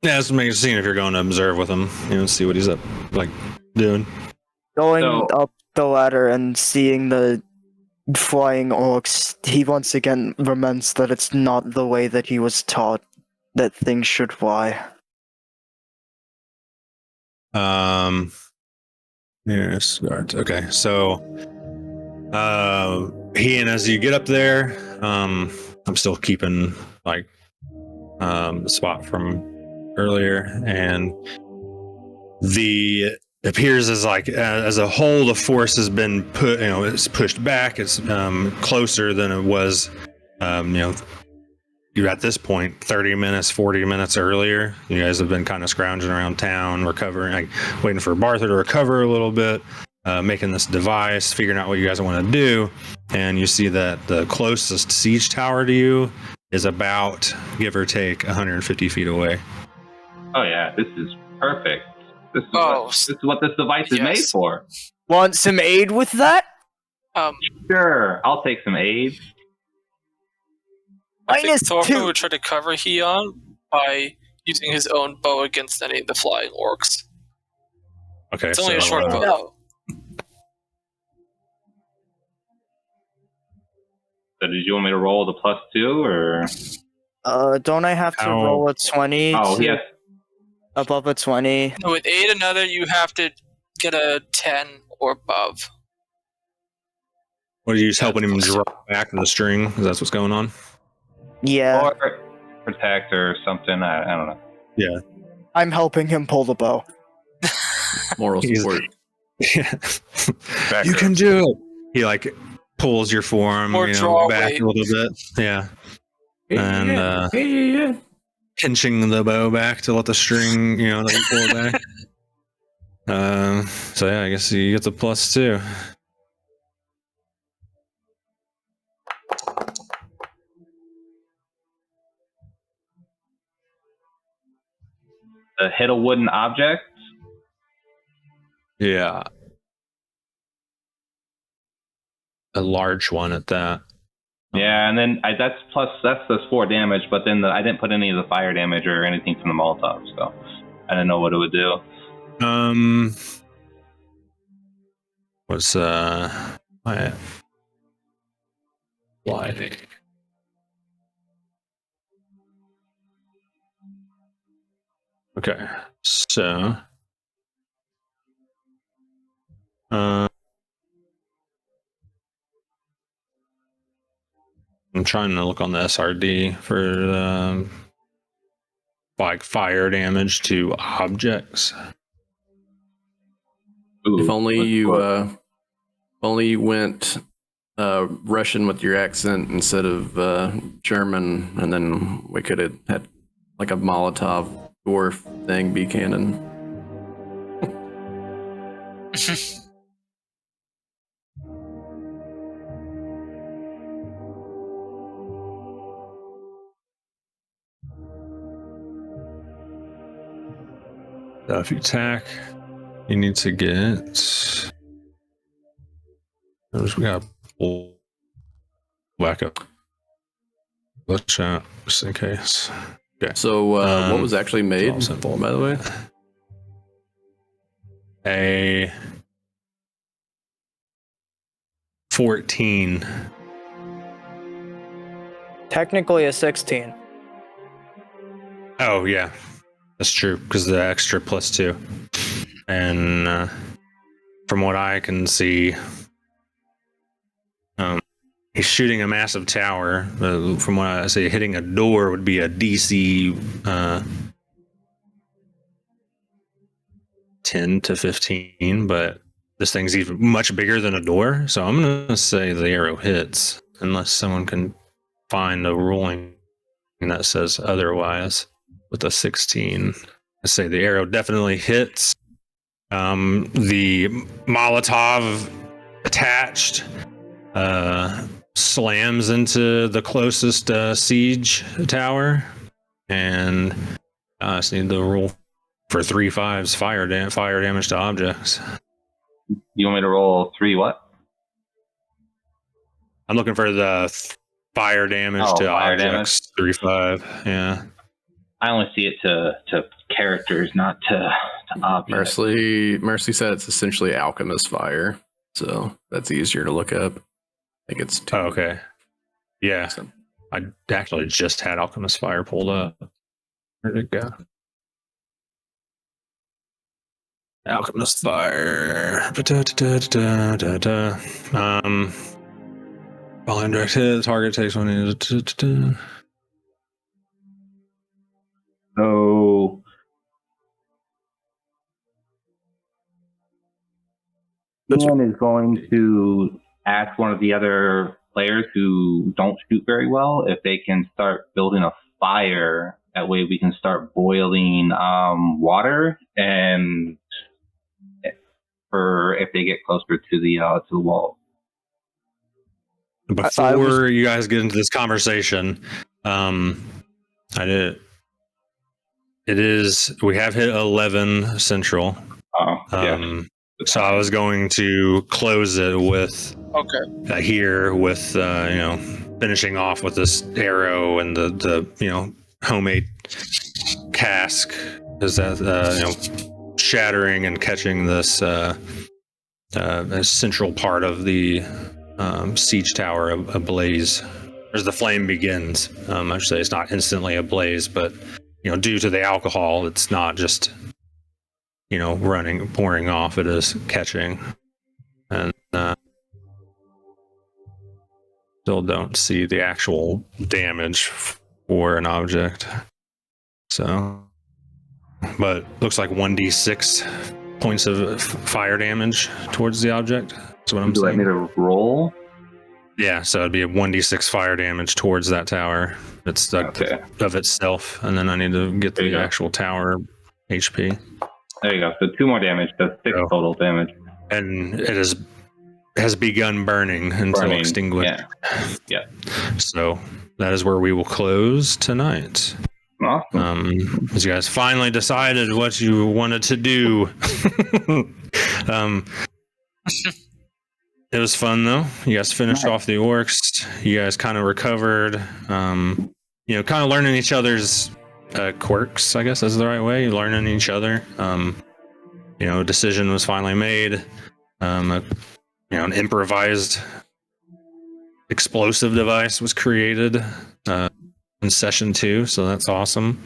Yeah, it's making a scene if you're going to observe with him, see what he's up doing. Going up the ladder and seeing the flying orcs, he once again laments that it's not the way that he was taught that things should fly. Yes, guards. Okay, so Ian, as you get up there, I'm still keeping the spot from earlier, and it appears as as a whole, the force has been put. It's pushed back. It's closer than it was. You're at this point 30 minutes, 40 minutes earlier. You guys have been kind of scrounging around town, recovering, waiting for Barther to recover a little bit, making this device, figuring out what you guys want to do. And you see that the closest siege tower to you is about, give or take, 150 feet away. Oh yeah, this is perfect. This is what this device is Yes. made for. Want some aid with that? Sure, I'll take some aid. I think -2. Thorfinn would try to cover Heon by using his own bow against any of the flying orcs. Okay, It's only a so, short bow. So did you want me to roll the +2 or? Don't I have to How- roll a 20? Oh to- yes. Above a 20. With aid another, you have to get a 10 or above. what are you just helping him drop back the string? Is that what's going on? Yeah, Or protect or something. I don't know. I'm helping him pull the bow. Moral He's- support. Yeah. Back You up. can do it. He pulls your form, More draw back weight. a little bit. Yeah. and pinching the bow back to let the string, let you pull it back. So yeah, I guess you get the +2. Hit a wooden object. Yeah. A large one at that. Yeah, and then that's the 4 damage, but then I didn't put any of the fire damage or anything from the Molotov, so I didn't know what it would do. What's my lighting? Okay, so I'm trying to look on the SRD for like fire damage to objects. Ooh, If only what's you what? went Russian with your accent instead of German, and then we could have had like a Molotov dwarf thing be canon. So if you attack, you need to get. We got pull back up. Let's chat just in case. Okay. So what was actually made, all simple. by the way? A 14. Technically a 16. Oh yeah, that's true because the extra +2. And from what I can see, he's shooting a massive tower. From what I see, hitting a door would be a DC 10 to 15, but this thing's even much bigger than a door. So I'm gonna say the arrow hits, unless someone can find a ruling that says otherwise. With a 16, I say the arrow definitely hits. The Molotov attached slams into the closest siege tower, and I just need the roll for 3/5s fire damage to objects. You want me to roll 3 what? I'm looking for the fire damage to fire objects. 3/5. Yeah. I only see it to characters, not to objects. Mercy said it's essentially alchemist fire, so that's easier to look up. I think it's 2. Oh, okay. Yeah. So- I actually just had Alchemist Fire pulled up. Where'd it go? Alchemist Fire. Following direct hit, the target takes one. So Ian is going to ask one of the other players who don't shoot very well if they can start building a fire. That way we can start boiling water, and for if they get closer to the wall. Before you guys get into this conversation, we have hit 11 central. Yeah. So I was going to close it with here with finishing off with this arrow and the homemade cask, is that shattering and catching this central part of the siege tower ablaze as the flame begins. I should say it's not instantly ablaze, but due to the alcohol, it's not just pouring off. It is catching, and still don't see the actual damage for an object. So, but looks like 1d6 points of fire damage towards the object. That's what I'm saying. Do I need to roll? Yeah, so it'd be a 1d6 fire damage towards that tower. It's like of itself, and then I need to get the actual tower HP. There you go. So 2 more damage. That's 6 total damage. And it has begun burning until extinguished. Yeah. So that is where we will close tonight. Awesome. As you guys finally decided what you wanted to do. It was fun though. You guys finished off the orcs. You guys kind of recovered. Kind of learning each other's quirks, I guess is the right way. Learning each other. A decision was finally made. An improvised explosive device was created in session 2, so that's awesome.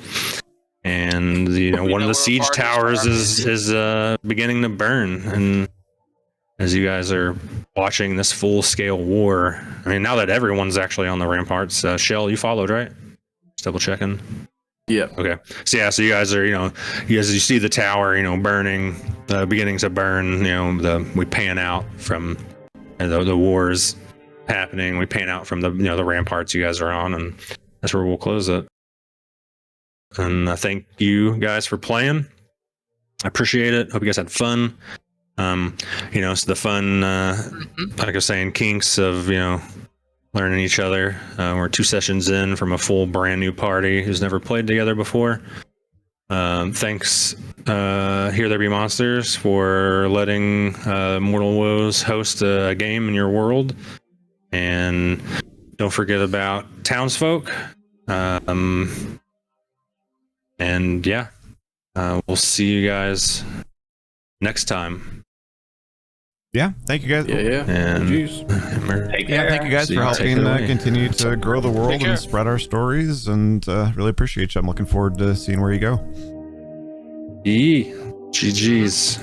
And one of the siege towers is beginning to burn, and as you guys are watching this full-scale war, I mean, now that everyone's actually on the ramparts, Shell, you followed, right? Just double checking. Yeah. Okay. So you guys are, you see the tower, burning, beginning to burn. We pan out from the wars happening. We pan out from the ramparts you guys are on, and that's where we'll close it. And I thank you guys for playing. I appreciate it. Hope you guys had fun. So the fun, like I was saying, kinks of learning each other. We're 2 sessions in from a full brand new party who's never played together before. Thanks, Here There Be Monsters, for letting Mortal Woes host a game in your world. And don't forget about Townsfolk. We'll see you guys next time. Yeah, thank you guys. Yeah. And thank you guys for helping continue to grow the world and spread our stories, and really appreciate you. I'm looking forward to seeing where you go. GG's.